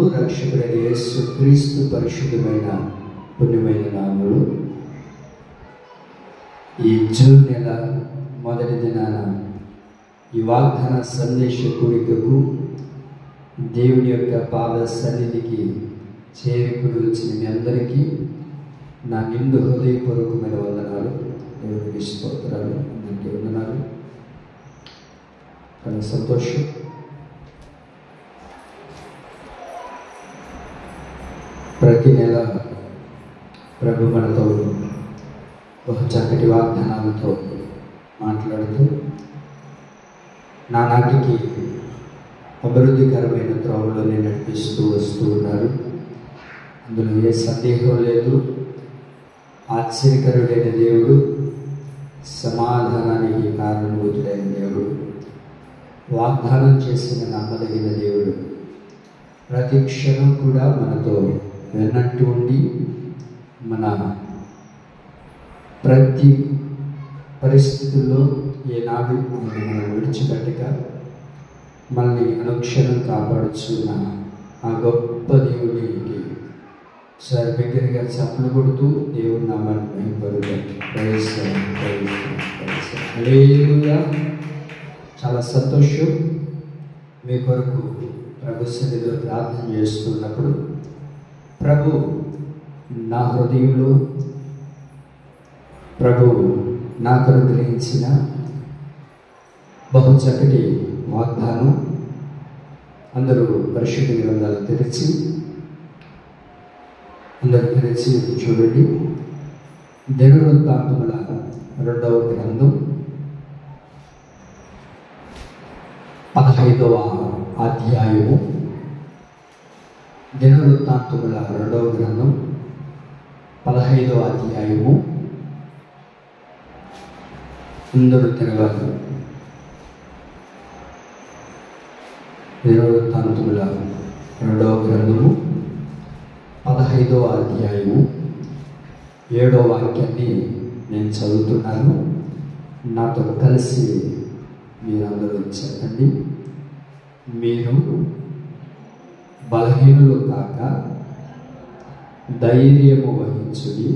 ప్రభువును రక్షకుడైన యేసు క్రీస్తు పరిశుద్ధమైన పుణ్యమైన నామములో ఈ జూన్ నెల మొదటి దినాన ఈ వాగ్దాన సందేశ కూడికకు దేవుని యొక్క పాద సన్నిధికి చేరుకుని వచ్చిన మీ అందరికీ నా నిండు హృదయపూర్వకమైన వందనాలు. దేవునికి స్తోత్రాలు, అందరికీ వందనాలు. చాలా సంతోషం. ప్రతి నెల ప్రభు మనతో ఒక చక్కటి వాగ్దానాలతో మాట్లాడుతూ నానాటికి అభివృద్ధికరమైన త్రోవలోనే నడిపిస్తూ వస్తూ ఉన్నారు. అందులో ఏ సందేహం లేదు. ఆశ్చర్యకరుడైన దేవుడు, సమాధానానికి కారణభూతుడైన దేవుడు, వాగ్దానం చేసిన నమ్మదగిన దేవుడు ప్రతి క్షణం కూడా మనతో వెన్నట్టు ఉండి మన ప్రతి పరిస్థితుల్లో ఏనాడు మనం విడిచిపెట్టక మనల్ని అనుక్షణం కాపాడుచున్న ఆ గొప్ప దేవుడికి సార్ బిగ్గరగా చప్పలు కొడుతూ దేవుడి నామాన్ని మహిమపరుద్దాం. హల్లెలూయా. చాలా సంతోషం. మీ కొరకు ప్రభు సన్నిధిలో ప్రార్థన చేస్తున్నప్పుడు ప్రభు నా హృదయంలో ప్రభు నాకు అనుగ్రహించిన బహు చక్కటి వాగ్దానం. అందరూ పరిశుద్ధ గ్రంథాలు తెరిచి చూడండి. దినవృత్తాంతముల 2వ గ్రంథం 15వ అధ్యాయము. దినవృత్తాంతముల 2వ గ్రంథం 15వ అధ్యాయము. అందరూ తిరగాలి. దినవృత్తాంతముల 2వ గ్రంథము 15వ అధ్యాయము 7వ వాక్యాన్ని నేను చదువుతున్నాను. నాతో కలిసి మీరందరూ చెప్పండి. మీరు బలహీనులు కాక ధైర్యము వహించుడి,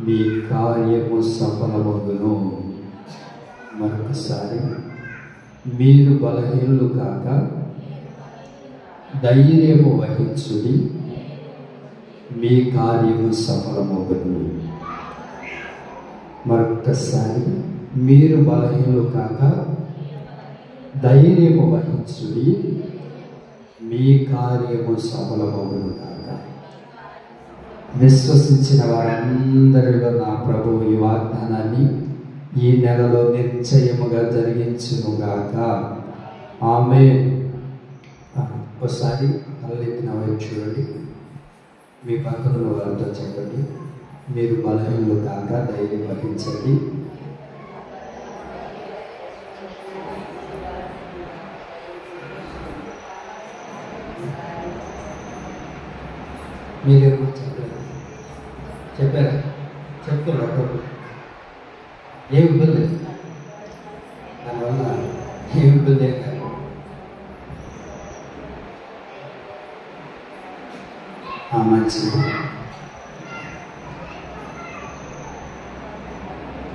మీ కార్యము సఫలమగును. మరొకసారి, మీరు బలహీనులు కాక ధైర్యము వహించుడి, మీ కార్యము సఫలమగును. మరొకసారి, మీరు బలహీనులు కాక ధైర్యము వహించుడి, మీ కార్యము సఫలమగును కాక. విశ్వసించిన వారందరిలో నా ప్రభువు ఈ వాగ్దానాన్ని ఈ నెలలో నిశ్చయముగా జరిగించునుగాక. ఆమేన్. ఒకసారి తలెత్తిన వైపు చూడండి. మీ పక్కన వారితో చెప్పండి, మీరు బలహీనులు కాక ధైర్యం వహించండి. మీరేమో చెప్పారా? చెప్తున్నారు. ఏ ఇబ్బంది, దానివల్ల ఏ ఇబ్బంది కాదు. మంచిది.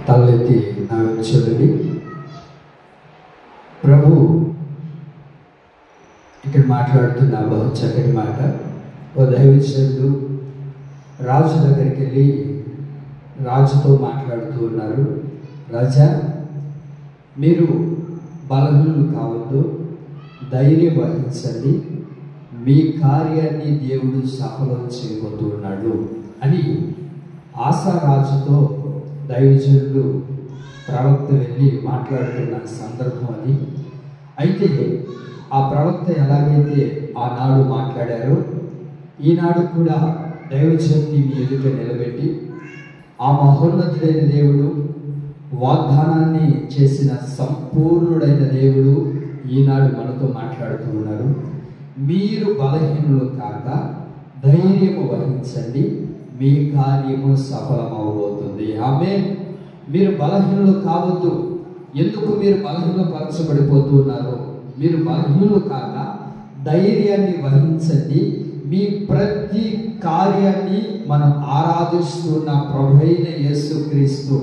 తలెత్తి నా చూడండి. ప్రభు ఇక్కడ మాట్లాడుతున్న బహు చక్కటి మాట. ఓ దైవజనుడు రాజు దగ్గరికి వెళ్ళి రాజుతో మాట్లాడుతూ ఉన్నారు. రాజా, మీరు బలహీనులు కావద్దు, ధైర్యం వహించండి, మీ కార్యాన్ని దేవుడు సఫలం చేయబోతూ ఉన్నాడు అని ఆశారాజుతో దైవజనుడు ప్రవక్త వెళ్ళి మాట్లాడుతున్న సందర్భం అది. అయితే ఆ ప్రవక్త ఎలాగైతే ఆనాడు మాట్లాడారో ఈనాడు కూడా దైవజనుడిని మీ ఎదుట నిలబెట్టి ఆ మహోన్నతుడైన దేవుడు, వాగ్దానాన్ని చేసిన సంపూర్ణుడైన దేవుడు ఈనాడు మనతో మాట్లాడుతూ ఉన్నారు. మీరు బలహీనులు కాక ధైర్యము వహించండి, మీ కార్యము సఫలమవబోతుంది. ఆమేన్. మీరు బలహీనులు కావద్దు. ఎందుకు మీరు బలహీనపరచబడిపోతూ ఉన్నారు? మీరు బలహీనులు కాక ధైర్యాన్ని వహించండి, మీ ప్రతి కార్యాన్ని మనం ఆరాధిస్తున్న ప్రభువైన యేసుక్రీస్తు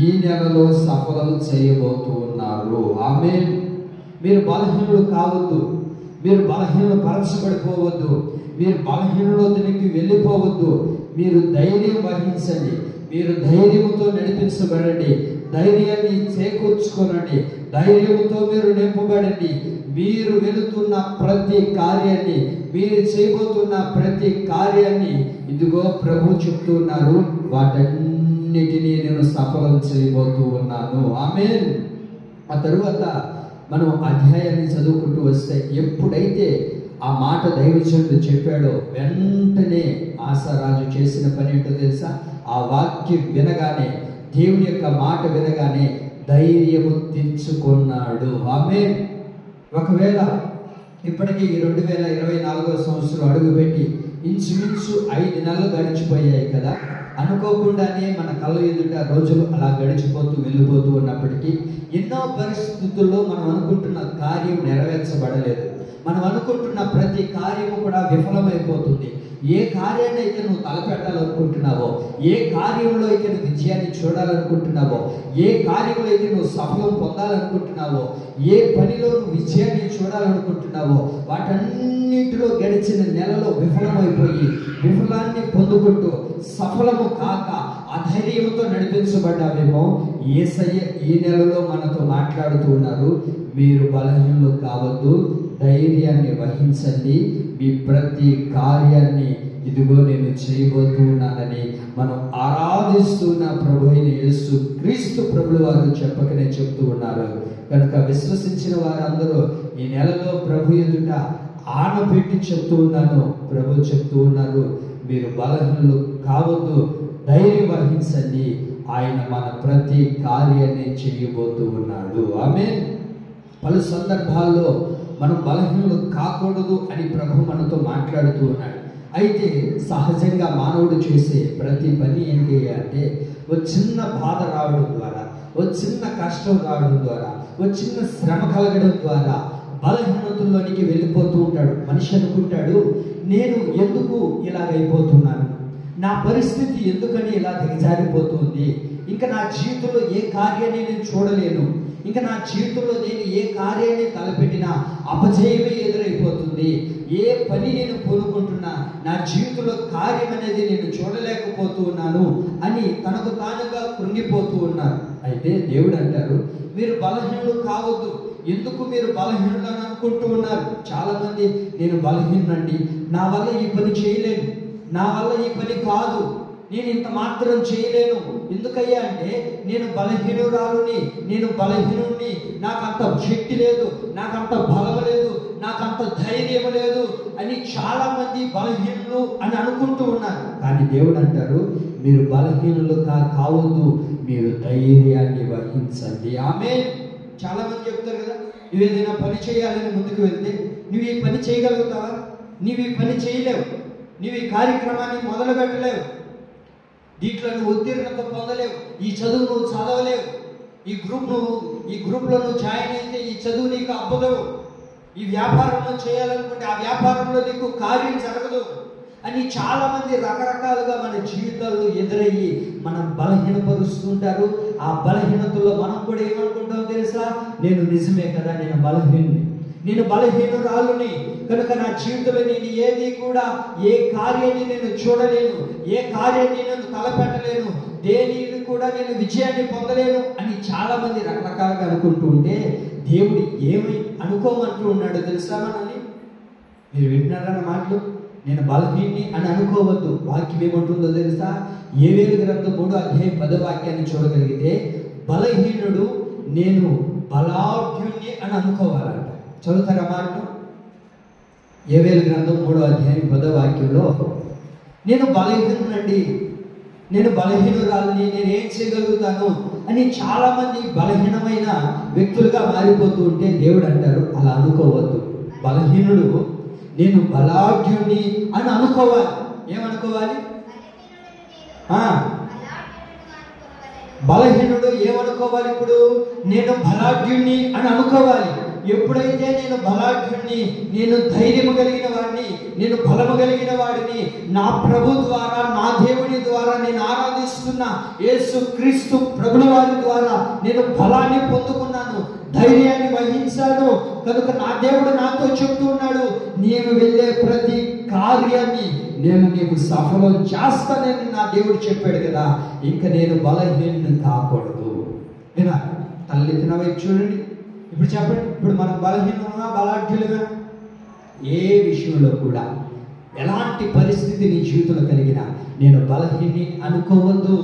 ఈ నెలలో సఫలం చేయబోతూ ఉన్నారు. ఆమేన్. మీరు బలహీనులు కావద్దు, మీరు బలహీనలు పరచబడిపోవద్దు, మీరు బలహీనలోకి వెళ్ళిపోవద్దు. మీరు ధైర్యం వహించండి, మీరు ధైర్యంతో నడిపించబడండి, ధైర్యాన్ని చేకూర్చుకోనండి, ధైర్యంతో మీరు నింపబడండి. మీరు వెళుతున్న ప్రతి కార్యాన్ని, మీరు చేయబోతున్న ప్రతి కార్యాన్ని ఇదిగో ప్రభు చెప్తున్నారు, వాటన్నిటినీ నేను సఫలం చేయబోతూ ఉన్నాను. ఆమేన్. ఆ తరువాత మనం అధ్యాయాన్ని చదువుకుంటూ వస్తే ఎప్పుడైతే ఆ మాట దైవజనుడు చెప్పాడో వెంటనే ఆశారాజు చేసిన పని ఏంటో తెలుసా? ఆ వాక్యం వినగానే, దేవుని యొక్క మాట వినగానే ధైర్యము తెచ్చుకున్నాడు. ఆమేన్. ఒకవేళ ఇప్పటికీ 2024వ సంవత్సరం అడుగుపెట్టి ఇంచుమించు 5 నెలలు గడిచిపోయాయి కదా. అనుకోకుండానే మన కళ్ళ ఎదుట రోజులు అలా గడిచిపోతూ వెళ్ళిపోతూ ఉన్నప్పటికీ ఎన్నో పరిస్థితుల్లో మనం అనుకుంటున్న కార్యం నెరవేర్చబడలేదు. మనం అనుకుంటున్న ప్రతి కార్యము కూడా విఫలమైపోతుంది. ఏ కార్యాన్ని అయితే నువ్వు తలపెట్టాలనుకుంటున్నావో, ఏ కార్యంలో అయితే నువ్వు విజయాన్ని చూడాలనుకుంటున్నావో, ఏ కార్యంలో అయితే నువ్వు సఫలం పొందాలనుకుంటున్నావో, ఏ పనిలో నువ్వు విజయాన్ని చూడాలనుకుంటున్నావో వాటన్నిటిలో గడిచిన నెలలో విఫలమైపోయి విఫలాన్ని పొందుకుంటూ సఫలము కాక అధైర్యంతో నడిపించబడ్డావేమో. యేసయ్య ఈ నెలలో మనతో మాట్లాడుతూ ఉన్నారు, మీరు బలహీనులు కావద్దు, ధైర్యాన్ని వహించండి, మీ ప్రతి కార్యాన్ని ఇదిగో నేను చేయబోతున్నానని మనం ఆరాధిస్తున్న ప్రభువైన యేసు క్రీస్తు ప్రభుల వారు చెప్పకనే చెప్తూ ఉన్నారు. కనుక విశ్వసించిన వారందరూ ఈ నెలలో ప్రభు ఎదుట ఆనపెట్టి చెప్తూ ఉన్నాను, ప్రభు చెప్తూ ఉన్నారు, మీరు బలహీనులు కావద్దు, ధైర్యం వహించండి, ఆయన మన ప్రతి కార్యాన్ని చేయబోతూ ఉన్నాడు. ఆమేన్. పలు సందర్భాల్లో మనం బలహీనులు కాకూడదు అని ప్రభు మనతో మాట్లాడుతూ ఉన్నాడు. అయితే సహజంగా మానవుడు చేసే ప్రతి పని ఏంటి అంటే, ఓ చిన్న బాధ రావడం ద్వారా, ఓ చిన్న కష్టం రావడం ద్వారా, ఓ చిన్న శ్రమ కలగడం ద్వారా బలహీనతల్లోనికి వెళ్ళిపోతూ ఉంటాడు. మనిషి అనుకుంటాడు, నేను ఎందుకు ఇలాగైపోతున్నాను, నా పరిస్థితి ఎందుకని ఇలా దిగజారిపోతుంది, ఇంకా నా జీవితంలో ఏ కార్యాన్ని నేను చూడలేను, ఇంకా నా జీవితంలో నేను ఏ కార్యాన్ని తలపెట్టినా అపజయమే ఎదురైపోతుంది, ఏ పని నేను కోరుకుంటున్నా నా జీవితంలో కార్యం అనేది నేను చూడలేకపోతూ ఉన్నాను అని తనకు తానుగా కృంగిపోతూ ఉన్నారు. అయితే దేవుడు అంటారు, మీరు బలహీనులు కావద్దు. ఎందుకు మీరు బలహీనులు అని అనుకుంటూ ఉన్నారు? చాలా మంది నేను బలహీనండి, నా వల్ల ఈ పని చేయలేను, నా వల్ల ఈ పని కాదు, నేను ఇంత మాత్రం చేయలేను. ఎందుకయ్యా అంటే నేను బలహీనురాలుని, నేను బలహీనుడిని, నాకంత శక్తి లేదు, నాకంత బలం లేదు, నాకంత ధైర్యం లేదు అని చాలా మంది బలహీనులు అని అనుకుంటూ ఉన్నారు. కానీ దేవుడు అంటారు, మీరు బలహీనులు కావద్దు, మీరు ధైర్యాన్ని వహించండి. ఆమేన్. చాలా మంది చెప్తారు కదా, నువ్వు ఏదైనా పని చేయాలని ముందుకు వెళ్తే నువ్వు ఈ పని చేయగలుగుతావా, నువ్వు ఈ పని చేయలేవు, నువ్వు ఈ కార్యక్రమాన్ని మొదలు పెట్టలేవు, దీంట్లో నువ్వు ఉత్తీర్ణత పొందలేవు, ఈ చదువు నువ్వు చదవలేవు, ఈ గ్రూప్లో నువ్వు జాయిన్ అయితే ఈ చదువు నీకు అబ్బదు, ఈ వ్యాపారంలో చేయాలనుకుంటే ఆ వ్యాపారంలో నీకు కార్యం జరగదు అని చాలా మంది రకరకాలుగా మన జీవితాల్లో ఎదురయ్యి మనం బలహీనపరుస్తుంటారు. ఆ బలహీనతలో మనం కూడా ఏమనుకుంటామో తెలుసా, నేను నిజమే కదా, నేను బలహీనుని, నేను బలహీనురాలుని, కనుక నా జీవితంలో నేను ఏది కూడా ఏ కార్యాన్ని నేను చూడలేను, ఏ కార్యాన్ని నేను తలపెట్టలేను, దేనిని కూడా నేను విజయాన్ని పొందలేను అని చాలా మంది రకరకాలుగా అనుకుంటూ ఉంటే దేవుడు ఏమి అనుకోమంటూ ఉన్నాడో తెలుసా మనల్ని? మీరు వింటున్నారన్న మాటలు, నేను బలహీన్ని అని అనుకోవద్దు. వాక్యం ఏమంటుందో తెలుసా? యోవేలు గ్రంథం 3:10 చూడగలిగితే బలహీనుడు నేను బలాఢ్యుణ్ణి అని అనుకోవాలంట. చదువుతారా మాట? యోవేలు గ్రంథం 3:10 నేను బలహీనునండి, నేను బలహీనురాలని, నేను ఏం చేయగలుగుతాను అని చాలా మంది బలహీనమైన వ్యక్తులుగా మారిపోతూ ఉంటే దేవుడు అంటారు, అలా అనుకోవద్దు. బలహీనుడు నేను బలాఢ్యుణ్ణి అని అనుకోవాలి. ఏమనుకోవాలి? బలహీనుడు ఏమనుకోవాలి? ఇప్పుడు నేను బలాఢ్యుణ్ణి అని అనుకోవాలి. ఎప్పుడైతే నేను బలాఢ్యుణ్ణి, నేను ధైర్యము కలిగిన వాడిని, నేను బలము కలిగిన వాడిని, నా ప్రభు ద్వారా, నా దేవుని ద్వారా, నేను ఆరాధిస్తున్న యేసు క్రీస్తు ప్రభుల వారి ద్వారా నేను బలాన్ని పొందుకున్నాను, ధైర్యాన్ని వహించాను. కనుక నా దేవుడు నాతో చెప్తూ ఉన్నాడు, నేను వెళ్ళే ప్రతి కార్యాన్ని నేను నీకు సఫలం చేస్తానని నా దేవుడు చెప్పాడు కదా. ఇంకా నేను బలహీనుని కాకూడదు. ఏనా తల్లెత్తిన వైపు చూడండి. ఇప్పుడు చెప్పండి, ఇప్పుడు మనం బలహీనులుగా బలాఢ్యులుగా ఏ విషయంలో కూడా ఎలాంటి పరిస్థితి నీ జీవితంలో కలిగినా నేను బలహీని అనుకోవద్దు.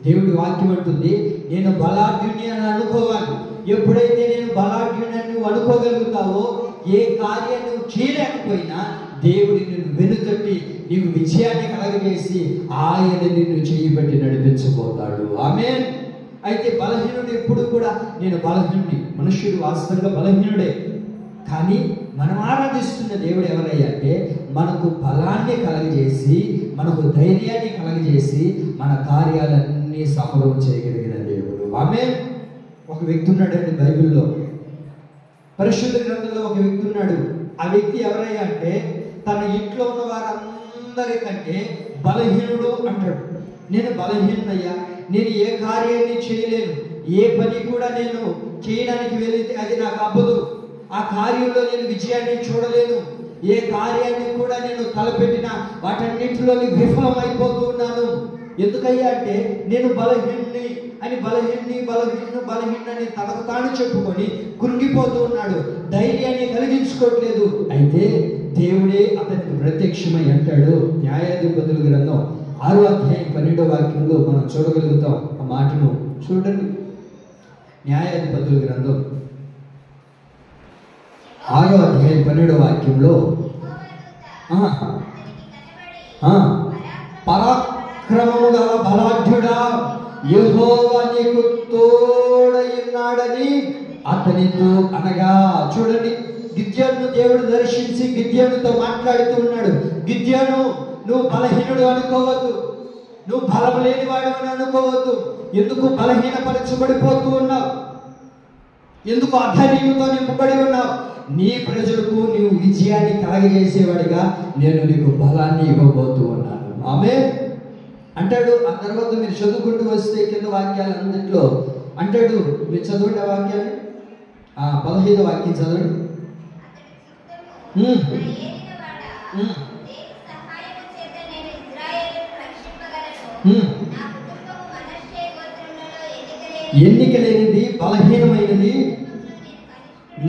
దేవుడి వాక్యం అంటుంది, నేను బలాఢ్యుని అని అనుకోవాలి. ఎప్పుడైతే నేను బలాఢ్యుని అని నువ్వు అనుకోగలుగుతావో, ఏ కార్యం నువ్వు చేయలేకపోయినా దేవుడి నిన్ను వెనుకట్టి నీకు విజయాన్ని కలగజేసి ఆయన నిన్ను చేయబట్టి నడిపించబోతాడు. ఆమేన్. అయితే బలహీనుడు ఎప్పుడు కూడా నేను బలహీనుడి, మనుష్యుడు వాస్తవంగా బలహీనుడే. కానీ మనం ఆరాధిస్తున్న దేవుడు ఎవరయ్యా అంటే మనకు బలాన్ని కలగజేసి, మనకు ధైర్యాన్ని కలగజేసి మన కార్యాలన్నీ సఫలం చేయగలిగిన దేవుడు. ఆమేన్. ఒక వ్యక్తి ఉన్నాడండి బైబిల్లో, పరిశుద్ధ గ్రంథంలో ఒక వ్యక్తి ఉన్నాడు. ఆ వ్యక్తి ఎవరయ్యా అంటే తన ఇంట్లో ఉన్న వారందరికంటే బలహీనుడు అంటాడు. నేను బలహీనుడయ్యా, నేను ఏ కార్యాన్ని చేయలేను, ఏ పని కూడా నేను చేయడానికి వెళితే అది నాకు అవ్వదు, ఆ కార్యంలో నేను విజయాన్ని చూడలేను, ఏ కార్యాన్ని కూడా నేను తలపెట్టినా వాటన్నింటిలో విఫలం అయిపోతూ ఉన్నాను. ఎందుకయ్యా అంటే నేను బలహీనుని అని బలహీనని తనకు తాను చెప్పుకొని కృంగిపోతూ ఉన్నాడు, ధైర్యాన్ని కలిగించుకోవట్లేదు. అయితే దేవుడే అతనికి ప్రత్యక్షమై అంటాడు. న్యాయాధిపతుల గ్రంథం 6వ అధ్యాయం 12వ వాక్యంలో మనం చూడగలుగుతాం ఆ మాటను. చూడండి, న్యాయాధిపతుల గ్రంథం 6వ అధ్యాయం 12వ వాక్యంలో పరాక్రమము గల బలాఢ్యుడా, యెహోవా నీకు తోడయున్నాడని అతనితో అనగా. చూడండి, గిద్యోనును దేవుడు దర్శించి గిద్యోనుతో మాట్లాడుతూ ఉన్నాడు. గిద్యోను, నువ్వు బలహీనుడు అనుకోవద్దు, నువ్వు బలం లేనివాడు అని అనుకోవద్దు. ఎందుకు బలహీనపరచబడిపోతూ ఉన్నావు? ఎందుకు అధైర్యంతో నింపబడి ఉన్నావు? నీ ప్రజలకు నీవు విజయాన్ని కలగజేసేవాడిగా నేను నీకు బలాన్ని ఇవ్వబోతూ ఉన్నాను. ఆమేన్ అంటాడు. ఆ తర్వాత మీరు చదువుకుంటూ వస్తే కింద వాక్యాలు అన్నింటిలో అంటాడు. మీరు చదవండి ఆ వాక్యాన్ని, 15వ వాక్యం చదవండి. ఎన్నిక లేనిది, బలహీనమైనది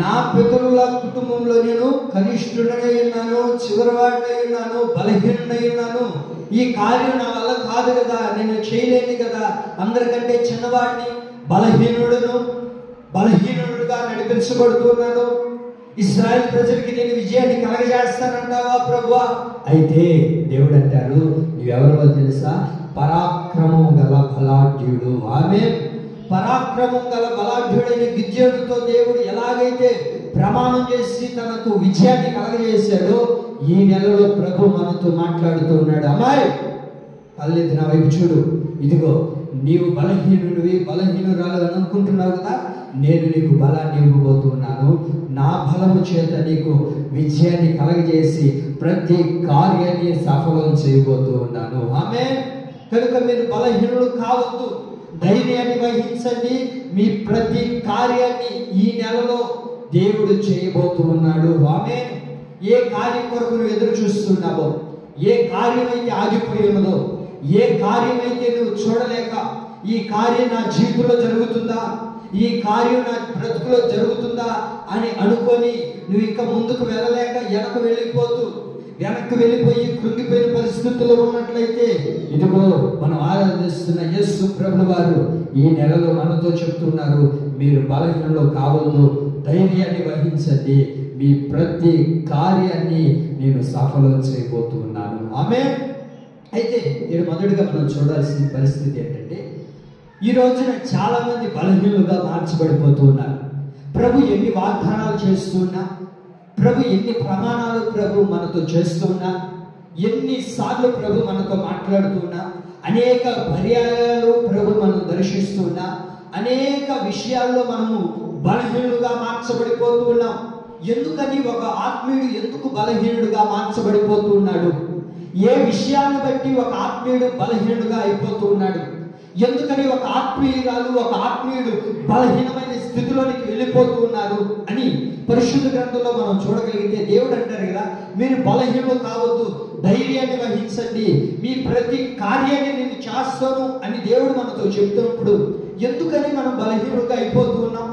నా పితరుల కుటుంబంలో నేను కనిష్ఠుడనై ఉన్నాను, చివరివాడినై ఉన్నాను, బలహీనుడై ఉన్నాను. ఈ కార్యం నా వల్ల కాదు కదా, నేను చేయలేను కదా, అందరికంటే చిన్నవాడిని, బలహీనుడుగా నడిపించబడుతున్నాను. ఇశ్రాయేల్ ప్రజలకి నేను విజయాన్ని కలగజేస్తానంటావా ప్రభువా? అయితే దేవుడు అంటారు, నువ్వెవరో తెలుసా? పరాక్రమం గల బలాఢ్యుడు. ఆమేన్. పరాక్రమం గల బలాఢ్యుడైన గిద్యోనుతో దేవుడు ఎలాగైతే ప్రమాణం చేసి తనకు విజయాన్ని కలగజేశాడో, ఈ నెలలో ప్రభు మనతో మాట్లాడుతూ ఉన్నాడు. అమ్మాయి తల్లి నా వైపు చూడు, ఇదిగో నీవు బలహీనురాలు అని అనుకుంటున్నావు కదా, నేను నీకు బలాన్ని ఇవ్వబోతున్నాను. నా బలము చేత నీకు విజయాన్ని కలగజేసి ప్రతి కార్యాన్ని సఫలం చేయబోతూ ఉన్నాను. ఆమేన్. కనుక మీరు బలహీనులు కావద్దు, ధైర్యాన్ని వహించండి. మీ ప్రతి కార్యాన్ని ఈ నెలలో దేవుడు చేయబోతూ ఉన్నాడు. ఆమేన్. ఏ కార్యం కొరకు నువ్వు ఎదురు చూస్తున్నావో, ఏ కార్యమైతే ఆగిపోయి ఉన్నదో, ఏ కార్యమైతే నువ్వు చూడలేక ఈ కార్యం నా జీవితంలో జరుగుతుందా, ఈ కార్యం నా బ్రతుకులో జరుగుతుందా అని అనుకొని నువ్వు ఇంకా ముందుకు వెళ్ళలేక వెనక్కి వెళ్ళిపోయి కృంగిపోయిన పరిస్థితుల్లో ఉన్నట్లయితే, ఇదిగో మనం ఆరాధిస్తున్న యేసు ప్రభువు వారు ఈ నెలలో మనతో చెప్తున్నారు, మీరు బలహీనలో కావద్దు, ధైర్యాన్ని వహించండి, మీ ప్రతి కార్యాన్ని నేను సఫలం చేయబోతున్నాను. ఆమేన్. అయితే ఇక్కడ మొదటిగా మనం చూడాల్సిన పరిస్థితి ఏంటంటే, ఈ రోజున చాలా మంది బలహీనులుగా మార్చబడిపోతూ ఉన్నారు. ప్రభు ఎన్ని వాగ్దానాలు చేస్తున్నా, ప్రభు ఎన్ని ప్రమాణాలు ప్రభు మనతో చేస్తున్నా, ఎన్నిసార్లు ప్రభు మనతో మాట్లాడుతున్నా, అనేక పర్యాయాలు ప్రభు మనం దర్శిస్తున్నా, అనేక విషయాల్లో మనము బలహీనుడుగా మార్చబడిపోతూ ఉన్నాం. ఎందుకని ఒక ఆత్మీయుడు ఎందుకు బలహీనుడుగా మార్చబడిపోతూ ఉన్నాడు? ఏ విషయాన్ని బట్టి ఒక ఆత్మీయుడు బలహీనుడుగా అయిపోతూ ఉన్నాడు? ఎందుకని ఒక ఆత్మీయురాలు ఒక ఆత్మీయుడు బలహీనమైన స్థితిలోనికి వెళ్ళిపోతూ ఉన్నారు అని పరిశుద్ధ గ్రంథంలో మనం చూడగలిగితే దేవుడు అంటారు కదా, మీరు బలహీనులు కావద్దు, ధైర్యాన్ని వహించండి, మీ ప్రతి కార్యాన్ని నేను చేస్తాను అని దేవుడు మనతో చెప్తున్నప్పుడు ఎందుకని మనం బలహీనులుగా అయిపోతూ ఉన్నాం?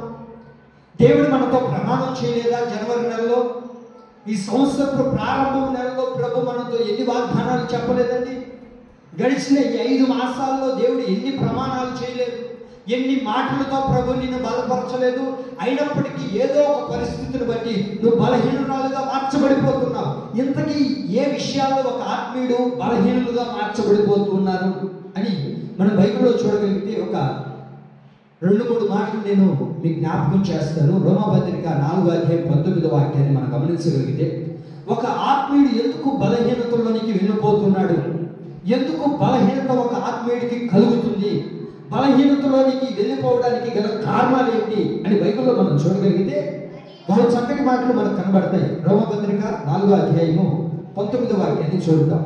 దేవుడు మనతో ప్రమాణం చేయలేదా? జనవరి నెలలో, ఈ సంవత్సరపు ప్రారంభం నెలలో ప్రభు మనతో ఎన్ని వాగ్దానాలు చెప్పలేదండి? గడిచిన ఈ 5 మాసాల్లో దేవుడు ఎన్ని ప్రమాణాలు చేయలేదు, ఎన్ని మాటలతో ప్రభు నిన్ను బలపరచలేదు. అయినప్పటికీ ఏదో ఒక పరిస్థితిని బట్టి నువ్వు బలహీనురాలుగా మార్చబడిపోతున్నావు. ఇంతకీ ఏ విషయాల్లో ఒక ఆత్మీయుడు బలహీనులుగా మార్చబడిపోతున్నారు అని మనం బైబిల్లో చూడగలిగితే ఒక 2-3 మాటలు నేను మీకు జ్ఞాపకం చేస్తాను. రోమాపత్రిక 4:19 వాక్యాన్ని మనం గమనించగలిగితే, ఒక ఆత్మీయుడు ఎందుకు బలహీనతలోనికి వెళ్ళిపోతున్నాడు, ఎందుకు బలహీనత ఒక ఆత్మీయుడికి కలుగుతుంది, బలహీనతలోనికి వెళ్ళిపోవడానికి గల కారణాలు ఏంటి అని బైబిల్లో మనం చూడగలిగితే బహు చక్కటి మాటలు మనకు కనబడతాయి. రోమాపత్రిక 4:19 వాక్యాన్ని చూద్దాం.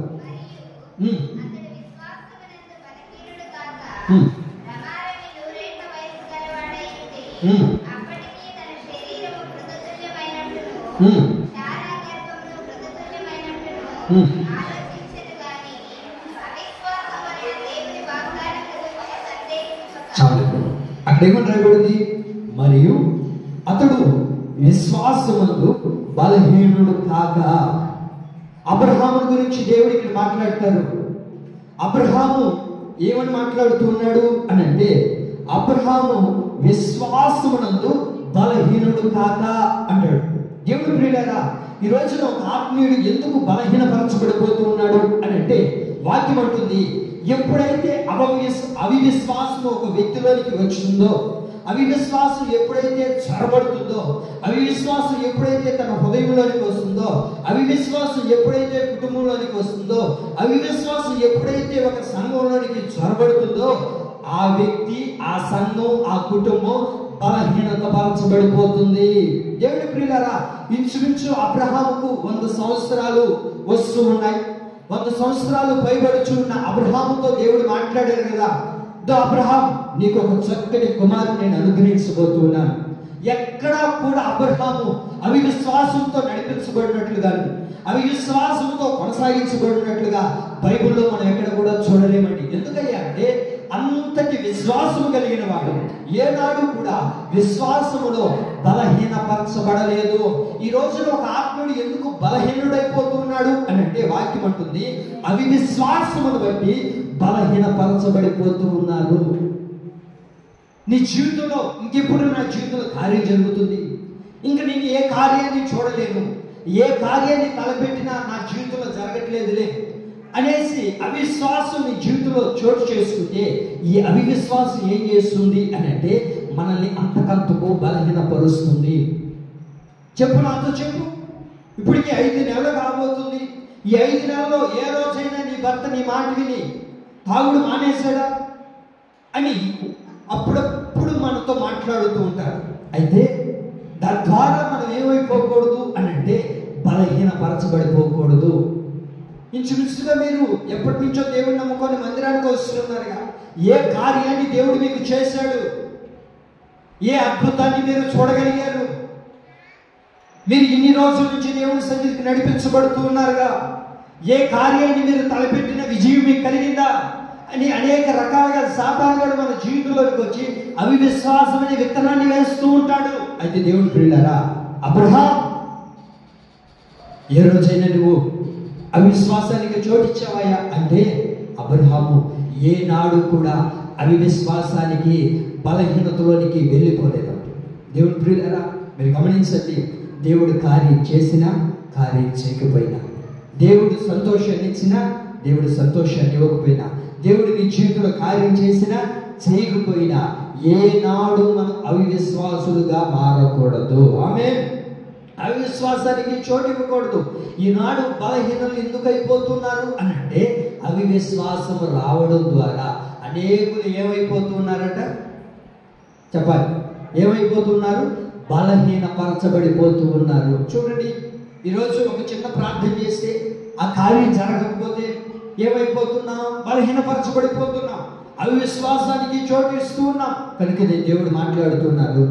అక్కడ ఏమని రాయబడింది? మరియు అతడు విశ్వాసమందు బలహీనుడు కాక. అబ్రహాము గురించి దేవుడు ఇక్కడ మాట్లాడతారు. అబ్రహాము ఏమని మాట్లాడుతూ ఉన్నాడు అని అంటే, అబ్రహాము విశ్వాసమునందు బలహీనుడు కాక అంటాడు. దేవుడు ప్రియులారా, ఈ రోజున ఒక ఆత్మీయుడు ఎందుకు బలహీనపరచబడిపోతూ ఉన్నాడు అని అంటే, వాక్యం అంటుంది, ఎప్పుడైతే అవివిశ్వాసం ఒక వ్యక్తిలోనికి వచ్చిందో, అవివిశ్వాసం ఎప్పుడైతే చొరబడుతుందో, అవివిశ్వాసం ఎప్పుడైతే తన హృదయంలోనికి వస్తుందో, అవివిశ్వాసం ఎప్పుడైతే కుటుంబంలోనికి వస్తుందో, అవివిశ్వాసం ఎప్పుడైతే ఒక సంఘంలోనికి చొరబడుతుందో, ఆ వ్యక్తి, ఆ సంఘం, ఆ కుటుంబం బలహీనత పరచబడిపోతుంది. దేవుని ప్రియులారా, ఇంచుమించు అబ్రహాముకు 100 సంవత్సరాలు వస్తూ ఉన్నాయి. 100 సంవత్సరాలు పైబడుచున్న అబ్రహాముతో దేవుడు మాట్లాడారు కదా, అబ్రహాం, నీకు ఒక చక్కటి కుమారుని నేను అనుగ్రహించబోతున్నాను. ఎక్కడా కూడా అబ్రహాము అవిశ్వాసంతో నడిపించబడినట్లుగాను, అవిశ్వాసంతో కొనసాగించబడినట్లుగా బైబిల్లో మనం ఎక్కడ కూడా చూడలేమండి. ఎందుకయ్యా అంటే, అంతటి విశ్వాసము కలిగిన వాడు ఏనాడు కూడా విశ్వాసములో బలహీనపరచబడలేదు. ఈ రోజున ఒక ఆత్మీయుడు ఎందుకు బలహీనుడైపోతున్నాడు అని అంటే, వాక్యం అంటుంది, అవిశ్వాసమును బట్టి బలహీనపరచబడిపోతూ ఉన్నారు. నీ జీవితంలో ఇంకెప్పుడు నా జీవితంలో కార్యం జరుగుతుంది, ఇంకా నేను ఏ కార్యాన్ని చూడలేను, ఏ కార్యాన్ని తలపెట్టినా నా జీవితంలో జరగట్లేదులే అనేసి అవిశ్వాసం నీ జీవితంలో చోటు చేసుకుంటే, ఈ అవిశ్వాసం ఏం చేస్తుంది అని అంటే, మనల్ని అంతకంతకు బలహీనపరుస్తుంది. చెప్పు, నాతో చెప్పు. ఇప్పటికి 5 నెలలు కాబోతుంది. ఈ 5 నెలల్లో ఏ రోజైనా నీ భర్త నీ మాట విని తాగుడు మానేశాడా అని అప్పుడప్పుడు మనతో మాట్లాడుతూ ఉంటారు. అయితే దాని ద్వారా మనం ఏమైపోకూడదు అని అంటే, బలహీనపరచబడిపోకూడదు. ఇంచుమించుగా మీరు ఎప్పటి నుంచో దేవుడిని నమ్ముకొని మందిరానికి వస్తున్నారుగా, ఏ కార్యాన్ని దేవుడు మీకు చేశాడు, ఏ అద్భుతాన్ని మీరు చూడగలిగారు, మీరు ఇన్ని రోజుల నుంచి దేవుని సన్నిధికి నడిపించబడుతూ ఉన్నారుగా, ఏ కార్యాన్ని మీరు తలపెట్టిన విజయం మీకు కలిగిందా అని అనేక రకాలుగా సాతానుడు మన జీవితంలోకి వచ్చి అవిశ్వాసం అనే విత్తనాన్ని వేస్తూ ఉంటాడు. అయితే దేవుని ప్రియులారా, అబ్రహాం, ఏ రోజైనా నువ్వు అవిశ్వాసానికి చోటిచ్చావయ్యా అంటే, అబ్రహాము ఏనాడు కూడా అవిశ్వాసానికి బలహీనతలోనికి వెళ్ళిపోలేదు. దేవుని ప్రియులారా, మీరు గమనించండి, దేవుడు కార్యం చేసినా కార్యం చేయకపోయినా, దేవుడు సంతోషాన్ని ఇచ్చినా దేవుడు సంతోషాన్ని ఇవ్వకపోయినా, దేవుడు నీ జీవితంలో కార్యం చేసినా చేయకపోయినా, ఏనాడు మనం అవిశ్వాసులుగా మారకూడదు. ఆమేన్. అవిశ్వాసానికి చోటు ఇవ్వకూడదు. ఈనాడు బలహీనలు ఎందుకు అయిపోతున్నారు అని అంటే, అవిశ్వాసం రావడం ద్వారా అనేకులు ఏమైపోతున్నారట చెప్పాలి, ఏమైపోతున్నారు? బలహీనపరచబడిపోతూ ఉన్నారు. చూడండి, ఈరోజు ఒక చిన్న ప్రార్థన చేస్తే ఆ కార్యం జరగకపోతే ఏమైపోతున్నాం? బలహీనపరచబడిపోతున్నాం, అవిశ్వాసానికి చోటిస్తూ ఉన్నాం. కనుకనే దేవుడు మాట్లాడుతున్నారు,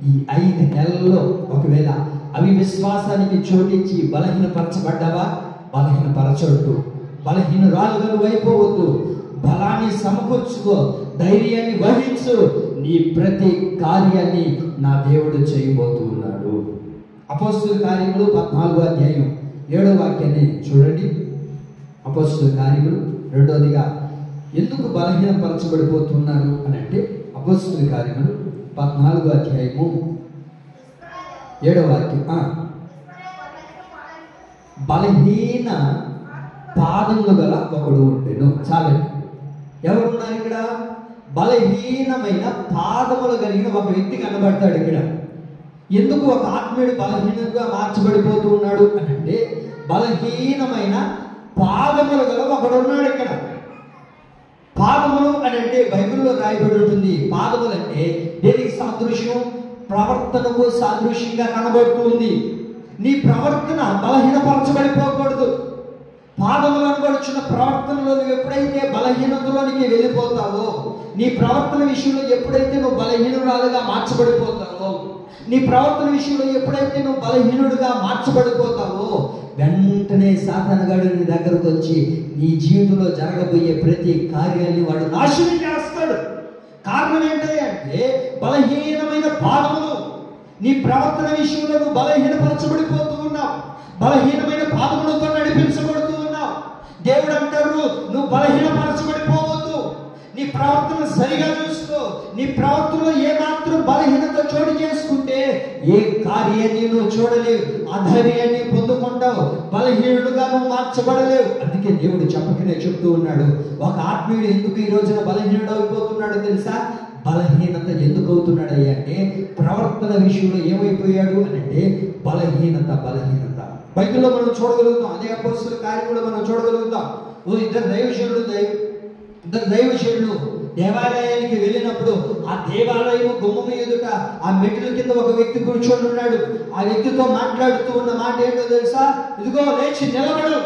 ఈ 5 నెలల్లో ఒకవేళ అవిశ్వాసానికి చోటించి బలహీనపరచబడ్డావా? బలహీనపరచొద్దు, బలహీనరాలుగా అయిపోవద్దు, బలాన్ని సమకూర్చుకో, ధైర్యాన్ని వహించు. నీ ప్రతి కార్యాన్ని నా దేవుడు చేయబోతూ ఉన్నాడు. అపోస్తలుల కార్యములు 14వ అధ్యాయం 7వ వాక్యాన్ని చూడండి. అపోస్తలుల కార్యములు 2వదిగా ఎందుకు బలహీనపరచబడిపోతున్నారు అని అంటే, అపోస్తలుల కార్యములు 14వ అధ్యాయము 7వ వాక్యం. బలహీన పాదములు గల ఒకడు ఉండెను. చాలండి. ఎవరున్నారు ఇక్కడ? బలహీనమైన పాదములు కలిగిన ఒక వ్యక్తి కనబడతాడు ఇక్కడ. ఎందుకు ఒక ఆత్మీయుడు బలహీనంగా మార్చబడిపోతూ ఉన్నాడు అని అంటే, బలహీనమైన పాదములు గల ఒకడు ఉన్నాడు ఇక్కడ. పాదములు అని అంటే బైబిల్లో రాయబడి ఉంటుంది. పాదములు అంటే దేనికి సాదృశ్యం? ప్రవర్తనకు సాదృశ్యంగా కనబడుతుంది. నీ ప్రవర్తన బలహీనపరచబడిపోకూడదు. పాదములు అనబడుచున్న ప్రవర్తనలో నువ్వు ఎప్పుడైతే బలహీనతలోనికి వెళ్ళిపోతావో, నీ ప్రవర్తన విషయంలో ఎప్పుడైతే నువ్వు బలహీనురాలుగా మార్చబడిపోతావో, నీ ప్రవర్తన విషయంలో ఎప్పుడైతే నువ్వు బలహీనుడిగా మార్చబడిపోతావో, వెంటనే సాతానుగాడు నీ దగ్గరకు వచ్చి నీ జీవితంలో జరగబోయే ప్రతి కార్యాన్ని వాడు నాశనం చేస్తాడు. కారణం ఏంటంటే బలహీనమైన పాదములు. నీ ప్రవర్తన విషయంలో నువ్వు బలహీనపరచబడిపోతూ ఉన్నావు, బలహీనమైన పాదములతో నడిపించబడుతూ ఉన్నావు. దేవుడు అంటారు, నువ్వు బలహీనపరచబడిపోవద్దు, నీ ప్రవర్తన సరిగా చూసుకో. నీ ప్రవర్తనలో ఏ మాత్రం బలహీనత చోటు చేసుకుంటే ఏ కార్యాన్ని నువ్వు చూడలేవు, అధైర్యాన్ని పొందుకుంటావు, బలహీనుడుగా నువ్వు మార్చబడలేవు. అందుకే దేవుడు చెప్పకనే చెప్తూ ఉన్నాడు, ఒక ఆత్మీయుడు ఎందుకు ఈ రోజున బలహీనుడు అయిపోతున్నాడో తెలుసా? బలహీనత ఎందుకు అవుతున్నాడు అంటే ప్రవర్తన విషయంలో ఏమైపోయాడు అని అంటే బలహీనత. బైబిల్లో మనం చూడగలుగుతాం. అదే అపోస్తలుల కార్యములో మనం చూడగలుగుతాం. ఇద్దరు దైవశీలుడు దేవాలయానికి వెళ్ళినప్పుడు ఆ దేవాలయం గుమ్మం ఎదుట ఆ మెట్ల కింద ఒక వ్యక్తి కూర్చొని ఉన్నాడు. ఆ వ్యక్తితో మాట్లాడుతూ ఉన్న మాట ఏంటో తెలుసా? ఇదిగో లేచి నిలబడు,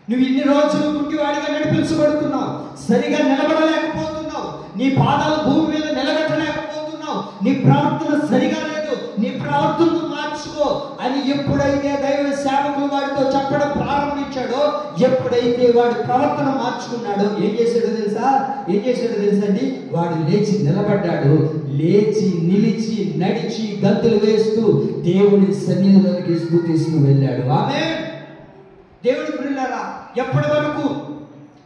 నువ్వు ఇన్ని రోజులు గుడ్డివాడిగా నడిపించబడుతున్నావు, సరిగా నిలబడలేకపోతున్నావు, నీ పాదాలు భూమి మీద నిలబెట్టలేకపోతున్నావు, నీ ప్రవర్తన సరిగా లేదు, నీ ప్రవర్తనను మార్చుకో అని ఎప్పుడైతే దైవ సేవకులు వాడితో చెప్పడం ప్రారంభించాడో, ఎప్పుడైతే వాడు ప్రవర్తన మార్చుకున్నాడో ఏం చేశాడో తెలుసా అండి? వాడు లేచి నిలబడ్డాడు. లేచి నిలిచి నడిచి గంతులు వేస్తూ దేవుని సన్నిధిలోకి స్తుతిస్తూ వెళ్ళాడు. ఆమేన్. దేవుని ప్రియులారా,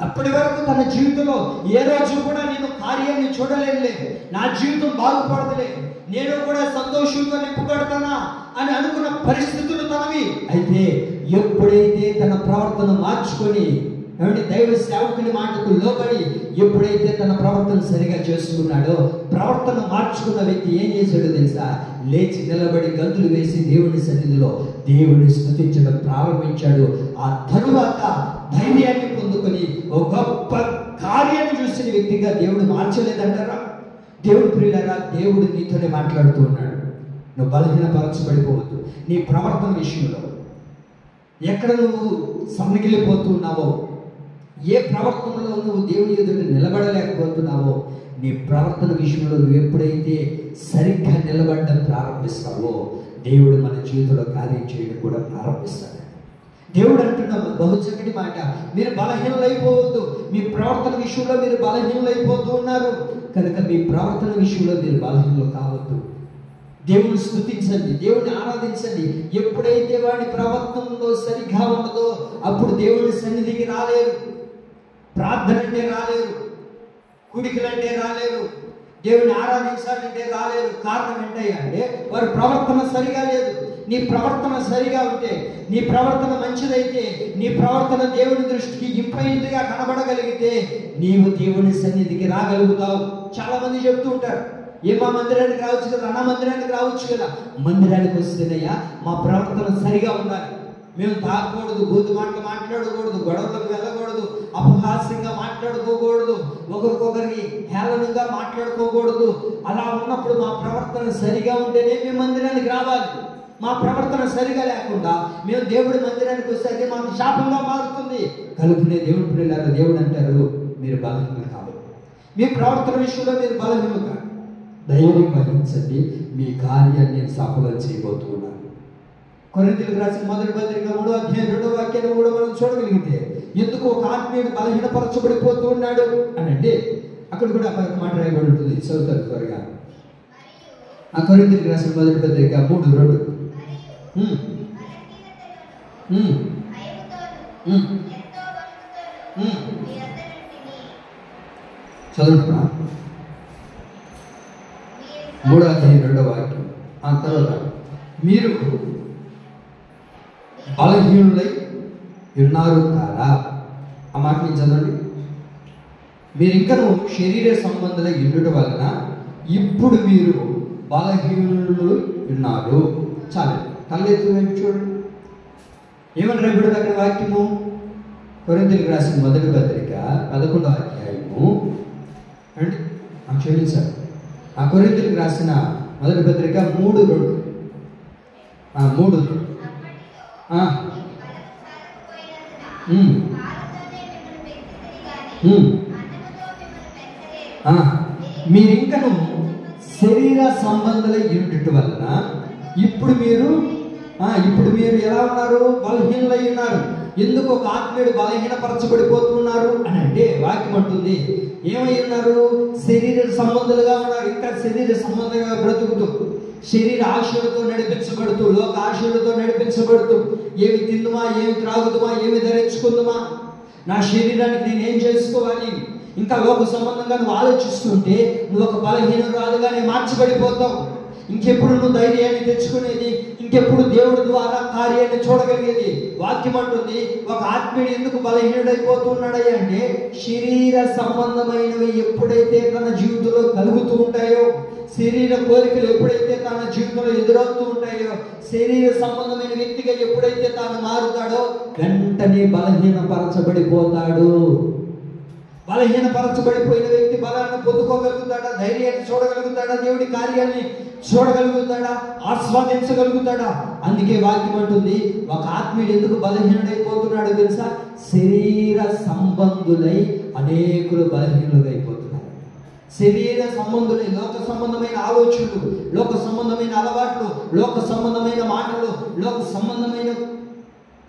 అప్పటి వరకు తన జీవితంలో ఏ రోజు కూడా నేను కార్యాన్ని చూడలేనులే, నా జీవితం బాగుపడదులే, నేను కూడా సంతోషంగా నింపబడతానా అని అనుకున్న పరిస్థితులు తనవి. అయితే ఎప్పుడైతే తన ప్రవర్తన మార్చుకొని దైవ సేవకుని మాటకు లోబడి ఎప్పుడైతే తన ప్రవర్తన సరిగా చేసుకున్నాడో, ప్రవర్తన మార్చుకున్న వ్యక్తి ఏం చేశాడో తెలుసా? లేచి నిలబడి గంతులు వేసి దేవుని సన్నిధిలో దేవుని స్తుతించడం ప్రారంభించాడు. ఆ తరువాత ధైర్యాన్ని పొందుకొని ఒక గొప్ప కార్యాన్ని చూసిన వ్యక్తిగా దేవుడు మార్చలేదంటారా? దేవుడు ప్రియులారా, దేవుడు నీతోనే మాట్లాడుతూ ఉన్నాడు. నువ్వు బలహీనపరచబడిపోవద్దు. నీ ప్రవర్తన విషయంలో ఎక్కడ నువ్వు సన్నగిల్లిపోతున్నావో, ఏ ప్రవర్తనలో నువ్వు దేవుని ఎదుట నిలబడలేకపోతున్నావో, నీ ప్రవర్తన విషయంలో నువ్వు ఎప్పుడైతే సరిగ్గా నిలబడడం ప్రారంభిస్తావో, దేవుడు మన జీవితంలో కార్యం చేయడం కూడా ప్రారంభిస్తాడు. దేవుడు అంటున్న బహు చక్కటి మాట, మీరు బలహీనలైపోవద్దు. మీ ప్రవర్తన విషయంలో మీరు బలహీనలైపోతూ ఉన్నారు కనుక మీ ప్రవర్తన విషయంలో మీరు బలహీనలు కావద్దు. దేవుని స్తుతించండి, దేవుని ఆరాధించండి. ఎప్పుడైతే వాడి ప్రవర్తనలో సరిగా ఉండదో అప్పుడు దేవుని సన్నిధికి రాలేరు, ప్రార్థన అంటే రాలేరు, కుడికలంటే రాలేరు, దేవుని ఆరాధించాలంటే రాలేరు. కారణం ఏంటంటే వారి ప్రవర్తన సరిగా లేదు. నీ ప్రవర్తన సరిగా ఉంటే, నీ ప్రవర్తన మంచిదైతే, నీ ప్రవర్తన దేవుని దృష్టికి ఇంపైనదిగా కనబడగలిగితే నీవు దేవుని సన్నిధికి రాగలుగుతావు. చాలా మంది చెప్తూ ఉంటారు, మా మందిరానికి రావచ్చు కదా, అన్న మందిరానికి రావచ్చు కదా. మందిరానికి వస్తేనయ్యా మా ప్రవర్తన సరిగా ఉండాలి, మేము తాగకూడదు, బూతు మాటలు మాట్లాడకూడదు, గొడవలకు వెళ్ళకూడదు, అపహాస్యంగా మాట్లాడుకోకూడదు, ఒకరికొకరికి హేళనంగా మాట్లాడుకోకూడదు. అలా ఉన్నప్పుడు మా ప్రవర్తన ప్రవర్తన సరిగా ఉంటేనే మేము మందిరానికి రావాలి. మా ప్రవర్తన సరిగా లేకుండా మేము దేవుడి మందిరానికి వస్తే అది మాకు శాపంగా మారుతుంది. కలుపునే దేవుడి పిల్లలారా, దేవుడు అంటారు మీరు బలహీనలు కాదు, మీ ప్రవర్తన విషయంలో మీరు బలహీనలు కాదు, ధైర్యం వహించండి, మీ కార్యాన్ని నేను సఫలం చేయబోతున్నాను. కొరింథీయులకు రాసిన మొదటి పత్రిక 3వ అధ్యాయం 2వ వాక్యాన్ని కూడా మనం చూడగలిగితే ఎందుకు ఒక ఆత్మీయుడు బలహీనపరచబడిపోతూ ఉన్నాడు అని అంటే అక్కడ కూడా మాట రాయబడి ఉంటుంది. చదువుతారు త్వరగా. ఆ కొరింథీయులకు రాసిన మొదటి పత్రిక 3:2. చదువుతున్నా 3వ అధ్యాయం 2వ వాక్యం. ఆ తర్వాత మీరు బలహీనులై ఉన్నారు కాదా? ఆ మాట నేను చదవండి. మీరు ఇంకను శరీర సంబంధులై ఉండుట వలన ఇప్పుడు మీరు బలహీనులు ఉన్నారు. చాలు, కళ్ళెత్తు వైపు చూడండి. ఏమని రేపటి అక్కడ వాక్యము? కొరింథీయులకు రాసిన మొదటి పత్రిక 11వ అధ్యాయము అండి. క్షమించారు, ఆ కొరింథీయులకు రాసిన మొదటి పత్రిక 3:2. 3:2. మీరింకను శరీర సంబంధుల ఉండుట వలన ఇప్పుడు మీరు ఎలా ఉన్నారు? బలహీనలై ఉన్నారు. ఎందుకు ఒక ఆత్మీయుడు బలహీనపరచబడిపోతున్నారు అని అంటే వాక్యం అంటుంది ఏమై ఉన్నారు? శరీర సంబంధులుగా ఉన్నారు. ఇంకా శరీర సంబంధంగా బ్రతుకుతూ, శరీర ఆశలతో నడిపించబడుతూ, లోక ఆశలతో నడిపించబడుతూ, ఏమి తిందుమా, ఏమి త్రాగుదుమా, ఏమి ధరించుకుందుమా, నా శరీరానికి నేనేం చేసుకోవాలి, ఇంకా లోక సంబంధంగా నువ్వు ఆలోచిస్తుంటే నువ్వు ఒక బలహీనురాలుగానే మార్చబడిపోతావు. ఇంకెప్పుడు నువ్వు ధైర్యాన్ని తెచ్చుకునేది, ఇంకెప్పుడు దేవుడి ద్వారా కార్యాన్ని చూడగలిగేది? వాక్యం అంటుంది ఒక ఆత్మీయుడు ఎందుకు బలహీనుడైపోతున్నాడయ్యా అంటే శరీర సంబంధమైనవి ఎప్పుడైతే తన జీవితంలో కలుగుతూ ఉంటాయో, శరీర కోరికలు ఎప్పుడైతే తన జీవితంలో ఎదురవుతూ ఉంటాయో, శరీర సంబంధమైన వ్యక్తిగా ఎప్పుడైతే తాను మారుతాడో వెంటనే బలహీనపరచబడిపోతాడు. బలహీనపరచబడిపోయిన వ్యక్తి బలాన్ని పొందుకోగలుగుతాడా? ధైర్యాన్ని చూడగలుగుతాడా? దేవుడి కార్యాన్ని చూడగలుగుతాడా? ఆస్వాదించగలుగుతాడా? అందుకే వాక్యం అంటుంది ఒక ఆత్మీయుడు ఎందుకు బలహీనుడైపోతున్నాడో తెలుసా? శరీర సంబంధులై అనేకులు బలహీనులుగా అయిపోతున్నారు. శరీర సంబంధులై లోక సంబంధమైన ఆలోచనలు, లోక సంబంధమైన అలవాట్లు, లోక సంబంధమైన మాటలు, లోక సంబంధమైన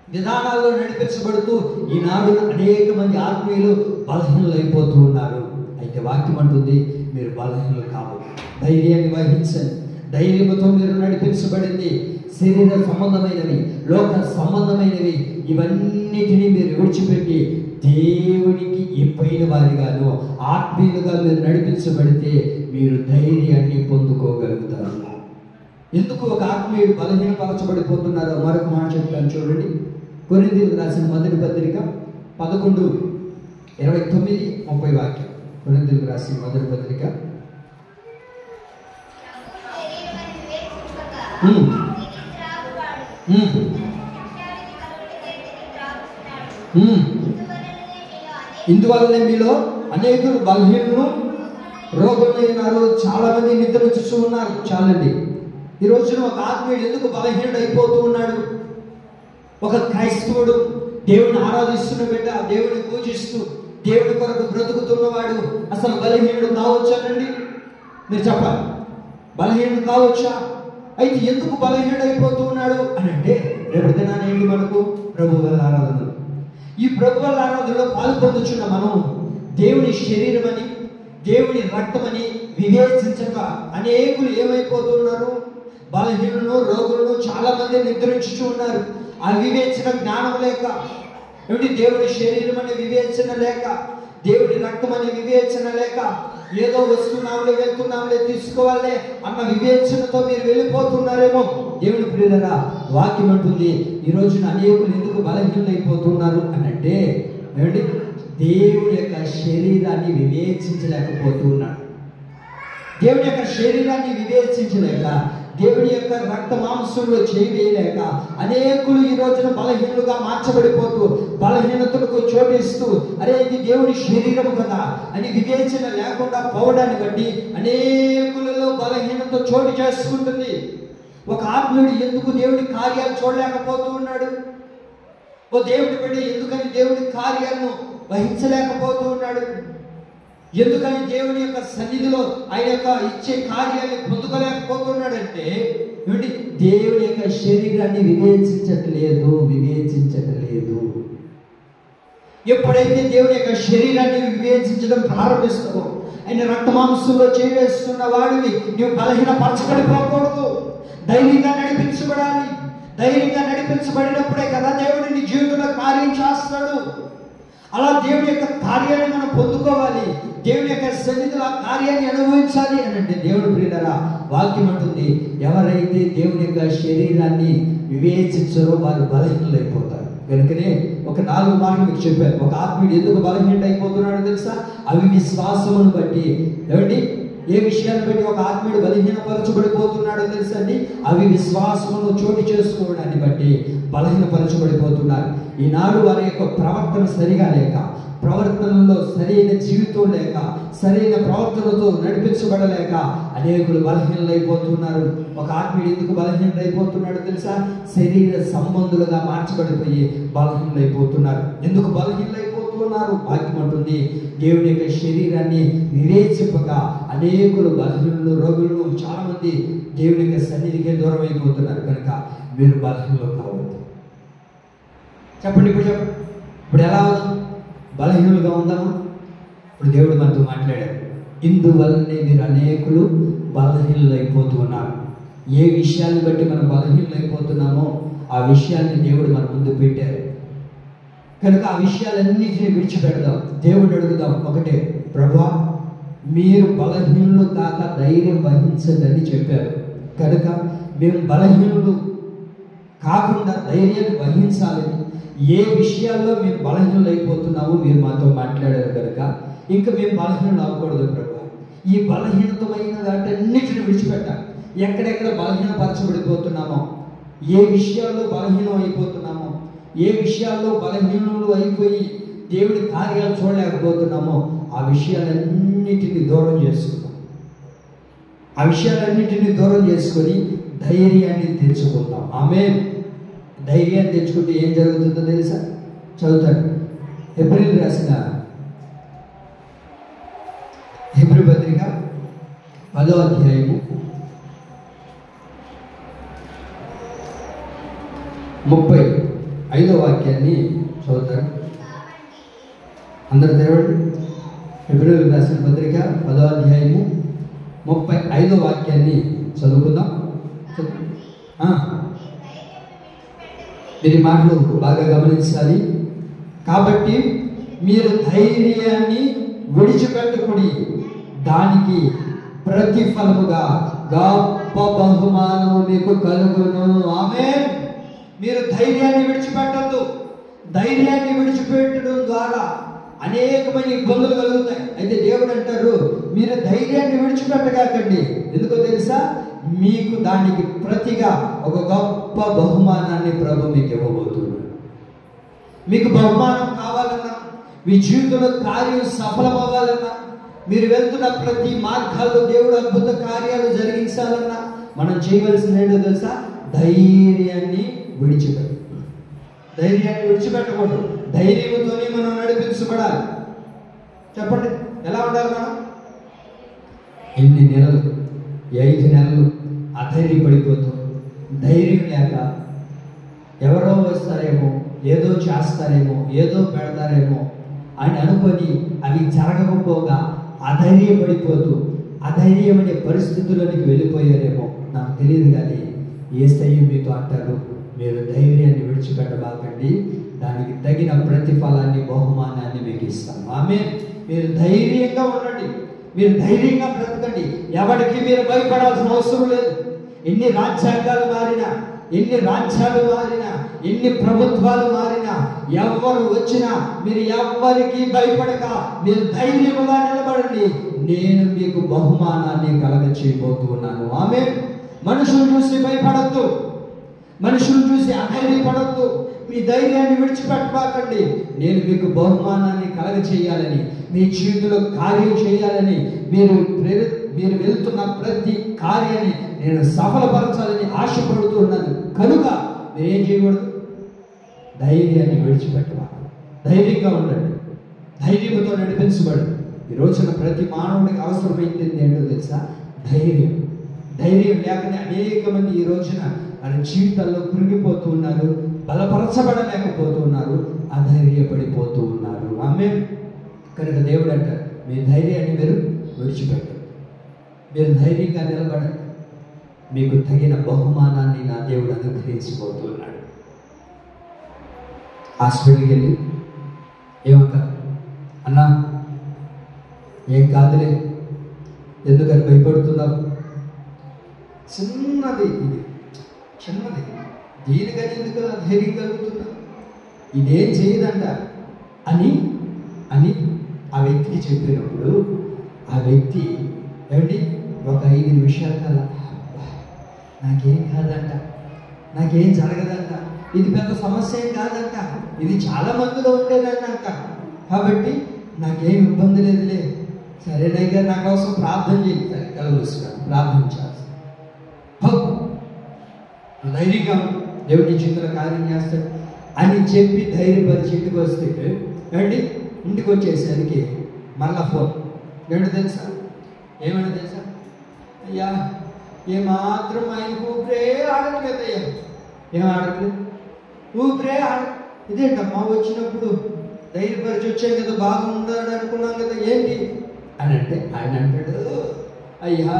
విధానాల్లో నడిపించబడుతూ ఈనాడు అనేక మంది ఆత్మీయులు బలహీనులు అయిపోతూ ఉన్నారు. అయితే వాక్యం అంటుంది మీరు బలహీనులు కావు, ధైర్యాన్ని వహించండి. ధైర్యంతో మీరు నడిపించబడింది. శరీర సంబంధమైనవి, లోక సంబంధమైనవి ఇవన్నిటినీ మీరు విడిచిపెట్టి దేవునికి ఎంపైన వారిగాను ఆత్మీయులుగా మీరు నడిపించబడితే మీరు ధైర్యాన్ని పొందుకోగలుగుతారు. ఎందుకు ఒక ఆత్మీయుడు బలహీనపరచబడిపోతున్నారో మరొక మాట చెప్తాను చూడండి. కొరింథీయులకు రాసిన మొదటి పత్రిక 11:29-30 వాక్యం. కొరింథీయులకు రాసిన మొదటి పత్రిక ఇందువల్లనే మీలో అనేకులు బలహీనులు రోగులైనారు, చాలా మంది నిద్రించుతూ ఉన్నారు. చాలండి. ఈ రోజున ఒక ఆత్మీయుడు ఎందుకు బలహీనుడు అయిపోతూ ఉన్నాడు? ఒక క్రైస్తవుడు దేవుని ఆరాధిస్తున్న బిడ్డ, దేవుని పూజిస్తూ దేవుని కొరకు బ్రతుకుతున్నవాడు అసలు బలహీనుడు కావచ్చానండి? మీరు చెప్పాలి, బలహీనుడు కావచ్చా? అయితే ఎందుకు బలహీనుడు అయిపోతూ ఉన్నాడు అని అంటే రేపు దినాన్ని ఏంటి మనకు? ప్రభు వల్ల ఆరాధన. ఈ ప్రభు వల్ల ఆరాధనలో పాల్పొందుచున్న మనం దేవుని శరీరం అని, దేవుని రక్తమని వివేచించక అనేకులు ఏమైపోతున్నారు? బలహీనులను, రోగులను చాలా మంది నిద్రించుతూ ఉన్నారు. ఆ వివేచన జ్ఞానం లేక, ఏమిటి దేవుడి శరీరం అనే వివేచన లేక, దేవుడి రక్తం అనే వివేచన లేక, ఏదో వస్తున్నాంలే వెళ్తున్నాంలే తీసుకోవాలే అన్న వివేచనతో మీరు వెళ్ళిపోతున్నారేమో. దేవుని ప్రియులారా, వాక్యం అంటుంది ఈ రోజున అనేకులు ఎందుకు బలహీనైపోతున్నారు అని అంటే ఏమిటి? దేవుని యొక్క శరీరాన్ని వివేచించలేకపోతున్నాడు. దేవుని యొక్క శరీరాన్ని వివేచించలేక, దేవుని యొక్క రక్త మాంసంలో చేయలేక అనేకులు ఈ రోజున బలహీనులుగా మార్చబడిపోతూ బలహీనతలకు చోటిస్తూ అరే ఇది దేవుని శరీరం కదా అని వివేచన లేకుండా పోవడాన్ని బట్టి అనేకులలో బలహీనత మనతో చోటు చేసుకుంటుంది. ఒక ఆత్మీయుడు ఎందుకు దేవుడి కార్యాలు చూడలేకపోతూ ఉన్నాడు? ఓ దేవుడి బిడ్డ ఎందుకని దేవుడి కార్యాలను వహించలేకపోతూ ఉన్నాడు? ఎందుకని దేవుని యొక్క సన్నిధిలో ఆయన యొక్క ఇచ్చే కార్యాన్ని పొందుకోలేకపోతున్నాడంటే ఏమిటి? దేవుని యొక్క శరీరాన్ని వివేచించట్లేదు. ఎప్పుడైతే దేవుని యొక్క శరీరాన్ని వివేచించడం ప్రారంభిస్తావో, ఆయన రక్త మాంసంలో చేవేస్తున్న వాడివి నువ్వు బలహీనపరచబడిపోకూడదు. ధైర్యంగా నడిపించబడాలి. ధైర్యంగా నడిపించబడినప్పుడే కదా దేవుడు నీ జీవితంలో కార్యం చేస్తాడు. అలా దేవుని యొక్క కార్యాన్ని మనం పొందుకోవాలి. దేవుని యొక్క సన్నిధిలో ఆ కార్యాన్ని అనుభవించాలి అని అంటే దేవుడు ప్రియులారా వాక్యం అంటుంది, ఎవరైతే దేవుని యొక్క శరీరాన్ని వివేచించారో వారు బలహీనులైపోతారు. కనుకనే ఒక 4 మార్గం మీకు చెప్పాను. ఒక ఆత్మీయుడు ఎందుకు బలహీనుడు అయిపోతున్నాడో తెలుసా? అవిశ్వాసమును బట్టి. ఏమండి, ఏ విషయాన్ని బట్టి ఒక ఆత్మీయుడు బలహీనపరచబడిపోతున్నాడో తెలుసా అండి? అవిశ్వాసమును చోటు చేసుకోవడాన్ని బట్టి బలహీనపరచబడిపోతున్నారు. ఈనాడు వారి యొక్క ప్రవర్తన సరిగా లేక, ప్రవర్తనలో సరైన జీవితం లేక, సరైన ప్రవర్తనతో నడిపించబడలేక అనేకులు బలహీనలైపోతున్నారు. ఒక ఆత్మీయుడు ఎందుకు బలహీనలైపోతున్నాడో తెలుసా? శరీర సంబంధులుగా మార్చబడిపోయి బలహీనలైపోతున్నారు. ఎందుకు బలహీనలైపోతున్నారు? వాక్యం అంటుంది, దేవుని యొక్క శరీరాన్ని వివేచింపక అనేకులు బలహీనులు, రోగులు, చాలా మంది దేవుని యొక్క సన్నిధికే దూరం అయిపోతున్నారు. కనుక మీరు బలహీనలు కావద్దు. చెప్పండి, ఇప్పుడు ఎలా అవుతాం? బలహీనులుగా ఉందామా? ఇప్పుడు దేవుడు మనతో మాట్లాడాడు. ఇందువల్లనే మీరు అనేకులు బలహీనులైపోతూ ఉన్నారు. ఏ విషయాన్ని బట్టి మనం బలహీనులైపోతున్నామో ఆ విషయాన్ని దేవుడు మన ముందు పెట్టారు. కనుక ఆ విషయాలన్నిటిని విడిచిపెడదాం. దేవుడు అడుగుదాం ఒకటే, ప్రభువా మీరు బలహీనులు కాక ధైర్యం వహించదని చెప్పారు. కనుక మేము బలహీనులు కాకుండా ధైర్యాన్ని వహించాలని, ఏ విషయాల్లో మేము బలహీనులు అయిపోతున్నామో మీరు మాతో మాట్లాడారు. కనుక ఇంకా మేము బలహీనులు అవ్వకూడదు ప్రభు. ఈ బలహీనతమైన వాటన్నిటిని విడిచిపెట్టాలి. ఎక్కడెక్కడ బలహీనపరచబడిపోతున్నామో, ఏ విషయాల్లో బలహీనం అయిపోతున్నామో, ఏ విషయాల్లో బలహీనులు అయిపోయి దేవుడి కార్యాలు చూడలేకపోతున్నామో ఆ విషయాలన్నిటిని దూరం చేసుకుందాం. ఆ విషయాలన్నిటిని దూరం చేసుకొని ధైర్యాన్ని తెచ్చుకుందాం. ఆమేన్. ధైర్యాన్ని తెచ్చుకుంటే ఏం జరుగుతుందో తెలుసా? చదువుతాడు. హెబ్రీయులకు రాసిన హెబ్రీ పత్రిక 10వ అధ్యాయము 35వ వాక్యాన్ని చదువుతారు. అందరూ తెరవండి. హెబ్రీయులకు రాసిన పత్రిక 10వ అధ్యాయము 35వ వాక్యాన్ని చదువుకుందాం. మీరు మాటలు బాగా గమనించాలి. కాబట్టి మీరు ధైర్యాన్ని విడిచిపెట్టుకుని దానికి ప్రతిఫలముగా గొప్ప బహుమానము మీకు కలుగును. ఆమేన్. మీరు ధైర్యాన్ని విడిచిపెట్టద్దు. ధైర్యాన్ని విడిచిపెట్టడం ద్వారా అనేకమైన ఇబ్బందులు కలుగుతాయి. అయితే దేవుడు అంటారు, మీరు ధైర్యాన్ని విడిచిపెట్టగాకండి. ఎందుకో తెలుసా? మీకు దానికి ప్రతిగా ఒక గొప్ప బహుమానాన్ని ప్రభు మీకు ఇవ్వబోతున్నాడు. మీకు బహుమానం కావాలన్నా, మీ జీవితంలో కార్యం సఫలం అవ్వాలన్నా, మీరు వెళ్తున్న ప్రతి మార్గాల్లో దేవుడు అద్భుత కార్యాలు జరిగించాలన్నా మనం చేయవలసింది ఏంటో తెలుసా? ధైర్యాన్ని విడిచిపెట్టకూడదు. ధైర్యంతోనే మనం నడిపించబడాలి. చెప్పండి, ఎలా ఉండాలి మనం? ఎన్ని నెలలు, 5 నెలలు అధైర్యపడిపోతూ, ధైర్యం లేక ఎవరో వస్తారేమో, ఏదో చేస్తారేమో, ఏదో పెడతారేమో అని అనుకొని అవి జరగకపోగా అధైర్యపడిపోతూ అధైర్యమనే పరిస్థితుల్లోనికి వెళ్ళిపోయారేమో నాకు తెలియదు. కానీ యేసయ్య మీతో అంటారు, మీరు ధైర్యాన్ని విడిచిపెట్టబాకండి, దానికి తగిన ప్రతిఫలాన్ని, బహుమానాన్ని మీకు ఇస్తాను. ఆమేన్. మీరు ధైర్యంగా ఉండండి. మీరు ధైర్యంగా బ్రతకండి. ఎవరికి మీరు భయపడాల్సిన అవసరం లేదు. ఎన్ని రాజ్యాంగాలు మారినా, ఎన్ని రాజ్యాలు మారినా, ఎన్ని ప్రభుత్వాలు మారినా, ఎవరు వచ్చినా మీరు ఎవ్వరికి భయపడక మీరు ధైర్యముగా నిలబడండి. నేను మీకు బహుమానాన్ని కలగ చేయబోతున్నాను. ఆమేన్. మనుషులు చూసి భయపడద్దు, మనుషులు చూసి అధైర్యపడద్దు. మీ ధైర్యాన్ని విడిచిపెట్టబాకండి. నేను మీకు బహుమానాన్ని కలగ చేయాలని, మీ జీవితంలో కార్యం చేయాలని, మీరు మీరు వెళ్తున్న ప్రతి కార్యాన్ని నేను సఫలపరచాలని ఆశపడుతున్నాను. కనుక మీరేం చేయకూడదు? ధైర్యాన్ని విడిచిపెట్టవాలి. ధైర్యంగా ఉండండి, ధైర్యంతో నడిపించబడు. ఈ రోజున ప్రతి మానవుడికి అవసరమైంది ఏంటో తెలుసా? ధైర్యం. ధైర్యం లేకనే అనేక మంది ఈ రోజున వారి జీవితాల్లో కృంగిపోతూ ఉన్నారు, బలపరచబడలేకపోతూ ఉన్నారు, అధైర్యపడిపోతూ ఉన్నారు. ఆమేన్. కనుక దేవుడు అంటారు, మీ ధైర్యాన్ని మీరు విడిచిపెట్టండి, మీరు ధైర్యంగా నిలబడండి, మీకు తగిన బహుమానాన్ని నా దేవుడు అనుగ్రహించబోతున్నాడు. హాస్పిటల్కి వెళ్ళి ఏమంటారు? అన్నా ఏం కాదులే, ఎందుకని భయపడుతున్నావు? చిన్నది, ఇది చిన్నది, దీనికని ఎందుకు ధైర్యం కలుగుతున్నా? ఇదేం చేయదంట అని అని ఆ వ్యక్తికి చెప్పినప్పుడు ఆ వ్యక్తి ఏమండి ఒక 5 నిమిషాల కల్లా నాకేం కాదంట, నాకేం జరగదంట, ఇది పెద్ద సమస్య ఏం కాదంట, ఇది చాలా మందిలో ఉండేదంట, కాబట్టి నాకేం ఇబ్బంది లేదులే, సరేనైతే నా కోసం ప్రార్థన చేస్తారు, కలుగుస్తాను, ప్రార్థన చేస్తాను, ధైర్యంగా దేవుడి జీవితంలో కార్యం చేస్తాడు అని చెప్పి ధైర్యపరిచి ఇంటికి వస్తే ఏమండి ఇంటికి వచ్చేసరికి మళ్ళా ఫోన్. ఏమిటో తెలుసా? ఏమైనా తెలుసా? అయ్యా ఏమాత్రం ఆయనకు ఊపిరే ఆడట్లేదయ్యా. ఏం ఆడట్లేదు? ఊపిరే ఇదేంటమ్మా, వచ్చినప్పుడు ధైర్యపరిచి వచ్చాయి కదా, బాగుండాడు అనుకున్నాం కదా, ఏంటి అని అంటే ఆయన అంటాడు, అయ్యా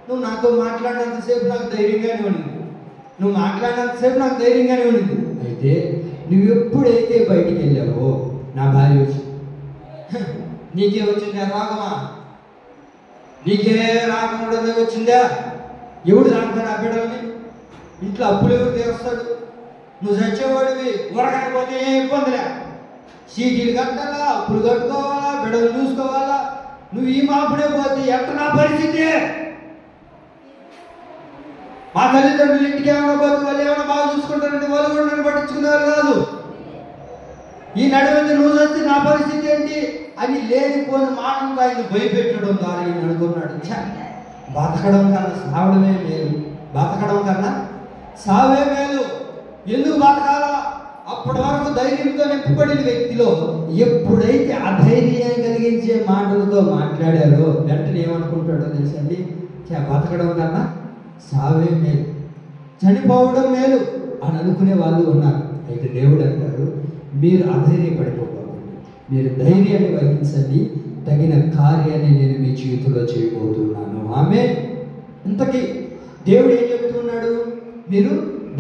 నువ్వు నాతో మాట్లాడినంతసేపు నాకు ధైర్యంగానే ఉండింది, నువ్వు మాట్లాడినంతసేపు నాకు ధైర్యంగానే ఉండింది, అయితే నువ్వు ఎప్పుడైతే బయటికి వెళ్ళావో నా భార్య వచ్చి నీకే వచ్చిందా రాగమా, నీకే రాకుండా వచ్చిందా, ఎవడు రాస్తాడు ఆ బిడ్డల్ని, ఇంట్లో అప్పులు ఎవరు తీరుస్తాడు, నువ్వు చచ్చేవాడివి, ఊరకపోతే ఏ ఇబ్బందిలే, సీటీలు కట్టాలా, అప్పులు కట్టుకోవాలా, బిడ్డలు చూసుకోవాలా, నువ్వు ఈ మాపుడే పోతే ఎట్ట నా పరిస్థితి, మా తల్లిదండ్రులు ఇంటికి ఏమైనా పోతే వాళ్ళు ఏమైనా బాగా చూసుకుంటారంటే వాళ్ళు కూడా నన్ను పట్టించుకునేవారు కాదు, ఈ నడుమంది నువ్వు వస్తే నా పరిస్థితి ఏంటి అని లేనిపోయిన మాటలు ఆయన భయపెట్టడం ద్వారా ఈయన అనుకున్నాడు, బతకడం కన్నా సావడమే మేలు, బతకడం కన్నా సావే మేలు, ఎందుకు బతకాలా? అప్పటి వరకు ధైర్యంతో నింపబడిన వ్యక్తిలో ఎప్పుడైతే అధైర్యం కలిగించే మాటలతో మాట్లాడారో వెంటనే ఏమనుకుంటాడో తెలుసండి, బతకడం కన్నా సావే మేలు, చనిపోవడం మేలు అని అనుకునే వాళ్ళు ఉన్నారు. అయితే దేవుడు అంటారు, మీరు అధైర్యపడిపోకండి, మీరు ధైర్యాన్ని వహించండి, తగిన కార్యాన్ని నేను మీ జీవితంలో చేయబోతున్నాను. ఆమేన్. ఇంతకీ దేవుడు ఏం చెప్తున్నాడు? మీరు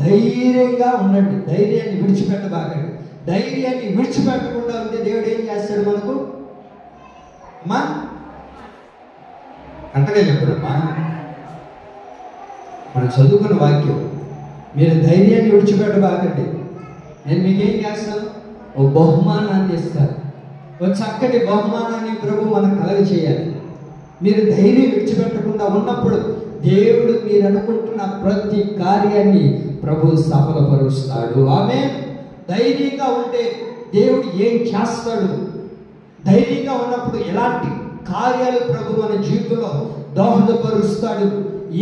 ధైర్యంగా ఉండండి, ధైర్యాన్ని విడిచిపెట్టబాకండి. ధైర్యాన్ని విడిచిపెట్టకుండా ఉంటే దేవుడు ఏం చేస్తాడు మనకు? అమ్మా అంతగా చెప్పడమ్మా, మనం చదువుకున్న వాక్యం, మీరు ధైర్యాన్ని విడిచిపెట్టబాకండి, నేను మీకేం చేస్తాను? ఓ బహుమానాన్ని ఇస్తాను, ఓ చక్కటి బహుమానాన్ని ప్రభు మనకు కలగ చేయాలి. మీరు ధైర్యం విడిచిపెట్టకుండా ఉన్నప్పుడు దేవుడు మీరు అనుకుంటున్న ప్రతి కార్యాన్ని ప్రభు సఫలపరుస్తాడు. ఆమేన్. ధైర్యంగా ఉంటే దేవుడు ఏం చేస్తాడు? ధైర్యంగా ఉన్నప్పుడు ఎలాంటి కార్యాలు ప్రభు మన జీవితంలో దోహదపరుస్తాడు,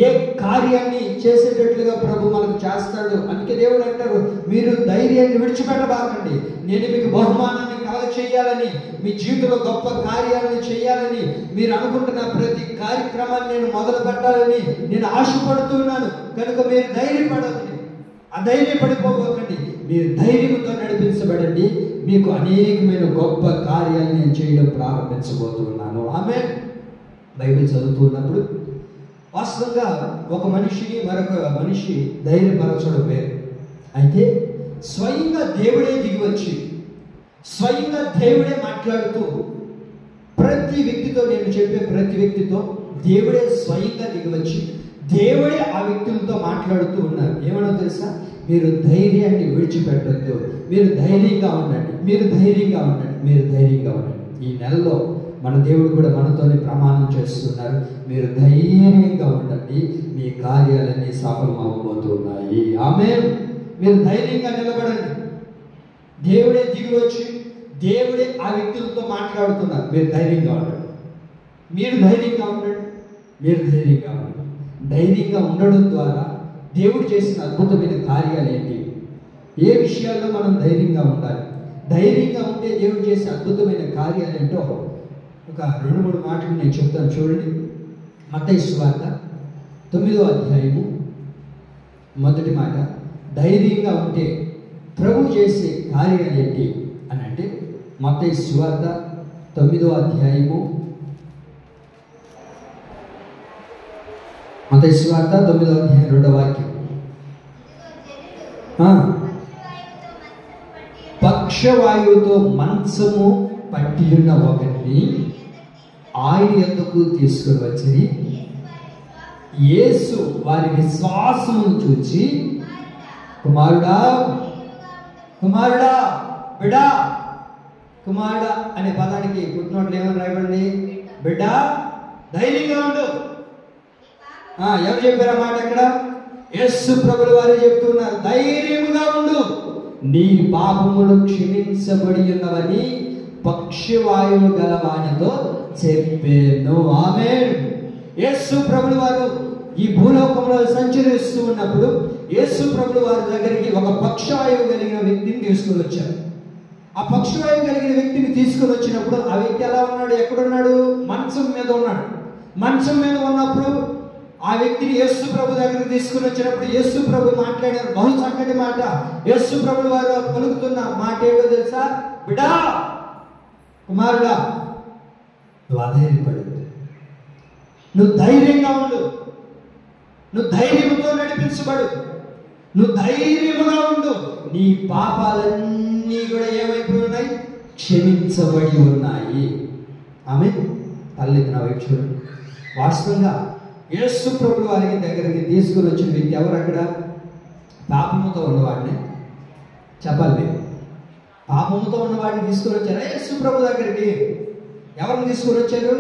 ఏ కార్యాన్ని చేసేటట్లుగా ప్రభు మనకు చేస్తాడు. అందుకే దేవుడు అంటారు, మీరు ధైర్యాన్ని విడిచిపెట్టబాకండి, నేను మీకు బహుమానాన్ని కలగ చేయాలని, మీ జీవితంలో గొప్ప కార్యాలను చేయాలని, మీరు అనుకుంటున్న ప్రతి కార్యక్రమాన్ని నేను మొదలు పెట్టాలని నేను ఆశపడుతున్నాను. కనుక మీరు ధైర్యపడండి, అధైర్యపడిపోకండి, మీరు ధైర్యంతో నడిపించబడండి, మీకు అనేకమైన గొప్ప కార్యాలు నేను చేయడం ప్రారంభించబోతున్నాను. ఆమేన్. బైబిల్ చదువుతున్నప్పుడు వాస్తవంగా ఒక మనిషిని మరొక మనిషి ధైర్యపరచడం వేరు. అయితే స్వయంగా దేవుడే దిగివచ్చి, స్వయంగా దేవుడే మాట్లాడుతూ ప్రతి వ్యక్తితో, నేను చెప్పే ప్రతి వ్యక్తితో దేవుడే స్వయంగా దిగివచ్చి దేవుడే ఆ వ్యక్తులతో మాట్లాడుతూ ఉన్నారు. ఏమన్నా తెలుసా? మీరు ధైర్యాన్ని విడిచిపెట్టద్దు, మీరు ధైర్యంగా ఉండండి, మీరు ధైర్యంగా ఉండండి, మీరు ధైర్యంగా ఉండండి. ఈ నెలలో మన దేవుడు కూడా మనతోనే ప్రమాణం చేస్తున్నారు, మీరు ధైర్యంగా ఉండండి, మీ కార్యాలన్నీ సఫలం అవ్వబోతున్నాయి. ఆమేన్. మీరు ధైర్యంగా నిలబడండి, దేవుడే దిగి వచ్చి దేవుడే ఆ వ్యక్తులతో మాట్లాడుతున్నారు. మీరు ధైర్యంగా ఉండండి, మీరు ధైర్యంగా ఉండండి, మీరు ధైర్యంగా ఉండండి. ధైర్యంగా ఉండడం ద్వారా దేవుడు చేసిన అద్భుతమైన కార్యాలు ఏంటి? ఏ విషయాల్లో మనం ధైర్యంగా ఉండాలి? ధైర్యంగా ఉంటే దేవుడు చేసే అద్భుతమైన కార్యాలు ఏంటో ఒక 2-3 మాటలు నేను చెప్తాను. చూడండి, మత్తయి సువార్త 9వ అధ్యాయము మొదటి మాట. ధైర్యంగా ఉంటే ప్రభు చేసే కార్యాలు ఏంటి అని అంటే, మత్తయి సువార్త 9వ అధ్యాయము, మత్తయి సువార్త 9వ అధ్యాయం 2వ వాక్యం. పక్షవాయువుతో మంచము పట్టి ఉన్న ఒకరిని ఆయన యొద్దకు తీసుకుని వచ్చి, యేసు వారి విశ్వాసమును చూచి, కుమారుడా కుమారుడా బిడ్డా, కుమారుడా అనే పదానికి పుట్టినోట్లు ఏమని రాయబడింది? బిడ్డ, ధైర్యంగా ఉండు. ఎవరు చెప్పారు ఆ మాట? అక్కడ యేసు ప్రభులు వారు చెప్తున్నారు, ధైర్యంగా ఉండు, నీ పాపములు క్షమించబడి ఉన్నవని పక్షవాయువు గలవానితో చెప్పాను. ఆమేన్. యేసు ప్రభులు వారు ఈ భూలోకంలో సంచరిస్తూ ఉన్నప్పుడు యేసు ప్రభులు వారి దగ్గరికి ఒక పక్షవాయువు కలిగిన వ్యక్తిని తీసుకుని వచ్చారు. ఆ పక్షవాయువు కలిగిన వ్యక్తిని తీసుకుని వచ్చినప్పుడు ఆ వ్యక్తి ఎలా ఉన్నాడు? ఎక్కడున్నాడు? మంచం మీద ఉన్నాడు. మంచం మీద ఉన్నప్పుడు ఆ వ్యక్తిని యేసు ప్రభు దగ్గరికి తీసుకుని వచ్చినప్పుడు యేసు ప్రభు మాట్లాడారు బహు చక్కటి మాట. యేసు ప్రభులు వారు పలుకుతున్న మాట ఏంటో తెలుసా? బిడ్డా, కుమారుడా, నువ్వు అధైర్యపడు, నువ్వు ధైర్యంగా ఉండు, నువ్వు ధైర్యంతో నడిపించబడు, నువ్వు ధైర్యముగా ఉండు, నీ పాపాలన్నీ కూడా ఏమైపోయి ఉన్నాయి? క్షమించబడి ఉన్నాయి. ఆమె తల్లికి నా వైపు చూడండి. వాస్తవంగా యేసు ప్రభులు వారికి దగ్గరికి తీసుకుని వచ్చిన వ్యక్తి ఎవరు? అక్కడ పాపముతో ఉన్నవాడిని చెప్పాలి మీరు. పాపముతో ఉన్నవాడిని తీసుకుని వచ్చారు యేసు ప్రభు దగ్గరికి. ఎవరిని తీసుకుని వచ్చారు?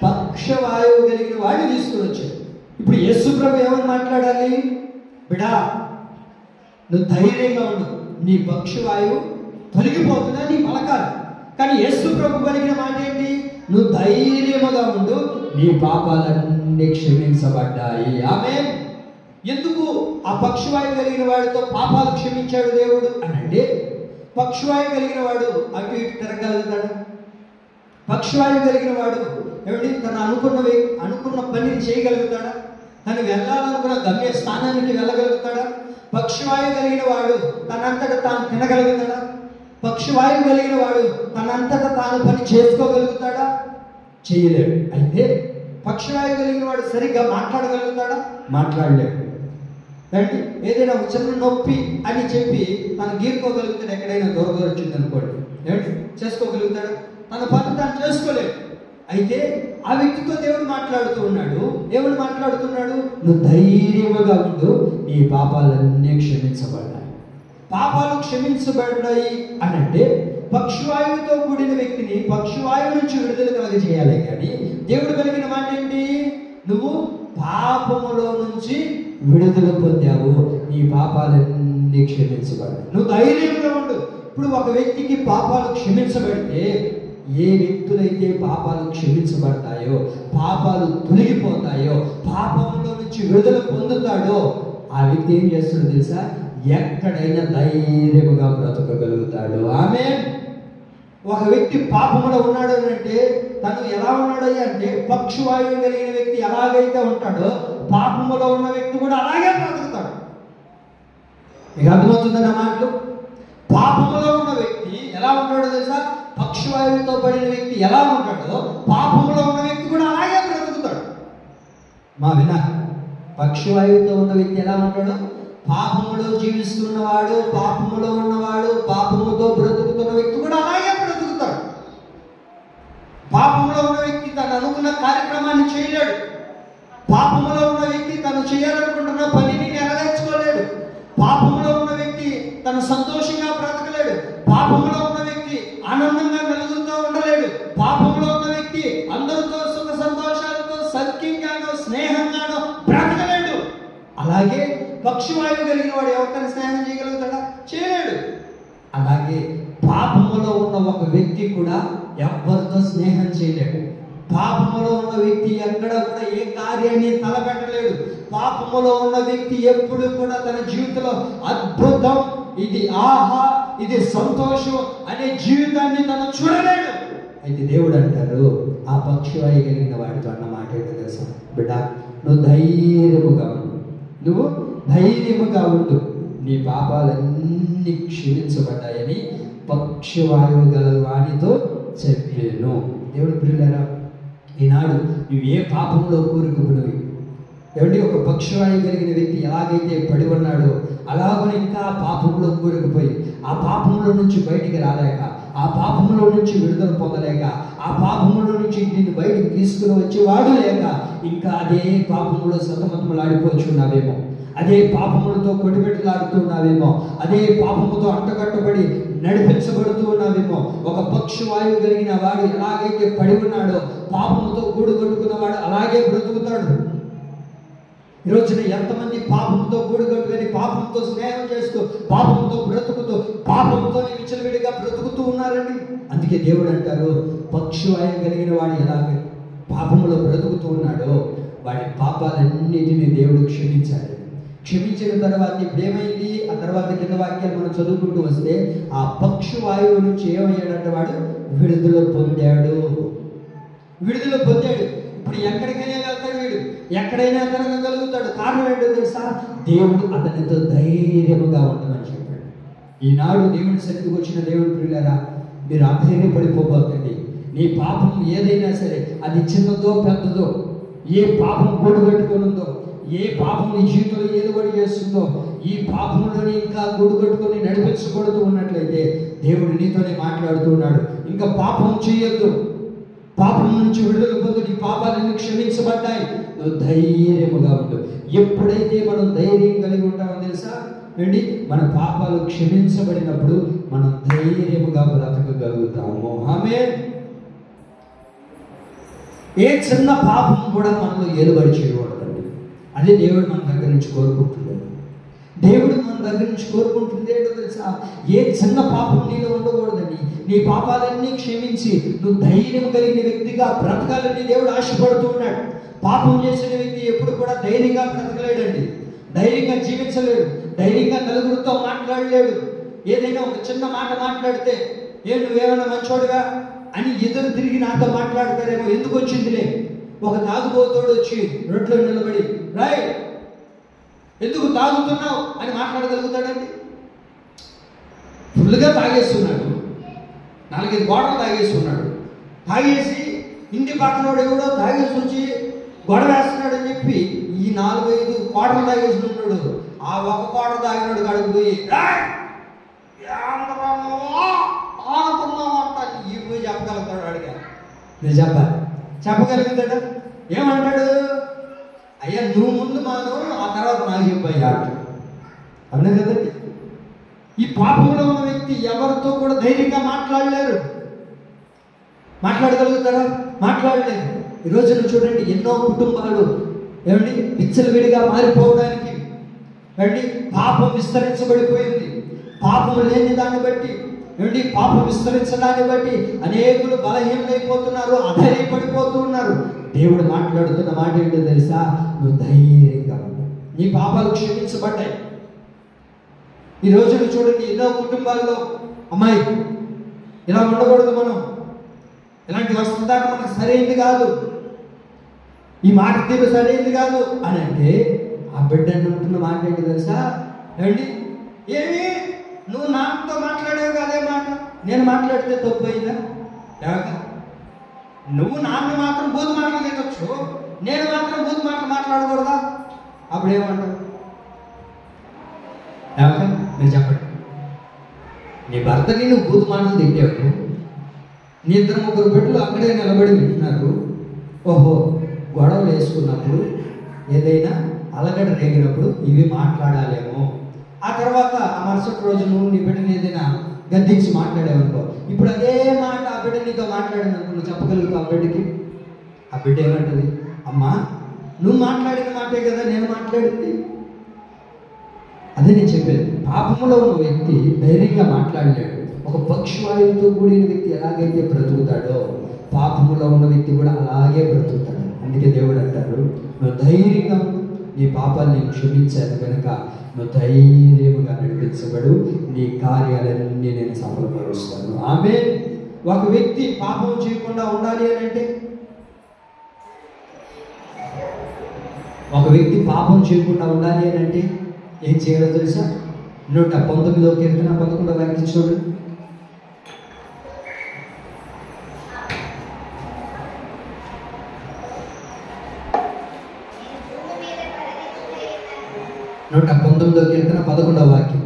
పక్షవాయువు కలిగిన వాడిని తీసుకుని వచ్చారు. ఇప్పుడు యేసు ప్రభు ఏమని మాట్లాడాలి? బిడా, నువ్వు ధైర్యంగా ఉండు, నీ పక్షవాయువు తొలగిపోతున్నా నీ పలకాలు. కానీ యేసు ప్రభు పలికిన మాట ఏంటి? నువ్వు ధైర్యముగా ఉండు, నీ పాపాలన్నీ క్షమించబడ్డాయి. ఆమేన్. ఎందుకు ఆ పక్షవాయువు కలిగిన వాడితో పాపాలు క్షమించాడు దేవుడు అని అంటే, పక్షవాయువు కలిగిన వాడు అటు ఇటు తిరగలుగుతాడు. పక్షవాయువు కలిగిన వాడు ఏమిటి? తను అనుకున్న పనిని చేయగలుగుతాడా? తను వెళ్ళాలనుకున్న గమ్య స్థానానికి వెళ్ళగలుగుతాడా? పక్షవాయువు కలిగిన వాడు తనంతటా తాను తినగలుగుతాడా? పక్షవాయువు కలిగిన వాడు తనంతటా తాను పని చేసుకోగలుగుతాడా? చేయలేడు. అయితే పక్షవాయువు కలిగిన వాడు సరిగ్గా మాట్లాడగలుగుతాడా? మాట్లాడలేడు. అంటే ఏదైనా చిన్న నొప్పి అని చెప్పి తను గీరుకోగలుగుతాడు. ఎక్కడైనా దూరం వచ్చింది అనుకోండి, ఏమిటి చేసుకోగలుగుతాడు? తన పని తాను చేసుకోలేడు. అయితే ఆ వ్యక్తితో దేవుడు మాట్లాడుతూ ఉన్నాడు. దేవుడు మాట్లాడుతున్నాడు, నువ్వు ధైర్యముగా ఉండు, నీ పాపాలన్నీ క్షమించబడ్డాయి. పాపాలు క్షమించబడ్డాయి అని అంటే పక్షవాయువుతో కూడిన వ్యక్తిని పక్షవాయువు నుంచి విడుదల కలగజేయాలి. కానీ దేవుడు కలిగిన మాట ఏంటి? నువ్వు పాపములో నుంచి విడుదల పొందావు, నీ పాపాలన్నీ క్షమించబడ్డాయి, నువ్వు ధైర్యంగా ఉండు. ఇప్పుడు ఒక వ్యక్తికి పాపాలు క్షమించబడితే, ఏ వ్యక్తులైతే పాపాలు క్షమించబడతాయో, పాపాలు తొలగిపోతాయో, పాపంలో నుంచి విడుదల పొందుతాడో, ఆ వ్యక్తి ఏం చేస్తాడో తెలుసా? ఎక్కడైనా ధైర్యముగా బ్రతకగలుగుతాడు. ఆమేన్. ఒక వ్యక్తి పాపములో ఉన్నాడు అంటే తను ఎలా ఉన్నాడు అంటే, పక్షవాయువు కలిగిన వ్యక్తి ఎలాగైతే ఉంటాడో పాపములో ఉన్న వ్యక్తి కూడా అలాగే బ్రతుకుతాడు. మీకు అర్థమవుతుందన్న మాటలు? పాపములో ఉన్న వ్యక్తి ఎలా ఉంటాడో తెలుసా? పక్షవాయువుతో పడిన వ్యక్తి ఎలా ఉంటాడో పాపములో ఉన్న వ్యక్తి కూడా అలాగే బ్రతుకుతాడు. మా వినా, పక్షవాయువుతో ఉన్న వ్యక్తి ఎలా ఉంటాడో, పాపములో జీవిస్తున్నవాడు, పాపములో ఉన్నవాడు, పాపముతో బ్రతుకుతున్న వ్యక్తి కూడా అలాగే బ్రతుకుతాడు. పాపములో ఉన్న వ్యక్తి తను అనుకున్న కార్యక్రమాన్ని చేయలేడు. పాపములో ఉన్న వ్యక్తి తను చేయాలనుకుంటున్న పనిని నెరవేర్చుకోలేడు. పాపములో ఉన్న వ్యక్తి తను సంతోషంగా బ్రతకలేడు. పాపములో ఉన్న వ్యక్తి ఆనందంగా మెలుగుతూ ఉండలేడు. పాపములో ఉన్న వ్యక్తి అందరితో సుఖ సంతోషాలతో సఖ్యంగానో స్నేహంగానో బ్రతకలేడు. అలాగే పక్షవాయువు కలిగిన వాడు ఎవరికైనా స్నేహం చేయగలుగుతాడా? చేయలేడు. అలాగే పాపములో ఉన్న ఒక వ్యక్తి కూడా ఎవరితో స్నేహం చేయలేడు. పాపములో ఉన్న వ్యక్తి ఎక్కడ కూడా ఏ కార్యాన్ని తలపెట్టలేడు. పాపములో ఉన్న వ్యక్తి ఎప్పుడు కూడా తన జీవితంలో అద్భుతం, ఇది ఆహా, ఇది సంతోషం అనే జీవితాన్ని తను చూడలేడు. అయితే దేవుడు అంటారు, ఆ పక్షవాయు కలిగిన వాడితో అన్న మాట ఏంటో తెలుసా? బిడ్డ, నువ్వు ధైర్యముగా ఉండు, నువ్వు ధైర్యముగా ఉండు, నీ పాపాలన్నీ క్షమించబడ్డాయని పక్షవాయువు గల వాడితో చెప్పాను. దేవుడు ప్రియులారా, ఈనాడు నువ్వు ఏ పాపంలో కూరుకుపోయినవి, ఏమండి, ఒక పక్షవాయువు కలిగిన వ్యక్తి ఎలాగైతే పడి ఉన్నాడో అలాగని ఇంకా పాపంలో కూరుకుపోయి ఆ పాపంలో నుంచి బయటికి రాలేక, ఆ పాపంలో నుంచి విడుదల పొందలేక, ఆ పాపంలో నుంచి నిన్ను బయటికి తీసుకుని వచ్చేవాడు లేక ఇంకా అదే పాపంలో సతమతములాడిపోచున్నావేమో, అదే పాపములతో కొడిపెట్టలాడుతున్నావేమో, అదే పాపముతో అంటకట్టబడి నడిపించబడుతూ ఉన్నావేమో. ఒక పక్షవాయువు కలిగిన వాడు ఎలాగైతే పడి ఉన్నాడో పాపముతో గూడు కట్టుకున్నవాడు అలాగే బ్రతుకుతాడు. ఈరోజున ఎంతమంది పాపంతో గూడు కట్టుకొని పాపంతో స్నేహం చేస్తూ పాపంతో బ్రతుకుతూ పాపంతో విచ్చలవిడిగా బ్రతుకుతూ ఉన్నారండి. అందుకే దేవుడు అంటారు, పక్షవాయువు కలిగిన వాడు ఎలాగే పాపములో బ్రతుకుతూ ఉన్నాడో వాడి పాపాలన్నిటినీ దేవుడు క్షమించాడు. క్షమించిన తర్వాత ఇప్పుడు ఏమైంది? ఆ తర్వాత కింద వాక్యాలు మనం చదువుకుంటూ వస్తే ఆ పక్షవాయువు నుంచి ఏమయ్యాడంటే వాడు విడుదల పొందాడు. విడుదల పొందాడు. ఇప్పుడు ఎక్కడికైనా వెళ్తాడు, వీడు ఎక్కడైనా తిరగగలుగుతాడు. కారణం ఏంటో తెలుసా? దేవుడు అతనితో ధైర్యముగా ఉండమని చెప్పాడు. ఈనాడు దేవుని సన్నిధికి వచ్చిన దేవుని ప్రియులారా, మీరు అధైర్యపడిపోబోతుంది. నీ పాపం ఏదైనా సరే, అది చిన్నదో పెద్దదో, ఏ పాపం గూడు కట్టుకొని ఉందో, ఏ పాపం నీ జీవితంలో ఏలుబడి చేస్తుందో, ఈ పాపంలోనే ఇంకా గూడు కట్టుకొని నడిపించబడుతూ ఉన్నట్లయితే దేవుడు నీతోనే మాట్లాడుతున్నాడు. ఇంకా పాపం చేయొద్దు, పాపం నుంచి విడుదల పొందు, నీ పాపాలన్నీ క్షమించబడ్డాయి, నువ్వు ధైర్యముగా ఉండు. ఎప్పుడైతే మనం ధైర్యం కలిగి ఉంటామో తెలుసా అండి, మన పాపాలు క్షమించబడినప్పుడు మనం ధైర్యముగా బ్రతకగలుగుతాము. ఆమేన్. ఏ చిన్న పాపం కూడా మనలో ఏలుబడి చేయకూడదండి. అదే దేవుడు మన దగ్గర నుంచి కోరుకుంటున్నాడు. దేవుడు మన దగ్గర నుంచి కోరుకుంటుంది ఏంటో తెలుసా? ఏ చిన్న పాపం నీలో ఉండకూడదని, నీ పాపాలన్నీ క్షమించి నువ్వు ధైర్యం కలిగిన వ్యక్తిగా బ్రతకాలని దేవుడు ఆశపడుతూ ఉన్నాడు. పాపం చేసిన వ్యక్తి ఎప్పుడు కూడా ధైర్యంగా బ్రతకలేడండి, ధైర్యంగా జీవించలేడు, ధైర్యంగా నలుగురితో మాట్లాడలేడు. ఏదైనా ఒక చిన్న మాట మాట్లాడితే నువ్వేమైనా మంచోడుగా అని ఎదురు తిరిగి నాతో మాట్లాడతారేమో, ఎందుకు వచ్చిందిలే. ఒక తాగుబోతోడు వచ్చి రోడ్లో నిలబడి రైట్ ఎందుకు తాగుతున్నావు అని మాట్లాడగలుగుతాడండి? ఫుల్గా తాగేస్తున్నాడు, 4-5 బాటలు తాగేస్తున్నాడు. తాగేసి ఇంటి పక్కనోడు ఎవడో తాగేసి వచ్చి గొడవ వేస్తున్నాడని చెప్పి ఈ 4-5 కోటలు తాగేసి ఉన్నాడు. ఆ ఒక కోట తాగినాడు కాడికి పోయి ఈ పోయి చెప్పగలుగుతాడు. అడిగా నేను చెప్పగలుగుతాడా? ఏమంటాడు? అయ్యా నువ్వు ముందు మాను, ఆ తర్వాత నాకు చెప్పయ్యా అంటాడు. అవునా కదండి? ఈ పాపంలో ఉన్న వ్యక్తి ఎవరితో కూడా ధైర్యంగా మాట్లాడలేరు. మాట్లాడగలుగుతారా? మాట్లాడలేరు. ఈరోజు చూడండి, ఎన్నో కుటుంబాలు ఏమండి విచ్చలవిడిగా మారిపోవడానికి ఏమండి పాపం విస్తరించబడిపోయింది. పాపం లేని దాన్ని బట్టి ఏమండి పాపం విస్తరించడాన్ని బట్టి అనేకులు బలహీనమైపోతున్నారు, అధైర్యపడిపోతూ ఉన్నారు. దేవుడు మాట్లాడుతున్న మాట ఏంటో తెలుసా? నువ్వు ధైర్యంగా ఉన్నావు, నీ పాపాలు క్షమించబడ్డాయి. ఈ రోజున చూడండి, ఎన్నో కుటుంబాల్లో అమ్మాయి ఇలా ఉండకూడదు, మనం ఇలాంటి వస్త్రధారణ మనకు సరైనది కాదు, ఈ మాట తీరు సరైనది కాదు అని అంటే ఆ బిడ్డ అంటున్న మాట ఏంటి తెలుసా? ఏమండి ఏమి నువ్వు నాతో మాట్లాడేవు అదే మాట నేను మాట్లాడితే తప్పు అయిందా? నువ్వు నాన్న మాత్రం బూతు మాటలు తినొచ్చు, నేను మాత్రం బూతు మాటలు మాట్లాడకూడదా? అప్పుడు ఏమంటావు? మీరు చెప్పండి. నీ భర్తని నువ్వు బూతు మాటలు తిట్టావు, నీ 2-3 బిడ్డలు అక్కడే నిలబడి వింటున్నారు. ఓహో, గొడవలు వేసుకున్నప్పుడు ఏదైనా అలగడ రేగినప్పుడు ఇవి మాట్లాడాలేమో. ఆ తర్వాత ఆ మరుసటి రోజు నువ్వు నీ బిడ్డని ఏదైనా గద్దించి మాట్లాడావనుకో, ఇప్పుడు అదే మాట ఆ బిడ్డ నీతో మాట్లాడినప్పుడు నువ్వు చెప్పగలుగుతావు ఆ బిడ్డకి? ఆ బిడ్డ ఏమంటుంది? అమ్మా నువ్వు మాట్లాడిన మాటే కదా నేను మాట్లాడింది. అదే నేను చెప్పేది. పాపములో ఉన్న వ్యక్తి ధైర్యంగా మాట్లాడలేడు. ఒక పక్షవాయువుతో కూడిన వ్యక్తి ఎలాగైతే బ్రతుకుతాడో పాపములో ఉన్న వ్యక్తి కూడా అలాగే బ్రతుకుతాడు. అందుకే దేవుడు అంటారు, నువ్వు ధైర్యంగా నీ పాపాన్ని క్షమించాను కనుక నువ్వు ధైర్యముగా నడిపించబడు, నీ కార్యాలన్నీ నేను సఫలపరుస్తాను. ఆమేన్. ఒక వ్యక్తి పాపం చేయకుండా ఉండాలి అని అంటే, ఒక వ్యక్తి పాపం చేయకుండా ఉండాలి అని అంటే ఏం చేయాలో తెలుసా? 119వ కీర్తన 11వ వాక్యం చూడు. నూట 19వ కీర్తన 11వ వాక్యం.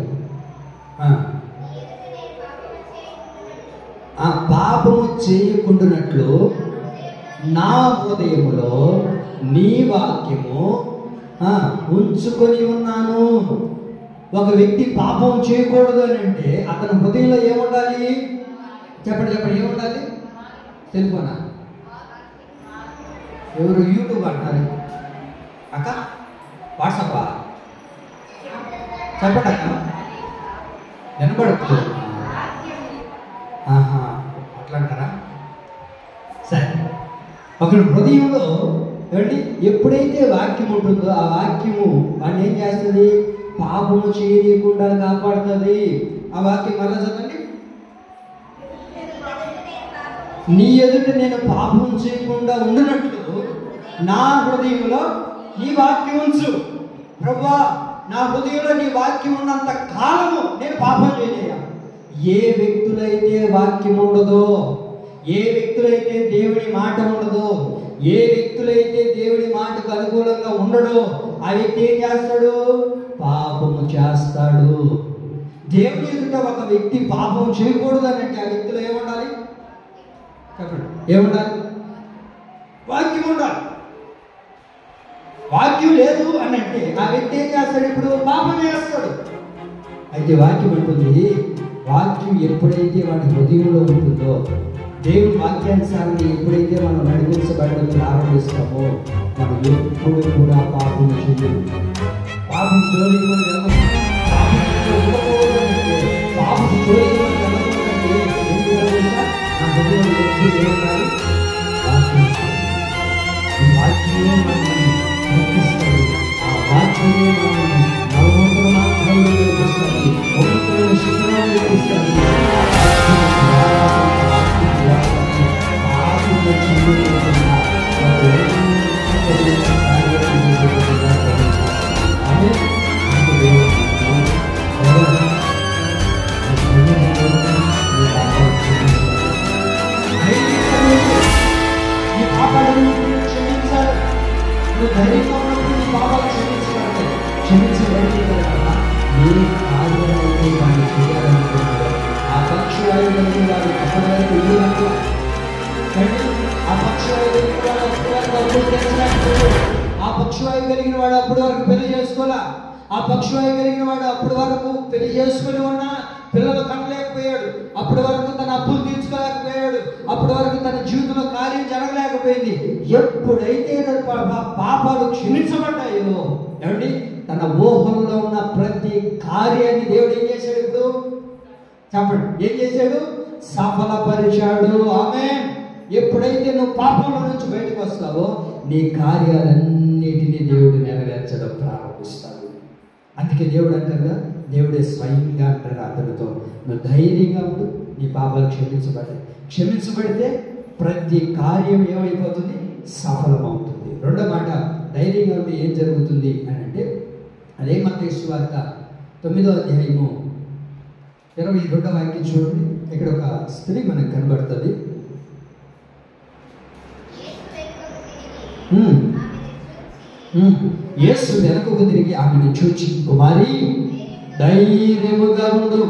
పాపము చేయకుండానట్లు నా హృదయములో నీ వాక్యము ఉంచుకొని ఉన్నాను. ఒక వ్యక్తి పాపం చేయకూడదు అని అంటే అతని హృదయంలో ఏముండాలి? చెప్పండి చెప్పండి, ఏముండాలి? తెలుసుకోనా? ఎవరు యూట్యూబ్ అంటారు అక్క? వాట్సాపా? చెప్పండి అక్క, వినబడుతుంది. అట్లా అంటారా? సరే, ఒకరి హృదయంలో ఏమండి ఎప్పుడైతే వాక్యం ఉంటుందో ఆ వాక్యము వాడిని ఏం చేస్తుంది? పాపము చేయకుండా కాపాడుతుంది. ఆ వాక్యం మళ్ళా చదవండి. నీ ఎదుట నేను పాపం చేయకుండా ఉండినట్లు నా హృదయంలో నీ వాక్యం ఉంచు. ప్రభువా, నా హృదయంలో నీ వాక్యం ఉన్నంత కాలము నేను పాపం చేయలేను. ఏ వ్యక్తులైతే వాక్యం ఉండదో, ఏ వ్యక్తులైతే దేవుని మాట ఉండదో, ఏ వ్యక్తులైతే దేవుని మాటకు అనుకూలంగా ఉండడో ఆ వ్యక్తి ఏం చేస్తాడు? పాపము చేస్తాడు. దేవుని ఎదుట ఒక వ్యక్తి పాపం చేయకూడదు అని అంటే ఆ వ్యక్తిలో ఏముండాలి? చెప్పండి, ఏముండాలి? వాక్యం ఉండాలి. వాక్యం లేదు అని అంటే ఆ వ్యక్తి ఏం చేస్తాడు? ఇప్పుడు పాపం చేస్తాడు. అయితే వాక్యం ఉంటుంది, వాక్యం ఎప్పుడైతే వాడి హృదయంలో ఉంటుందో, దేవుని వాక్యానుసారాన్ని ఎప్పుడైతే మనం నడిపించబడడం ప్రారంభిస్తామో మనం ఎప్పుడు కూడా పాపం చేయలేదు. పాపం జోలికి మనం వెళ్ళము. పాపం జోలికి మనం వెళ్ళకుంటే నా హృదయంలో ఎప్పుడు ఏముండాలి? వాక్యం. ఈ వాక్యమే మనల్ని నడిపిస్తాడు. ఆ వాక్యమే మనల్ని నవనూతన మార్గంలో నడిపిస్తాడు, ఉన్నతమైన శిఖరాలు నడిపిస్తాడు. ఆ పక్షవాయు కలిగిన వాడు అప్పటి వరకు పెళ్లి చేసుకోలే. ఆ పక్షవాయు కలిగిన వాడు అప్పటి వరకు పెళ్లి చేసుకుని ఉన్నా పిల్లలు కనలేకపోయాడు. అప్పటి వరకు తన అప్పులు తీర్చుకోలేకపోయాడు. అప్పటి వరకు తన జీవితంలో కార్యం జరగలేకపోయింది. ఎప్పుడైతే పాపాలు క్షమించబడ్డాయో ఏమండి, తన ఊహల్లో ఉన్న ప్రతి కార్యాన్ని దేవుడు ఏం చేశాడు? ఇప్పుడు చెప్పండి, ఏం చేశాడు? సఫలపరిచాడు. ఆమేన్. ఎప్పుడైతే నువ్వు పాపంలో నుంచి బయటకు వస్తావో నీ కార్యాలన్నిటినీ దేవుడు నెరవేర్చడం ప్రారంభిస్తాడు. అందుకే దేవుడు అంటారు కదా, దేవుడే స్వయంగా అంటారు అతనితో, నువ్వు ధైర్యంగా ఉండు, నీ పాపాలు క్షమించబడితే ప్రతి కార్యం ఏమైపోతుంది? సఫలమవుతుంది. రెండో మాట, ధైర్యంగా ఉంటే ఏం జరుగుతుంది అని అంటే, అదే మత్తయి సువార్త 9వ అధ్యాయము 22వ వాక్యం చూడండి. ఇక్కడ ఒక స్త్రీ మనకు కనబడుతుంది. యేసు వెనకకు తిరిగి ఆమెను చూచి, కుమారి ధైర్యముగా ఉండు,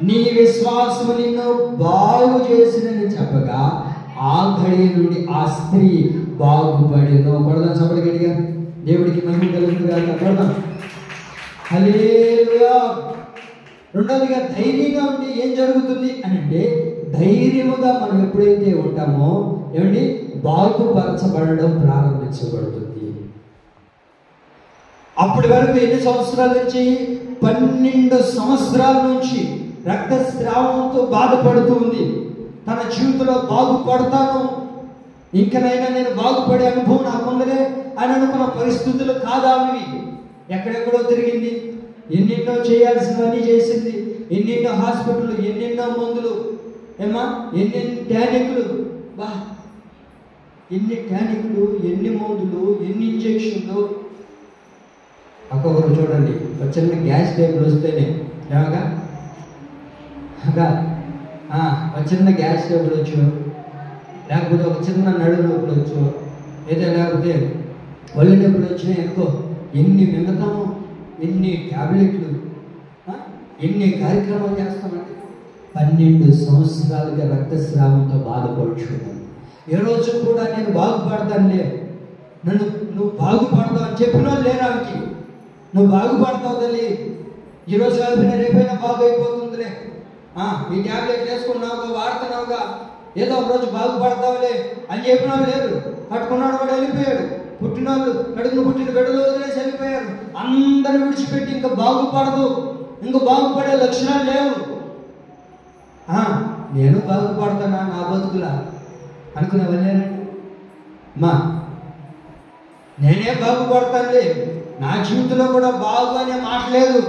నీ విశ్వాసము నిన్ను బాగు చేసినని చెప్పగా ఆ ఘడియ నుండి ఆ స్త్రీ బాగుపడెను. కొడదాం చప్పటి గట్టిగా, దేవుడికి మహిమ కలుగుతుంది. కొడదాం హల్లెలూయా. రెండవదిగా ధైర్యంగా ఉండి ఏం జరుగుతుంది అని అంటే, ధైర్యముగా మనం ఎప్పుడైతే ఉంటామో ఏమండి బాగుపరచబడడం ప్రారంభించబడుతుంది. అప్పటి వరకు ఎన్ని సంవత్సరాల నుంచి? 12 సంవత్సరాల నుంచి రక్తస్రావంతో బాధపడుతూ ఉంది. తన జీవితంలో బాగుపడతాను, ఇంకనైనా నేను బాగుపడే అనుభవం నాకు ఉందలే అని అనుకున్న పరిస్థితులు కాదామివి. ఎక్కడెక్కడో తిరిగింది, ఎన్నెన్నో చేయాల్సినవన్నీ చేసింది, ఎన్నెన్నో హాస్పిటల్, ఎన్నెన్నో మందులు, ఎన్ని టానిక్లు, ఎన్ని టానిక్లు, ఎన్ని మందులు, ఎన్ని ఇంజక్షన్లు. ఒక్కొక్కరు చూడండి, ఒక చిన్న గ్యాస్ టేబుల్ వస్తేనే ఏమగా ఒక చిన్న గ్యాస్ టేబుల్ వచ్చు, లేకపోతే ఒక చిన్న నడుము నొప్పులు వచ్చు, ఏదో లేకపోతే ఒళ్ళు నొప్పులు వచ్చినాయి అనుకో, ఎన్ని మింగతాము, ఎన్ని ట్యాబ్లెట్లు, ఎన్ని కార్యక్రమాలు చేస్తామండి. 12 సంవత్సరాలుగా రక్తస్రావంతో బాధపడుచుకున్నాను. ఏ రోజు కూడా నేను బాగుపడతానులే, నువ్వు బాగుపడతావు అని చెప్పిన వాళ్ళు లేరానికి. నువ్వు బాగుపడతావు తల్లి, ఈరోజు కలిపిన రేపైనా బాగైపోతుందిలే, ఈ ట్యాబ్లెట్ వేసుకున్నావుగా, వాడుతున్నావుగా, ఏదో ఒక రోజు బాగుపడతావులే అని చెప్పిన వాళ్ళు లేరు. కట్టుకున్నాడు కూడా వెళ్ళిపోయాడు. పుట్టినోళ్ళు కడుపును పుట్టిన బిడ్డలు వదిలేసి వెళ్ళిపోయారు. అందరూ విడిచిపెట్టి ఇంకా బాగుపడదు, ఇంకా బాగుపడే లక్షణాలు లేవు. నేను బాగుపడతానా నా బతుకులా అనుకునే వాళ్ళేనండి. నేనే బాగుపడతానులే, నా జీవితంలో కూడా బాగు అనే మాట లేదు,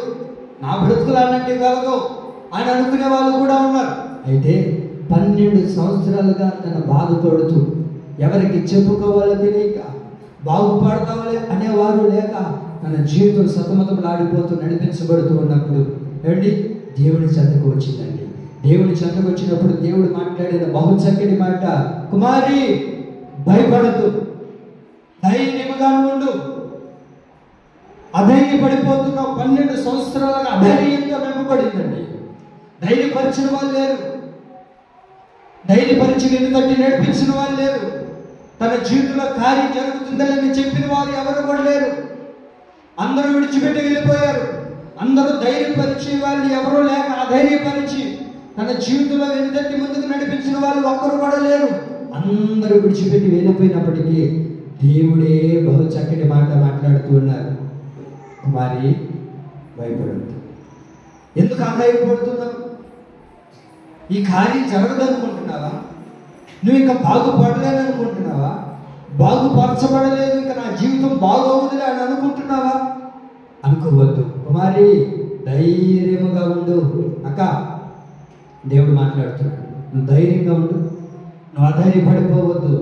నా బ్రతుకులు అన్నట్టు కలగవు అని అనుకునే వాళ్ళు కూడా ఉన్నారు. అయితే 12 సంవత్సరాలుగా తన బాధపడుతూ ఎవరికి చెప్పుకోవాలో తెలియక, బాగుపడతామలే అనేవారు లేక తన జీవితం సతమతములాడిపోతూ నడిపించబడుతూ ఉన్నప్పుడు దేవుని చెంతకు వచ్చిందండి. దేవుని చెంతకు వచ్చినప్పుడు దేవుడు మాట్లాడిన బహు చక్కటి మాట, కుమారి భయపడద్దు, ధైర్యంగా ఉండు. అధైర్యపడిపోతున్నావు. 12 సంవత్సరాలుగా అధైర్యంగా వెంబడిందండి. ధైర్యపరిచిన వాళ్ళు లేరు, ధైర్యపరిచి ఎందుకంటే నడిపించిన వాళ్ళు లేరు, తన జీవితంలో కార్యం జరుగుతుందని చెప్పిన వారు ఎవరు కూడా లేరు. అందరూ విడిచిపెట్టి వెళ్ళిపోయారు. అందరూ ధైర్యపరిచే వాళ్ళు ఎవరూ లేక అధైర్యపరిచి తన జీవితంలో ఎందుకంటే ముందుకు నడిపించిన వాళ్ళు ఒక్కరు కూడా లేరు. అందరూ విడిచిపెట్టి వెళ్ళిపోయినప్పటికీ దేవుడే బహు చక్కటి మాట మాట్లాడుతూ ఉన్నారు, కుమారి భయపడద్దు. ఎందుకు అధైర్యపడుతున్నావు? ఈ కార్యం జరగదనుకుంటున్నావా? నువ్వు ఇంకా బాగుపడలేదనుకుంటున్నావా? బాగుపరచబడలేదు, ఇంకా నా జీవితం బాగవుతుందిలే అని అనుకుంటున్నావా? అనుకోవద్దు. కుమారి ధైర్యముగా ఉండు. అక్క, దేవుడు మాట్లాడుతున్నాడు, నువ్వు ధైర్యంగా ఉండు, నువ్వు అధైర్యపడిపోవద్దు.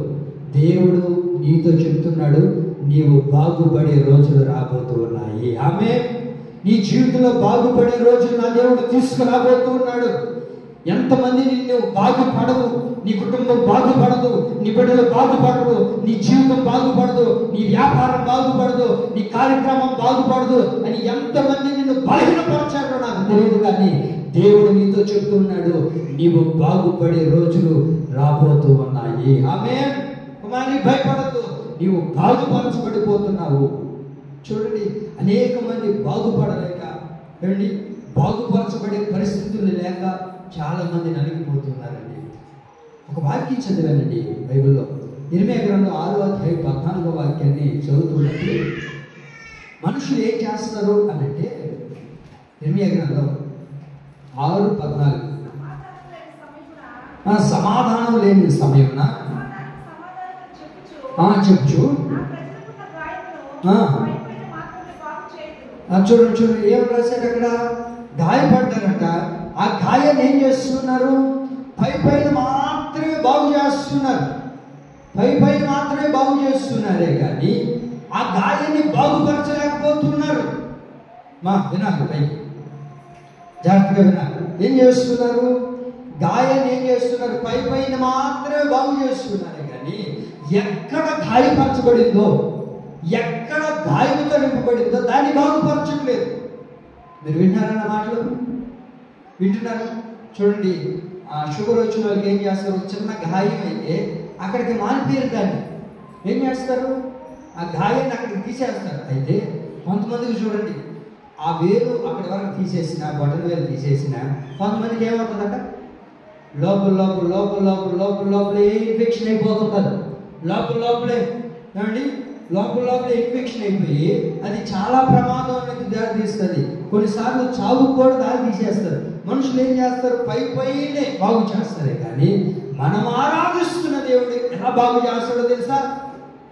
దేవుడు నీతో చెప్తున్నాడు, నీవు బాగుపడే రోజులు రాబోతూ ఉన్నాయి. ఆమె నీ జీవితంలో బాగుపడే రోజులు నా దేవుడు తీసుకురాబోతూ ఉన్నాడు. ఎంతమంది నిన్ను బాగుపడదు, నీ కుటుంబం బాగుపడదు, నీ బిడ్డలు బాగుపడదు, నీ జీవితం బాగుపడదు, నీ వ్యాపారం బాగుపడదు, నీ కార్యక్రమం బాగుపడదు అని ఎంతమంది నిన్ను బలహీనపరిచారో నాకు తెలియదు, కానీ దేవుడు నీతో చెప్తున్నాడు, నీవు బాగుపడే రోజులు రాబోతూ ఉన్నాయి. ఆమేన్. కుమారి భయపడద్దు, నీవు బాగుపరచబడిపోతున్నావు. చూడండి, అనేక మంది బాగుపడలేక, బాగుపరచబడే పరిస్థితులు లేక చాలా మంది నలిగిపోతున్నారండి. ఒక వాక్యం చదివానండి బైబిల్లో, ఇర్మీయా గ్రంథం 6వ అధ్యాయం 14వ వాక్యాన్ని చదువుతున్నప్పుడు మనుషులు ఏం చేస్తారు అనంటే, ఇర్మీయా గ్రంథం 6:14, సమాధానం లేని సమయమున చెప్పుచు. చూడండి ఏం రాశారు అక్కడ? గాయపడ్డారట. ఆ గాయాన్ని ఏం చేస్తున్నారు? పైన మాత్రమే బాగు చేస్తున్నారు, పైన మాత్రమే బాగు చేస్తున్నారే కానీ ఆ గాయాన్ని బాగుపరచలేకపోతున్నారు. వినాలి, పైకి జాగ్రత్తగా వినాలి. ఏం చేస్తున్నారు? గాయాన్ని ఏం చేస్తున్నారు? పైన మాత్రమే బాగు చేస్తున్నారే కానీ ఎక్కడ గాయపరచబడిందో, ఎక్కడ గాయముతో నింపబడిందో దాన్ని బాగుపరచట్లేదు. మీరు వింటారన్న మాటలు? వింటున్నారు? చూడండి, షుగర్ వచ్చిన వాళ్ళకి ఏం చేస్తారు? చిన్న గాయం అయితే అక్కడికి మానిపోయారు, దాన్ని ఏం చేస్తారు? ఆ గాయాన్ని అక్కడికి తీసేస్తారు. అయితే కొంతమందికి చూడండి, ఆ వేలు అక్కడి వరకు తీసేసిన, బటన్ వేలు తీసేసిన, కొంతమందికి ఏమవుతుందట? లోపలే ఇన్ఫెక్షన్ అయిపోతుంటారు. లోపలే లోపల ఇన్ఫెక్షన్ అయిపోయి అది చాలా ప్రమాదం అనేది దారితీస్తుంది. కొన్నిసార్లు చావు కూడా దారి తీసేస్తారు. మనుషులు ఏం చేస్తారు? పైనే బాగు చేస్తారు. కానీ మనం ఆరాధిస్తున్న దేవుడు ఎలా బాగు చేస్తాడో తెలుసా?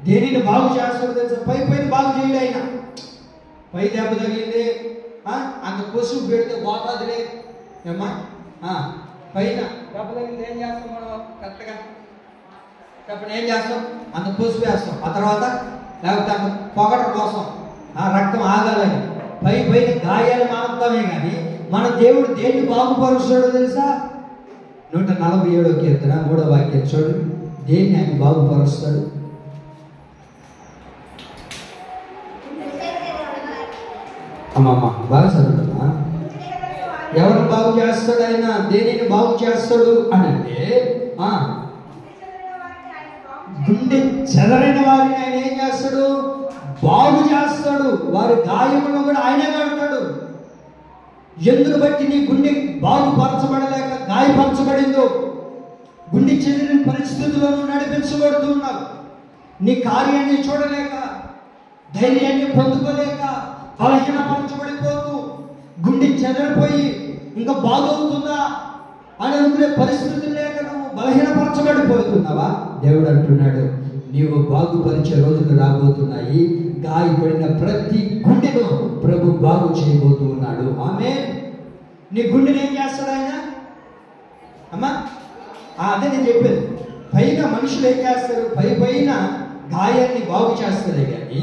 దేనిని బాగు చేస్తాడో తెలుసా? పైన బాగు చేయడు ఆయన. పై దెబ్బ తగిలింది, అంత పసుపు పెడితే పోతాదిలే ఏమ్మా. పైన దెబ్బ తగిలింది ఏం చేస్తాం మనం? కరెక్ట్గా చెప్పండి, ఏం చేస్తాం? అంత పసుపు వేస్తాం. ఆ తర్వాత లేకపోతే అంత పొగట కోసం రక్తం ఆగాలని పైన గాయాలు మానతామే. కానీ మన దేవుడు దేన్ని బాగుపరుస్తాడో తెలుసా? 147వ కీర్తన 3వ వాక్యం చూడండి. దేన్ని ఆయన బాగుపరుస్తాడు? అమ్మమ్మ బాగా చదువుతున్నా. ఎవరు బాగు చేస్తాడు ఆయన? దేనిని బాగు చేస్తాడు అని అంటే గుండె చెదరైన వారిని ఆయన ఏం చేస్తాడు? బాగు చేస్తాడు. వారి గాయములను కూడా ఆయనే కడతాడు. ఎందుకు బట్టి నీ గుండె బాగుపరచబడలేక గాయపరచబడిందో, గుండె చెదిరిన పరిస్థితులను నడిపించబడుతున్నావు. నీ కార్యాన్ని చూడలేక, ధైర్యాన్ని పొందుకోలేక, బలహీనపరచబడిపోతూ, గుండె చెదరిపోయి ఇంకా బాగవుతుందా అని అనుకునే పరిస్థితి లేక నువ్వు బలహీనపరచబడిపోతున్నావా? దేవుడు అంటున్నాడు, నీవు బాగుపరిచే రోజులు రాబోతున్నాయి. గాయపడిన ప్రతి గుండెను ప్రభు బాగు చేయబోతూ ఉన్నాడు. ఆమేన్. నీ గుండెని ఏం చేస్తాడు ఆయన? అమ్మా అదే నేను చెప్పేది. పైన మనుషులు ఏం చేస్తారు? పైన గాయాన్ని బాగు చేస్తారే. కానీ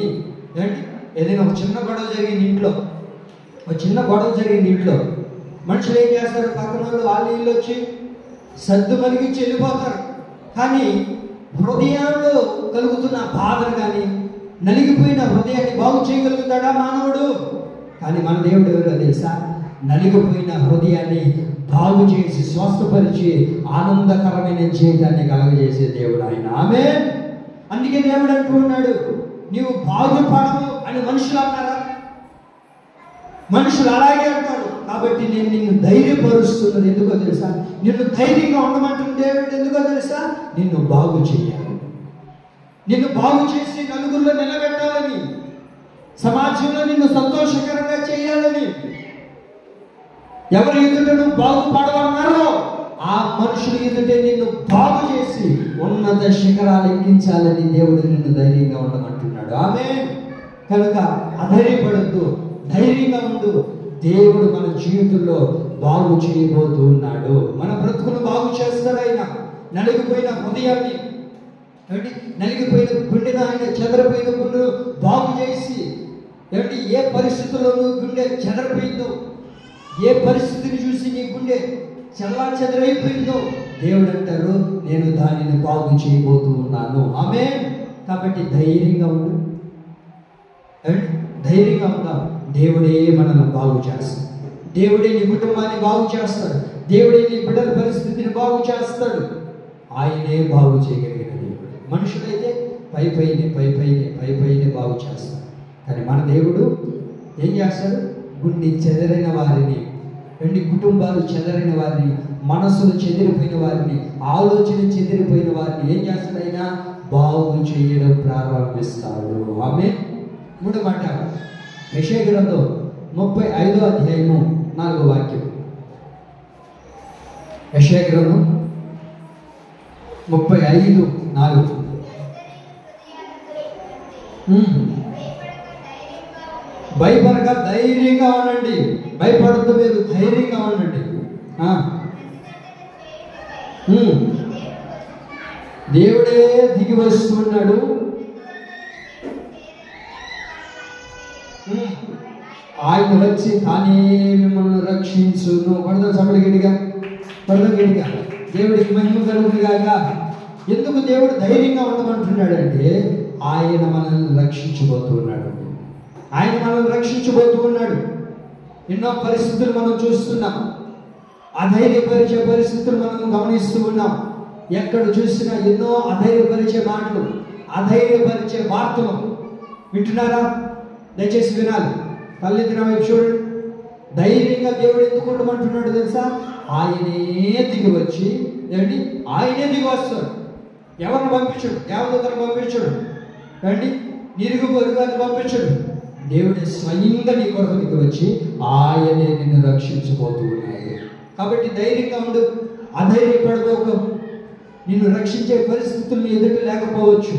ఏంటి, ఏదైనా ఒక చిన్న గొడవ జరిగింది ఇంట్లో, మనుషులు ఏం చేస్తారు? పక్కన వాళ్ళు వీళ్ళు వచ్చి సర్దు మలిగించి వెళ్ళిపోతారు. కానీ హృదయంలో కలుగుతున్న బాధను కానీ, నలిగిపోయిన హృదయాన్ని బాగు చేయగలుగుతాడా మానవుడు? కానీ మన దేవుడు ఎవరో తెలుసా? నలిగిపోయిన హృదయాన్ని బాగు చేసి స్వస్థపరిచి ఆనందకరమైన జీవితాన్ని కలగజేసే దేవుడు ఆయన. ఆమేన్. అందుకే దేవుడు అంటూ ఉన్నాడు, నీవు బాగుపడవు అని మనుషులు అన్నారా? మనుషులు అలాగే అంటారు. కాబట్టి నేను నిన్ను ధైర్యపరుస్తున్నది ఎందుకో తెలుసా? నిన్ను ధైర్యంగా ఉండమంటున్న దేవుడు ఎందుకో తెలుసా? నిన్ను బాగు చేయాలి. నిన్ను బాగు చేసి నలుగురిలో నిలబెట్టాలని, సమాజంలో నిన్ను సంతోషకరంగా చేయాలని. ఎవరి ఎదుట నువ్వు బాగుపడవన్నారో ఆ మనుషుల ఎదుటే నిన్ను బాగు చేసి ఉన్నత శిఖరాలు ఎక్కించాలని దేవుడు నిన్ను ధైర్యంగా ఉండమంటున్నాడు. ఆమేన్. కనుక అధైర్యపడద్దు, ధైర్యంగా ఉండు. దేవుడు మన జీవితంలో బాగు చేయబోతూ ఉన్నాడు. మన బ్రతుకును బాగు చేస్తాడు ఆయన. నలిగిపోయిన హృదయాన్ని, నలిగిపోయిన గుండెను ఆయన, చెదరిపోయిన గుండెను బాగు చేసి, ఏ పరిస్థితుల్లోనూ గుండె చెదరిపోయిందో, ఏ పరిస్థితిని చూసి నీ గుండె చెదరైపోయిందో దేవుడు అంటారు, నేను దానిని బాగు చేయబోతూ ఉన్నాను. ఆమేన్. కాబట్టి ధైర్యంగా ఉండు, ధైర్యంగా ఉందాం. దేవుడే మనల్ని బాగు చేస్తాడు. దేవుడే నీ కుటుంబాన్ని బాగు చేస్తాడు. దేవుడే నీ బిడ్డల పరిస్థితిని బాగు చేస్తాడు. ఆయనే బాగు చేయగలిగిన దేవుడు. మనుషులైతే పైపైనే బాగు చేస్తాడు. కానీ మన దేవుడు ఏం చేస్తాడు? గుండె చెదరైన వారిని, కుటుంబాలు చెదరైన వారిని, మనసులు చెదిరిపోయిన వారిని, ఆలోచన చెదిరిపోయిన వారిని ఏం చేస్తాడు? ఆయన బాగు చేయడం ప్రారంభిస్తాడు. ఆమేన్. మూడో మాట యెషయా గ్రంథం 35వ అధ్యాయము 4వ వాక్యం. యెషయా గ్రంథం 35:4. భయపడక ధైర్యంగా ఉండండి. భయపడద్దు, మీరు ధైర్యంగా ఉండండి. దేవుడే దిగి వస్తున్నాడు. ఆయన వచ్చి కానీ మిమ్మల్ని రక్షించును. కొడదాం సభలు గట్టిగా. దేవుడికి మహిమ కలుగుగాక. ఎందుకు దేవుడు ధైర్యంగా ఉండమంటున్నాడంటే ఆయన మనల్ని రక్షించబోతున్నాడు. ఆయన మనల్ని రక్షించబోతూ ఉన్నాడు. ఎన్నో పరిస్థితులు మనం చూస్తున్నాం. అధైర్యపరిచే పరిస్థితులు మనం గమనిస్తూ ఉన్నాం. ఎక్కడ చూసినా ఎన్నో అధైర్యపరిచే మాటలు, అధైర్యపరిచే వార్తలు వింటున్నారా? దయచేసి వినాలి. తల్లిదండ్రుల వైపు చూడండి. ధైర్యంగా దేవుడు ఎందుకు ఉండమంటున్నాడు తెలుసా? ఆయనే దిగి వచ్చి, ఆయనే దిగి వస్తాడు. ఎవరిని పంపించడు, దేవదూతను పంపించడు. నిరుగు పొరుగు పంపించడు. దేవుడే స్వయంగా నీ కొరకు నీకు వచ్చి ఆయనే నిన్ను రక్షించబోతూ ఉన్నాడు. కాబట్టి ధైర్యంగా ఉండు, అధైర్యపడబోకు. నిన్ను రక్షించే పరిస్థితులు ఎదుట లేకపోవచ్చు,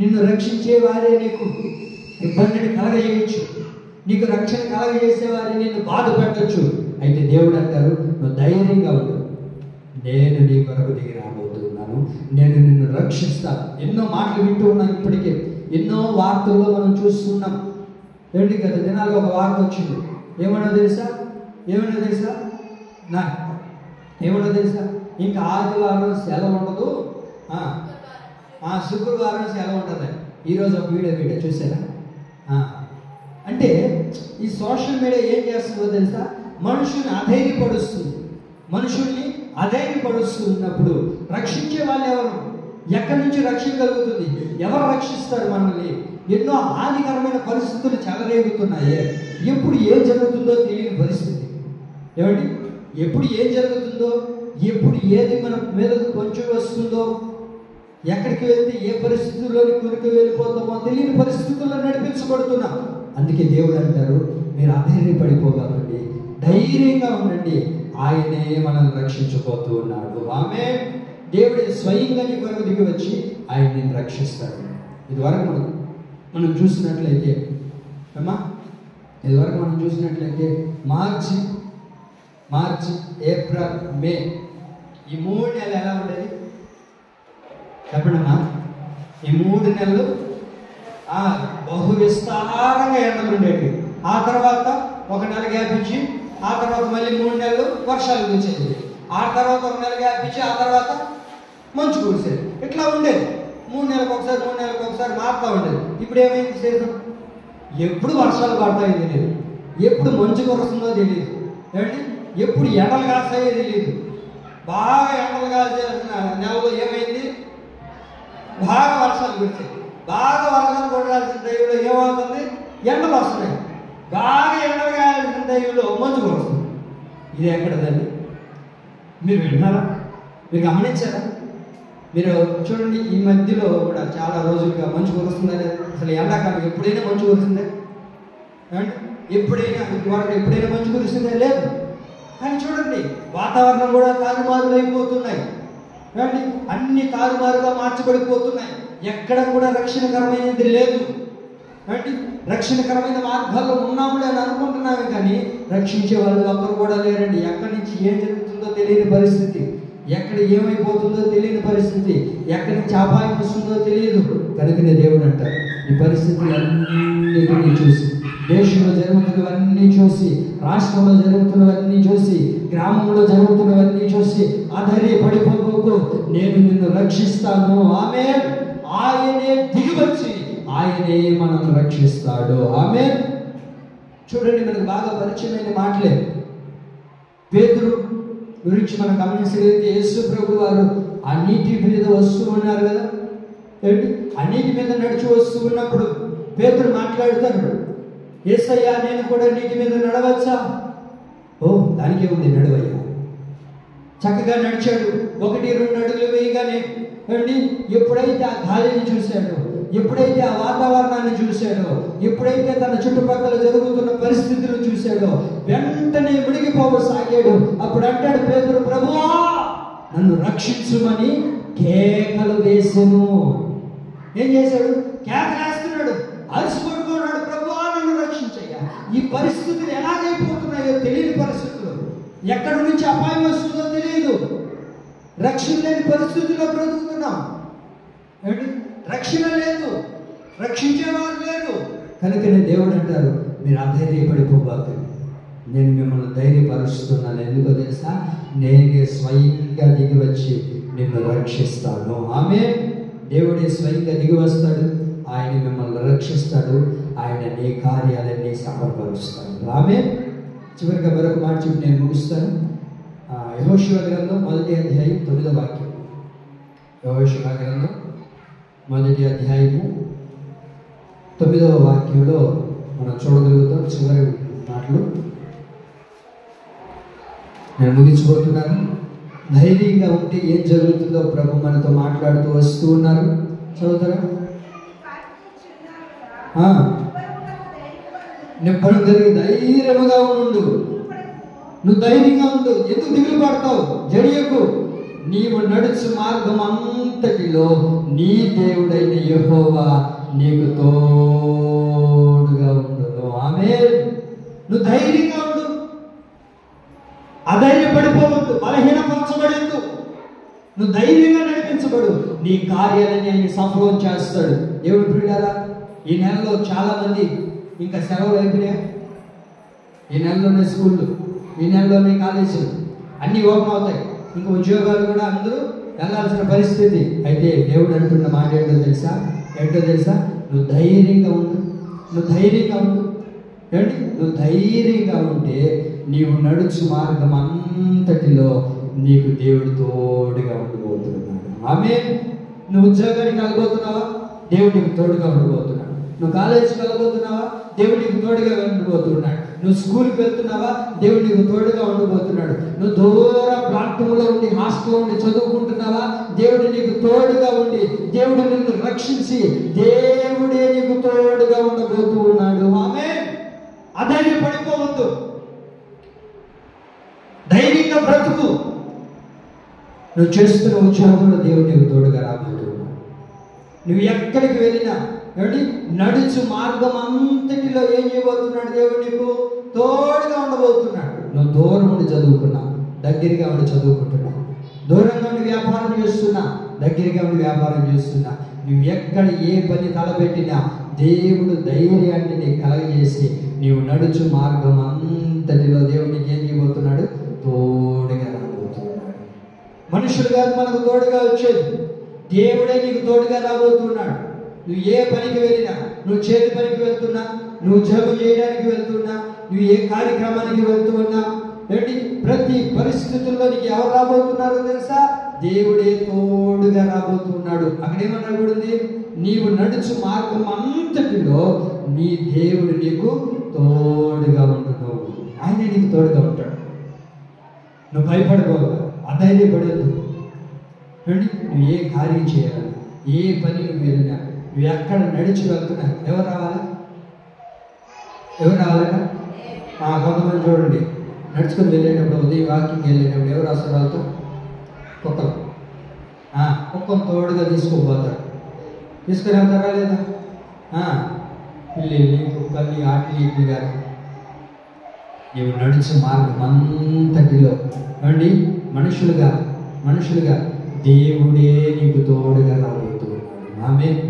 నిన్ను రక్షించే వారే నీకు ఇబ్బందిని కలగజేయచ్చు, నీకు రక్షణ కలగజేసే వారే నిన్ను బాధ పెట్టచ్చు. అయితే దేవుడు అంటారు, నువ్వు ధైర్యంగా ఉండు, నేను నీ కొరకు దిగి రాబోతున్నాను, నేను నిన్ను రక్షిస్తాను. ఎన్నో మాటలు వింటూ ఉన్నాం, ఇప్పటికే ఎన్నో వార్తల్లో మనం చూస్తున్నాం. ఏంటి గత దినాల్లో ఒక వార్త వచ్చింది. ఏమన్నా తెలుసా? ఏమన్నా తెలుసా? ఇంకా ఆదివారం సెలవు ఉండదు, శుక్రవారం సెలవు ఉంటుంది. ఈరోజు ఒక వీడియో చూసారా? అంటే ఈ సోషల్ మీడియా ఏం చేస్తుందో తెలుసా? మనుషుల్ని అధైర్యపరుస్తున్నప్పుడు రక్షించే వాళ్ళు ఎవరు? ఎక్కడి నుంచి రక్షణ కలుగుతుంది? ఎవరు రక్షిస్తారు మనల్ని? ఎన్నో హానికరమైన పరిస్థితులు చెలరేగుతున్నాయి. ఎప్పుడు ఏం జరుగుతుందో తెలియని పరిస్థితి. ఏమండి, ఎప్పుడు ఏం జరుగుతుందో, ఎప్పుడు ఏది మన మీదకు కొంచెం వస్తుందో, ఎక్కడికి వెళ్తే ఏ పరిస్థితుల్లోని కురికి వెళ్ళిపోతామో తెలియని పరిస్థితుల్లో నడిపించబడుతున్నాం. అందుకే దేవుడు అంటారు, మీరు అధైర్యపడిపోకండి, ధైర్యంగా ఉండండి, ఆయనే మనల్ని రక్షించబోతూ ఉన్నాడు. ఆమె దేవుడే స్వయంగా నీ కొరకు దిగి వచ్చి ఆయన నేను రక్షిస్తాడు. ఇదివరకు మనం చూసినట్లయితే మార్చి, ఏప్రిల్, మే ఈ 3 నెలలు ఎలా ఉండేది చెప్పండమ్మా? ఈ 3 నెలలు బహు విస్తారంగా ఎండలు ఉండేవి. ఆ తర్వాత ఒక నెల గ్యాప్ ఇచ్చి, ఆ తర్వాత మళ్ళీ 3 నెలలు వర్షాలు కురిసేది. ఆ తర్వాత ఒక నెల గ్యాప్ ఇచ్చి, ఆ తర్వాత మంచు కురిసేది. ఇట్లా ఉండేది. 3 నెలలకు ఒకసారి మారుతూ ఉండేది. ఇప్పుడు ఏమైంది సీజన్? ఎప్పుడు వర్షాలు పడతాయో తెలియదు, ఎప్పుడు మంచు కురుస్తుందో తెలియదు, ఏమండి, ఎప్పుడు ఎండలు కాస్తాయో తెలియదు. బాగా ఎండలు కాల్చేసిన నెలలో ఏమైంది? బాగా వర్షాలు కురిసాయి. బాగా వర్షాలు కొట్టాల్సిన టైంలో ఏమవుతుంది? ఎండలు వస్తున్నాయి. బాగా ఎండలు కాయాల్సిన టైంలో మంచు కురుస్తుంది. ఇది ఎక్కడదండి? మీరు విన్నారా? మీరు గమనించారా? మీరు చూడండి, ఈ మధ్యలో కూడా చాలా రోజులుగా మంచు కురుస్తుందని. అసలు ఎండాకాలం ఎప్పుడైనా మంచు కురుస్తుందే? ఎప్పుడైనా మంచు కురుస్తుందే? లేదు. కానీ చూడండి, వాతావరణం కూడా తారుమారులు అయిపోతున్నాయి. అన్ని తారుమారుగా మార్చబడిపోతున్నాయి. ఎక్కడ కూడా రక్షణకరమైనది లేదు. రక్షణకరమైన మార్గాల్లో ఉన్నాములే అని అనుకుంటున్నామే, కానీ రక్షించే వాళ్ళు ఒక్కరు కూడా లేరండి. ఎక్కడి నుంచి ఏం జరుగుతుందో తెలియని పరిస్థితి, ఎక్కడ ఏమైపోతుందో తెలియని పరిస్థితి, ఎక్కడి నుంచి అపాయం వస్తుందో తెలియదు. కనుకనే దేవుడు అంటారు, ఈ పరిస్థితులన్నిటినీ చూసి, దేశంలో జరుగుతున్నవన్నీ చూసి, రాష్ట్రంలో జరుగుతున్నవన్నీ చూసి, గ్రామంలో జరుగుతున్నవన్నీ చూసి అధైర్యపడిపోకు, నేను నిన్ను రక్షిస్తాను. ఆమేన్. ఆయనే దిగివచ్చి ఆయనే మనల్ని రక్షిస్తాడు. ఆమేన్. చూడండి, మనకు బాగా పరిచయమైన మాటలే. పేతురు గురించి మనం గమనించగలిగితే, యేసు ప్రభు వారు ఆ నీటి మీద వస్తూ ఉన్నారు కదా. ఆ నీటి మీద నడిచి వస్తూ ఉన్నప్పుడు పేతురు మాట్లాడుతాడు, యేసయ్యా, నేను కూడా నీటి మీద నడవచ్చా? ఓ, దానికే ఉంది, నడవయ్యా. చక్కగా నడిచాడు. 1-2 అడుగులు వేయగానే ఎప్పుడైతే ఆ గాలిని చూశాడో, ఎప్పుడైతే ఆ వాతావరణాన్ని చూశాడో, ఎప్పుడైతే తన చుట్టుపక్కల జరుగుతున్న పరిస్థితులు చూశాడో, వెంటనే మునిగిపోసాగాడు. అప్పుడు అంటాడు పేతురు, ప్రభువా నన్ను రక్షించుమని కేకలు వేసెను. ఏం చేశాడు? కేకలేస్తున్నాడు, అలసిపడుతున్నాడు. ప్రభువా నన్ను రక్షించయ్యా. ఈ పరిస్థితులు ఎలాగైపోతున్నాయో తెలియని పరిస్థితులు, ఎక్కడి నుంచి అపాయం వస్తుందో తెలియదు. రక్షణ లేని పరిస్థితుల్లో బ్రతుకుతున్నాం. రక్షణ లేదు, రక్షించేవారు లేరు. కనుకనే దేవుడు అంటారు, మీరు అధైర్యపడిపోబాకండి, నేను మిమ్మల్ని ధైర్యపరుస్తున్నాను. ఎందుకో తెలుసా? నేనే స్వయంగా దిగి వచ్చి నిన్ను రక్షిస్తాను. ఆమె దేవుడే స్వయంగా దిగి వస్తాడు, ఆయన మిమ్మల్ని రక్షిస్తాడు, ఆయన నీ కార్యాలన్నీ సఫలపరుస్తాడు. ఆమె చివరిగా మరొక మాట చెప్పి నేను ముగిస్తాను. యెహోషువ గ్రంథం 1వ అధ్యాయం 9వ వాక్యం. యెహోషువ గ్రంథం 1వ అధ్యాయము 9వ వాక్యంలో మనం చూడగలుగుతాం. చివరి మాటలు నేను ముగించబోతున్నాను. ధైర్యంగా ఉంటే ఏం జరుగుతుందో ప్రభు మనతో మాట్లాడుతూ వస్తూ ఉన్నారు. చదువుతారా? నిబ్బరం కలిగి ధైర్యముగా ఉండు. నువ్వు ధైర్యంగా ఉండు. ఎందుకు దిగులు పడతావు? జడియకు. నీవు నడుచు మార్గం అంతటిలో నీ దేవుడైన యెహోవా నీకు తోడుగా ఉండును. ఆమేన్. నువ్వు ధైర్యంగా ఉండు. అధైర్యపడిపోవద్దు, బలహీనపరచబడద్దు. నువ్వు ధైర్యంగా నడిపించబడు. నీ కార్యాలని ఆయన సఫలం చేస్తాడు. దేవుడు ప్రియులారా, ఈ నెలలో చాలా మంది ఇంకా సెలవులు అయిపోయినాయి. ఈ నెలలోనే స్కూళ్ళు, ఈ నెలలోనే కాలేజీలు అన్నీ ఓపెన్ అవుతాయి. ఇంకా ఉద్యోగాలు కూడా అందరూ వెళ్ళాల్సిన పరిస్థితి. అయితే దేవుడు అంటున్న మాట ఏంటో తెలుసా? నువ్వు ధైర్యంగా ఉండు. నువ్వు ధైర్యంగా ఉండు. ఏంటి? నువ్వు ధైర్యంగా ఉంటే నీవు నడుచు మార్గం అంతటిలో నీకు దేవుడు తోడుగా ఉండబోతున్నాడు. ఆమేన్. నువ్వు ఉద్యోగానికి వెళ్ళబోతున్నావా? దేవుడు నీకు తోడుగా ఉండబోతున్నాడు. నువ్వు కాలేజీకి వెళ్ళబోతున్నావా? దేవుడు నీకు తోడుగా ఉండబోతున్నాడు. నువ్వు స్కూల్కి వెళ్తున్నావా? దేవుడు నీకు తోడుగా ఉండబోతున్నాడు. నువ్వు దూర ప్రాంతంలో ఉండి హాస్టల్లో ఉండి చదువుకుంటున్నావా? దేవుడు నీకు తోడుగా ఉండి దేవుడు నిన్ను రక్షించి దేవుడే నీకు తోడుగా ఉండబోతూ ఉన్నాడు. ఆమేన్. అధైర్యపడిపోవద్దు. ధైర్యంగా బ్రతుకు. నువ్వు చేస్తున్న ఉద్యోగంలో దేవుడు నీకు తోడుగా రాబోతున్నాడు. నువ్వు ఎక్కడికి వెళ్ళినా ఏమిటి? నడుచు మార్గం అంతటిలో ఏం చేయబోతున్నాడు? దేవుడు నీకు తోడుగా ఉండబోతున్నాడు. నువ్వు దూరం ఉండి చదువుకున్నా, దగ్గరగా ఉండి చదువుకుంటున్నావు. దూరంగా ఉండి వ్యాపారం చేస్తున్నా, దగ్గరగా ఉండి వ్యాపారం చేస్తున్నా. నువ్వు ఎక్కడ ఏ పని తలపెట్టినా దేవుడు ధైర్యాన్ని నీకు కలగజేసి నీవు నడుచు మార్గం అంతటిలో దేవుడు నీకు ఏం చేయబోతున్నాడు? తోడుగా రాబోతున్నాడు. మనుషులు కాదు మనకు తోడుగా వచ్చేది, దేవుడే నీకు తోడుగా రాబోతున్నాడు. నువ్వు ఏ పనికి వెళ్ళినా, నువ్వు చేతి పనికి వెళ్తున్నా, నువ్వు ఉద్యోగం చేయడానికి వెళ్తున్నా, నువ్వు ఏ కార్యక్రమానికి వెళ్తున్నా, ఏంటి? ప్రతి పరిస్థితుల్లో నీకు ఎవరు రాబోతున్నారో తెలుసా? దేవుడే తోడుగా రాబోతున్నాడు. అక్కడ ఏమనబడింది? నీవు నడుచు మార్గం అంతటిలో నీ దేవుడు నీకు తోడుగా ఉంటున్నావు. ఆయన నీకు తోడుగా ఉంటాడు. నువ్వు భయపడకూడదు, అధైర్యపడద్దు. నువ్వు ఏ కార్యం చేయాలి, ఏ పని నువ్వు వెళ్ళినా, నువ్వు ఎక్కడ నడిచి వెళ్తున్నా ఎవరు రావాలా? కొంతమంది చూడండి, నడుచుకొని వెళ్ళేటప్పుడు, ఉదయం వాకింగ్ వెళ్ళేటప్పుడు ఎవరు వస్తారు వాళ్ళతో? కుక్కలు. కుక్కను తోడుగా తీసుకోపోతారు. తీసుకుని వెళ్తారా లేదా? పిల్లిని, కుక్కల్ని, ఆటలు గారు. నీవు నడుచు మార్గం అంతటిలో అండి మనుషులుగా దేవుడే నీకు తోడుగా రాబోతున్నాడు. ఆమేన్.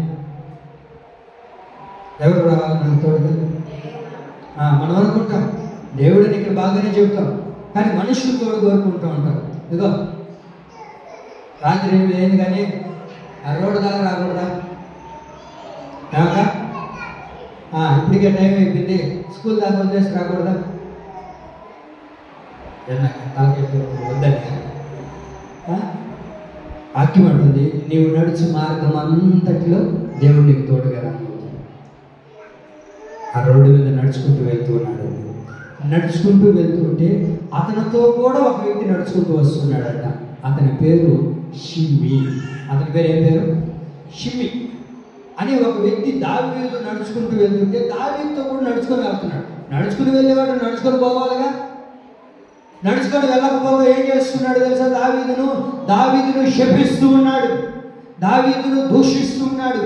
ఎవరు రావాలి మనకు తోడుగా? మనం అనుకుంటాం దేవుడిని ఇక్కడ బాగానే చెబుతాం, కానీ మనుషులు తోడు కోరుకుంటూ ఉంటాం. ఇదిగో రాత్రి ఏంది కానీ ఆ రోడ్డు దాకా రాకూడదా? ఇప్పటికే టైం అయిపోయింది, స్కూల్ దాకా వదిలేసి రాకూడదా? వద్దని వాక్యం అంటుంది, నీవు నడుచు మార్గం అంతటిలో దేవుడు నీకు తోడుగా రాబోతుంది. ఆ రోడ్డు మీద నడుచుకుంటూ వెళ్తున్నాడు. నడుచుకుంటూ వెళ్తుంటే అతనితో కూడా ఒక వ్యక్తి నడుచుకుంటూ వస్తున్నాడట. అతని పేరు షిమ్మి. అతని పేరు ఏం పేరు? షిమ్మి అని ఒక వ్యక్తి దావీదు నడుచుకుంటూ వెళ్తుంటే దావీదుతో కూడా నడుచుకొని వెళ్తున్నాడు. నడుచుకుని వెళ్ళేవాడు నడుచుకొని పోవాలిగా. నడుచుకొని వెళ్ళకపోగా ఏం చేస్తున్నాడు తెలుసా? దావీదును శపిస్తూ ఉన్నాడు, దావీదును దూషిస్తూ ఉన్నాడు,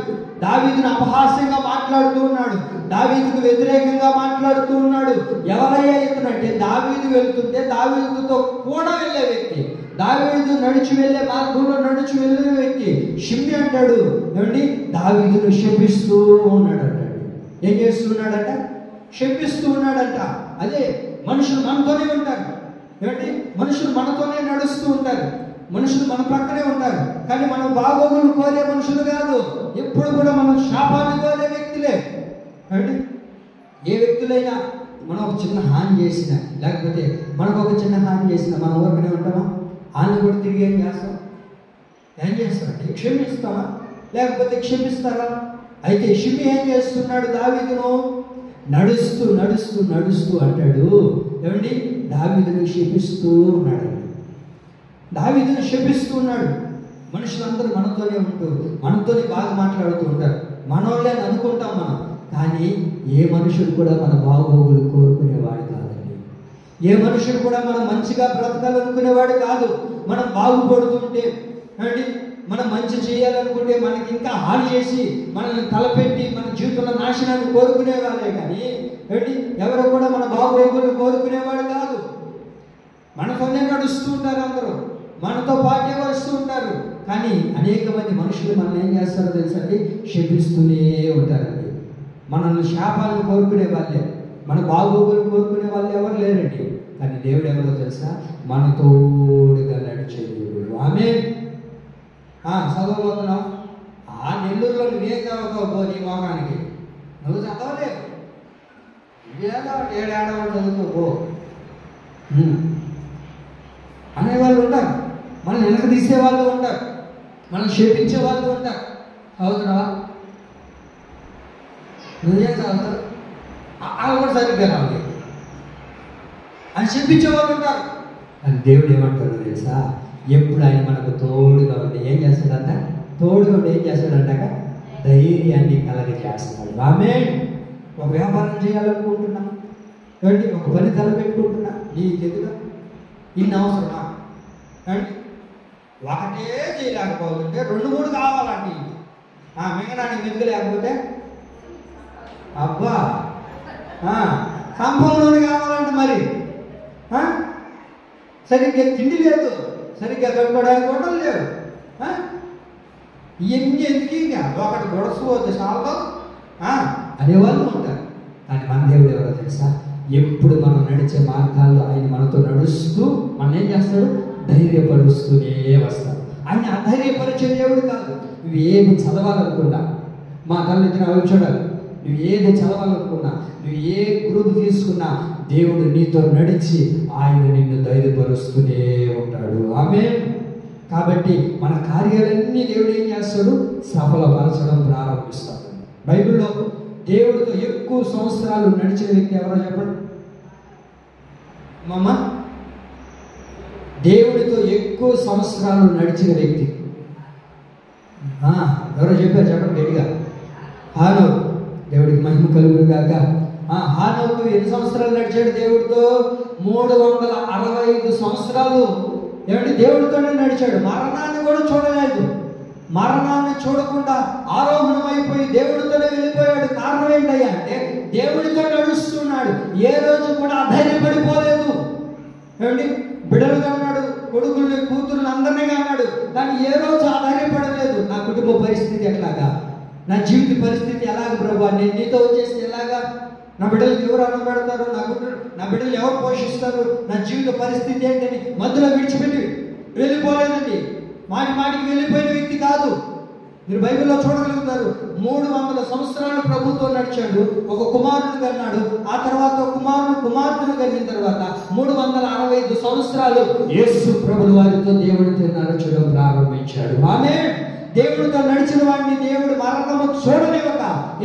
దావీదును అపహాస్యంగా మాట్లాడుతూ ఉన్నాడు, దావీదుకు వ్యతిరేకంగా మాట్లాడుతూ ఉన్నాడు. ఎవరయ్యా ఇతనంటే దావీదు వెళ్తుంటే దావీదుతో కూడా వెళ్ళే వ్యక్తి, దావీదు నడిచి వెళ్ళే మార్గంలో నడిచి వెళ్ళే వ్యక్తి షిమ్మి అంటాడు. ఏమండి? దావీదును శపిస్తూ ఉన్నాడంట. ఏం చేస్తున్నాడంట? శపిస్తూ ఉన్నాడంట. అదే మనుషులు మనతోనే ఉంటారు. ఏమండి? మనుషులు మనతోనే నడుస్తూ ఉంటారు, మనుషులు మన ప్రక్కనే ఉంటారు, కానీ మనం బాగోగులు కోరే మనుషులు కాదు. ఎప్పుడు కూడా మనం శాపాన్ని కోరే వ్యక్తులే. అంటే ఏ వ్యక్తులైనా మనం ఒక చిన్న హాని చేసినా, లేకపోతే మనకు ఒక చిన్న హాని చేసినా మనం ఊరికనే ఉంటామా? ఆయన కూడా తిరిగి ఏం చేస్తామంటే క్షమిస్తామా? లేకపోతే క్షమిస్తారా? అయితే షిమ్మి ఏం చేస్తున్నాడు? దావీదును నడుస్తూ నడుస్తూ నడుస్తూ అంటాడు. ఏమండి? దావీదును శపిస్తూ ఉన్నాడు. దావీదును శపిస్తూ ఉన్నాడు. మనుషులందరూ మనతోనే ఉంటూ మనతోనే బాగా మాట్లాడుతూ ఉంటారు. మనోళ్ళే అనుకుంటాం మనం, కానీ ఏ మనుషుడు కూడా మన బాగోగులు కోరుకునేవాడు కాదండి. ఏ మనుషుడు కూడా మనం మంచిగా బ్రతకాలనుకునేవాడు కాదు. మనం బాగుపడుతుంటే అండి, మనం మంచి చేయాలనుకుంటే మనకి ఇంకా హాని చేసి మనల్ని తలపెట్టి మన జీవితంలో నాశనాన్ని కోరుకునేవాళ్ళే కానీ ఏంటి ఎవరు కూడా మన బాగోగులు కోరుకునేవాడు కాదు. మనతోనే నడుస్తూ ఉంటారు, అందరూ మనతో పాటే వస్తూ ఉంటారు. కానీ అనేక మంది మనుషులు మనల్ని ఏం చేస్తారో తెలుసండి, శపిస్తూనే ఉంటారండి. మనల్ని శాపాలను కోరుకునే వాళ్ళే, మన బాగోగులు కోరుకునే వాళ్ళు ఎవరు లేరండి. కానీ దేవుడు ఎవరో తెలుసా, మన తోడుగా నడిచే దేవుడు. ఆమె చదవబోతున్నాం. ఆ నెల్లూరులో నువ్వేం చదువుతావు నీ మోకానికి? నువ్వు చదవలేవు. ఏదో 7 ఏడవాళ్ళు చదువుకో అనేవాళ్ళు ఉంటారు, మనం వెనక తీసే వాళ్ళు ఉంటారు, మనం శపించే వాళ్ళు ఉంటారు. అవుతున్నావా? నువ్వేం చదువుతావు? అలా కూడా సరిగ్గా రావాలి అని శపించే వాళ్ళు ఉంటారు. అని దేవుడు ఏమంటారు తెలుసా, ఎప్పుడు ఆయన మనకు తోడుగా ఉండి ఏం చేస్తాడంట, తోడుగా ఉండి ఏం చేస్తాడంటాక ధైర్యాన్ని కలగజేస్తాడు. ఆమె ఒక వ్యాపారం చేయాలనుకుంటున్నా, ఏంటి ఒక పని తలపెట్టుకుంటున్నా, నీకు ఎదుగా ఇన్ని అవసరమా అండి, ఒకటే చేయలేకపోతుంటే 2-3 కావాలండి. మిగడానికి మెతుకు లేకపోతే అబ్బా సంభవంలోనే కావాలంటే మరి సరిగ్గా తిండి లేదు, సరిగ్గా కట్టుకోవడానికి కూడా లేవు. ఇవన్నీ ఎందుకు ఇంకా ఒకటి గొడవపోతే చాలా అనేవాళ్ళు ఉంటారు. కానీ మన దేవుడు ఎవరో తెలుసా, ఎప్పుడు మనం నడిచే మార్గాల్లో ఆయన మనతో నడుస్తూ మనం ఏం చేస్తాడు, ధైర్యపరుస్తూనే వస్తాడు. ఆయన అధైర్యపరిచే దేవుడు కాదు. నువ్వు ఏది చదవాలనుకున్నా, మా తల్లిదండ్రులు అవి చూడాలి, నువ్వు ఏది చదవాలనుకున్నా, నువ్వు ఏ గురువు తీసుకున్నా దేవుడు నీతో నడిచి ఆయన నిన్ను ధైర్యపరుస్తూనే ఉంటాడు. ఆమె కాబట్టి మన కార్యాలన్నీ దేవుడు ఏం చేస్తాడు, సఫలపరచడం ప్రారంభిస్తాడు. బైబిల్లో దేవుడితో ఎక్కువ సంవత్సరాలు నడిచిన వ్యక్తి ఎవరో చెప్పండి మామ. దేవుడితో ఎక్కువ సంవత్సరాలు నడిచిన వ్యక్తి ఎవరో చెప్పారు చెప్పండి గట్టిగా. హానోకు. దేవుడికి మహిమ కలుగును గాక. హానోకు ఎన్ని సంవత్సరాలు నడిచాడు దేవుడితో? 365 సంవత్సరాలు ఏమంటే దేవుడితోనే నడిచాడు. మరణాన్ని కూడా చూడలేదు. మరణాన్ని చూడకుండా ఆరోహణమైపోయి దేవుడితోనే వెళ్ళిపోయాడు. కారణం ఏంటయ్యా అంటే దేవుడితో నడుస్తున్నాడు. ఏ రోజు కూడా అధైర్యపడిపోలేదు. ఏమండి బిడ్డలుగా అన్నాడు, కొడుకుల్ని కూతురుని అందరినీ అన్నాడు, కానీ ఏ రోజు ఆధారపడలేదు. నా కుటుంబ పరిస్థితి ఎట్లాగా, నా జీవిత పరిస్థితి ఎలాగ ప్రభా, నేను నీతో వచ్చేసి ఎలాగా, నా బిడ్డలకు ఎవరు అన్నం పెడతారు, నా బిడ్డలు ఎవరు పోషిస్తారు, నా జీవిత పరిస్థితి ఏంటని మధ్యలో విడిచిపెట్టి వెళ్ళిపోలేదండి. మాటికి వెళ్ళిపోయిన వ్యక్తి కాదు. మీరు బైబిల్లో చూడగలుగుతారు. 300 సంవత్సరాలు ప్రభుత్వం నడిచాడు. ఒక కుమారుడు కన్నాడు. ఆ తర్వాత కుమార్తెను కనిన తర్వాత 365 సంవత్సరాలు యేసు ప్రభువు వారితో దేవుడితో నడచడం ప్రారంభించాడు. ఆమె దేవుడితో నడిచిన వాడిని దేవుడు మరణము చూడలేక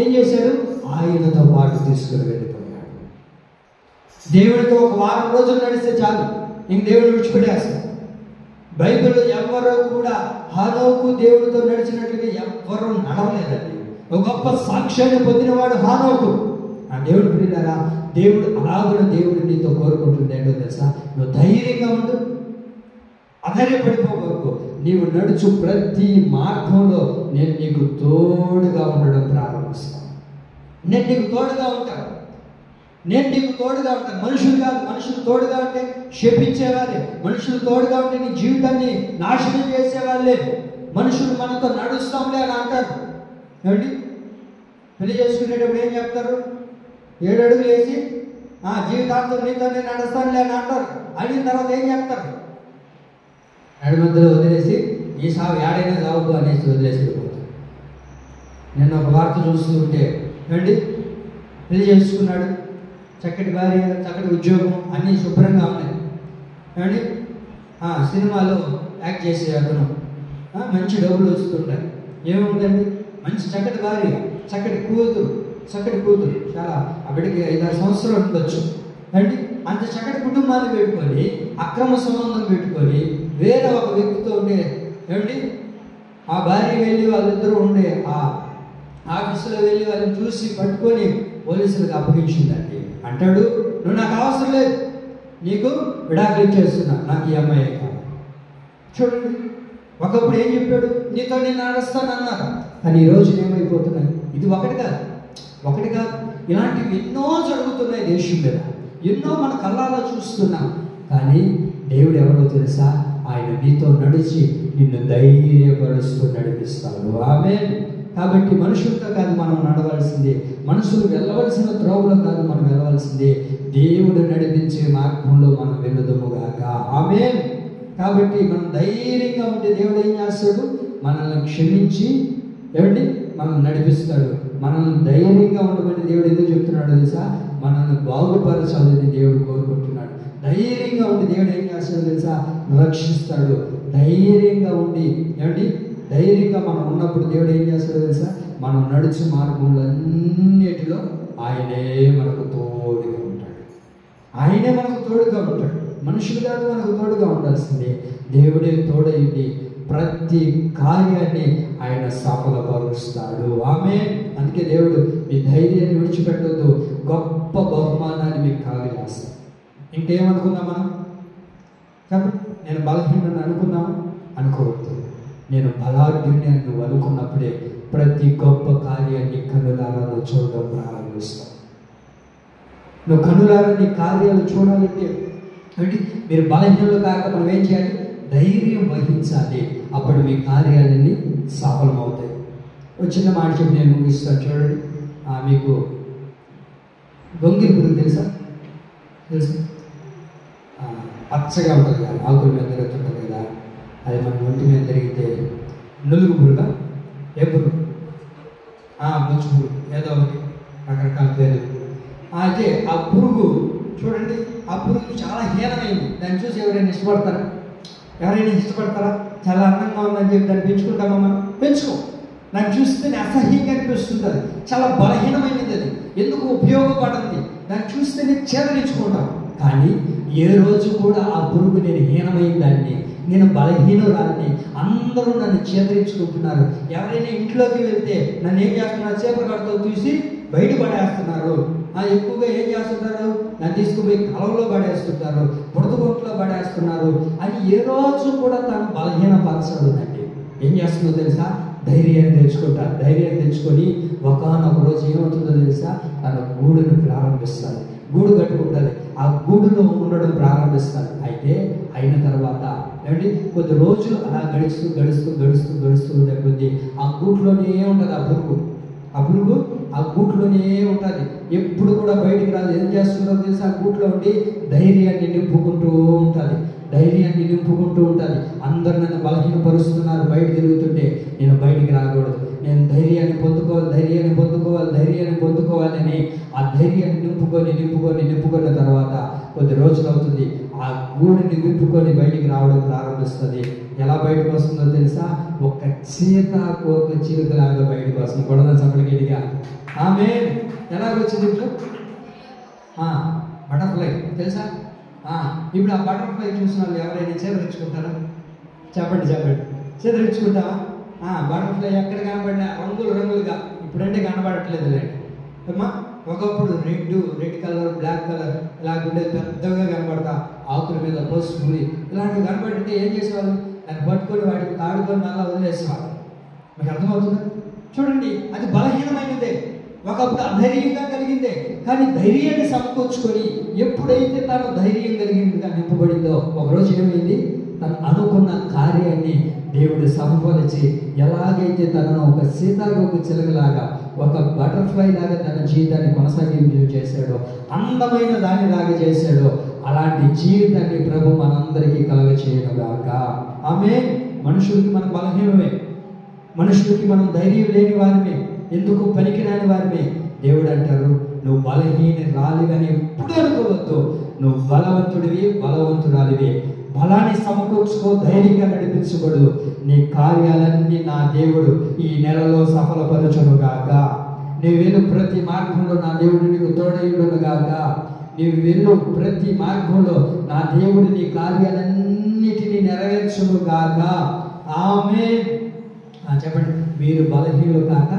ఏం చేశాడు, ఆయనతో పాటు తీసుకుని వెళ్ళిపోయాడు. దేవుడితో ఒక వారం రోజులు నడిస్తే చాలు, ఇంక దేవుడు విడిచిపెట్టేస్తాడు. బైబిల్లో ఎవ్వరూ కూడా హానోకు దేవుడితో నడిచినట్లుగా ఎవ్వరూ నడవలేదండి. ఒక గొప్ప సాక్ష్యాన్ని పొందినవాడు హానోకు. ఆ దేవుడు పిల్లారా, దేవుడు అలాగున దేవుడు నీతో కోరుకుంటుంది ఏంటో తెలుసా, నువ్వు ధైర్యంగా ఉండు, అధైర్యపడిపోవరకు. నీవు నడుచు ప్రతి మార్గంలో నేను నీకు తోడుగా ఉండడం ప్రారంభిస్తాను. నేను నీకు తోడుగా ఉంటాను. మనుషులు కాదు. మనుషులు తోడుగా ఉంటే శపించేవాళ్ళే. మనుషులు తోడుగా ఉంటే నీ జీవితాన్ని నాశనం చేసేవాళ్ళే. మనుషులు మనతో నడుస్తాంలే అని అంటారు. ఏమండి పెళ్లి చేసుకునేటప్పుడు ఏం చెప్తారు, 7 అడుగులు వేసి జీవితాంతం నీతో నేను నడుస్తానులే అని అంటారు. అయిన తర్వాత ఏం చెప్తారు, నడి మధ్యలో వదిలేసి ఈ సాగు ఏడైనా సాగు అనేసి వదిలేసి వెళ్ళిపోతారు. నేను ఒక వార్త చూస్తూ ఉంటే, ఏమండి పెళ్లి చేసుకున్నాడు, చక్కటి భార్య, చక్కటి ఉద్యోగం, అన్నీ శుభ్రంగా ఉన్నాయి. ఏమండి సినిమాలో యాక్ట్ చేసే అతను మంచి డబ్బులు వస్తుంటాయి. ఏముందండి, మంచి చక్కటి భార్య, చక్కటి కూతురు చాలా ఆ బిడ్డకి 5-6 సంవత్సరాలు ఉండొచ్చు. అండి అంత చక్కటి కుటుంబాన్ని పెట్టుకొని అక్రమ సంబంధం పెట్టుకొని వేరే ఒక వ్యక్తితో ఉండే, ఏమండి ఆ భార్య వెళ్ళి వాళ్ళిద్దరూ ఉండే ఆఫీసులో వెళ్ళి వాళ్ళని చూసి పట్టుకొని పోలీసులకు అప్పగించిందండి. అంటాడు, నువ్వు నాకు అవసరం లేదు, నీకు విడాకులు ఇచ్చేస్తున్నా, నాకు ఈ అమ్మాయి కాదు. చూడండి, ఒకప్పుడు ఏం చెప్పాడు, నీతో నేను నడుస్తానన్నారు. కానీ ఈరోజు ఏమైపోతున్నాయి? ఇది ఒకటి కాదు, ఇలాంటివి ఎన్నో జరుగుతున్నాయి దేశం మీద, ఎన్నో మన కళ్ళాలో చూస్తున్నాం. కానీ దేవుడు ఎవరో తెలుసా? ఆయన నీతో నడిచి నిన్ను ధైర్యపరుస్తూ నడిపిస్తాడు. ఆమేన్. కాబట్టి మనుషులతో కాదు మనం నడవలసింది, మనుషులు వెళ్ళవలసిన త్రోవలో కాదు మనం వెళ్ళవలసింది, దేవుడు నడిపించే మార్గంలో మనం వెళ్ళదుముగాక. ఆమేన్. కాబట్టి మనం ధైర్యంగా ఉంటే దేవుడు ఏం చేస్తాడు? మనల్ని క్షమించి మనల్ని నడిపిస్తాడు. మనల్ని ధైర్యంగా ఉండమని దేవుడు ఎందుకు చెప్తున్నాడు తెలుసా? మనల్ని బాగుపరచాలని దేవుడు కోరుకుంటున్నాడు. ధైర్యంగా ఉండి దేవుడు ఏం చేస్తాడు తెలుసా? రక్షిస్తాడు. ధైర్యంగా ఉండి ధైర్యంగా మనం ఉన్నప్పుడు దేవుడు ఏం చేస్తాడో తెలుసా? మనం నడుచు మార్గములన్నిటిలో ఆయనే మనకు తోడుగా ఉంటాడు. ఆయనే మనకు తోడుగా ఉంటాడు. మనుషులు కాదు మనకు తోడుగా ఉండాల్సిందే, దేవుడే తోడైంది ప్రతి కార్యాన్ని ఆయన సఫలపరుస్తాడు. ఆమేన్. అందుకే దేవుడు మీ ధైర్యాన్ని విడిచిపెట్టొద్దు, గొప్ప బహుమానాన్ని మీకు కలగజేస్తాడు. ఇంకేమనుకుందాం మనం? కాబట్టి నేను బలహీనని అనుకోవద్దు. నేను బలాఢ్యుని అని నువ్వు అనుకున్నప్పుడే ప్రతి గొప్ప కార్యాన్ని కనులారా చూడడం ప్రారంభిస్తావు. నువ్వు కనులారా నీ కార్యాలు చూడాలంటే మీరు బలహీనులు కాక మనం ఏం చేయాలి? ధైర్యం వహించాలి. అప్పుడు మీ కార్యాలన్నీ సఫలమవుతాయి. ఒక చిన్న మాట చెప్పి నేను ముగిస్తాను. చూడండి, మీకు గొంగిలి పురుగు తెలుసా? పచ్చగా ఉంటుంది కదా, ఆకుల మీద తిరుగుతుంటుంది కదా, అది మన ఒంటి మీద తిరిగితే నులుగు పురుగా? ఏ పురుగు? బొచ్చు పురుగు, ఏదో ఒకటి రకరకాల పేరు. అయితే ఆ పురుగు చూడండి, ఆ పురుగు చాలా హీనమైంది. దాన్ని చూసి ఎవరైనా ఇష్టపడతారా? చాలా అందంగా ఉందని చెప్పి దాన్ని పెంచుకుంటామా? మనం పెంచుకో. దాన్ని చూస్తే అసహ్యంగా అనిపిస్తుంది. అది చాలా బలహీనమైనది, అది ఎందుకు ఉపయోగపడింది, దాన్ని చూస్తేనే చేదరించుకుంటాం. కానీ ఏ రోజు కూడా ఆ పురుగు నేను హీనమైన దాన్ని, నేను బలహీనురాన్ని, అందరూ నన్ను చేదరించుకుంటున్నారు, ఎవరైనా ఇంట్లోకి వెళ్తే నన్ను ఏం చేస్తున్నారు? చేపగడతో తీసి బయట పడేస్తున్నారు. ఎక్కువగా ఏం చేస్తున్నారు? నన్ను తీసుకుపోయి కలవలో పడేస్తుంటారు, బుడదగొట్లో పడేస్తున్నారు అని ఏ రోజు కూడా తను బలహీనపరచడునండి. ఏం చేస్తుందో తెలుసా? ధైర్యాన్ని తెచ్చుకొని ఒకనొక రోజు ఏమవుతుందో తెలుసా? తన గూడును ప్రారంభిస్తాడు. గూడు కట్టుకుంటుంది, ఆ గూడులో ఉండడం ప్రారంభిస్తాడు. అయితే అయిన తర్వాత కొద్ది రోజులు అలా గడుస్తూ ఉండే కొద్ది ఆ గూట్లోనే ఉంటుంది ఆ పురుగు ఆ గూట్లోనే ఉంటుంది. ఎప్పుడు కూడా బయటికి రాదు. ఏం చేస్తుందో తెలిసి ఆ గూట్లో ఉండి ధైర్యాన్ని నింపుకుంటూ ఉంటుంది. అందరు నన్ను బలహీనపరుస్తున్నారు, బయట తిరుగుతుంటే నేను బయటికి రాకూడదు, నేను ధైర్యాన్ని పొందుకోవాలని ఆ ధైర్యాన్ని నింపుకున్న తర్వాత కొద్ది రోజులు అవుతుంది, ఆ గూడిని విప్పుకొని బయటికి రావడం ప్రారంభిస్తుంది. ఎలా బయటకు వస్తుందో తెలుసా? ఒక సీతాకోక చిలుకలాగా బయటకు వస్తుంది. కొడదాం సపలిగేటిగా. ఆమేన్. ఎలాగొచ్చింది? ఇప్పుడు బటర్ఫ్లై తెలుసా? ఇప్పుడు ఆ బటర్ఫ్లై చూసిన వాళ్ళు ఎవరైనా చేదరించుకుంటారా? చెప్పండి. చేదరించుకుంటావా? బటర్ఫ్లై ఎక్కడ కనబడినా రంగులుగా ఇప్పుడంటే కనబడట్లేదు లేండి అమ్మా. ఒకప్పుడు రెడ్ కలర్, బ్లాక్ కలర్ ఇలాగుండేది, పెద్దగా కనబడతా, ఆకుల మీద పసుపు ఇలాంటివి కనబడితే ఏం చేసేవాళ్ళు? దాన్ని పట్టుకొని వాటికి తాడుకొని మళ్ళీ వదిలేసేవాళ్ళు. మీకు అర్థమవుతుందా? చూడండి, అది బలహీనమైనదే, ఒకప్పుడు అధైర్యంగా కలిగిందే. కానీ ధైర్యాన్ని సమకూర్చుకొని ఎప్పుడైతే తను ధైర్యం కలిగిందిగా నింపబడిందో, ఒకరోజు ఏమైంది? తను అనుకున్న కార్యాన్ని దేవుడు సఫలపరిచి ఎలాగైతే తనను ఒక సీతాకోక చిలుకలాగా, ఒక బటర్ఫ్లై లాగా తన జీవితాన్ని కొనసాగింపు చేశాడో, అందమైన దానిలాగా చేశాడో, అలాంటి జీవితాన్ని ప్రభు మనందరికీ కలగచేయనుగాక. ఆమేన్. మనుషులకి మనం బలహీనమే, మనుషులకి మనం ధైర్యం లేని వారిమే, ఎందుకు పనికిరాని వారిమే. దేవుడు అంటారు, నువ్వు బలహీనురాలివని ఎప్పుడు అనుకోవద్దు, నువ్వు బలవంతురాలివి. బలాన్ని సమకూర్చుకో, ధైర్యంగా నడిపించబడు. నీ కార్యాలన్నీ నా దేవుడు ఈ నెలలో సఫలపరచునుగాక. నీవు వెళ్ళు ప్రతి మార్గంలో నా దేవుడు నీకు తోడయుడునుగాక. నీవు వెళ్ళు ప్రతి మార్గంలో నా దేవుడు నీ కార్యాలన్నిటినీ నెరవేర్చునుగాక. ఆమేన్. చెప్పండి. మీరు బలహీనులు కాక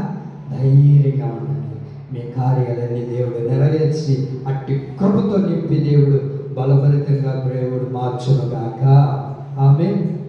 ధైర్యంగా ఉండండి. మీ కార్యాలన్నీ దేవుడు నెరవేర్చి అట్టి కృపతో నింపి దేవుడు బలభరితంగా దేవుడు మార్చునుగాక. ఆమేన్.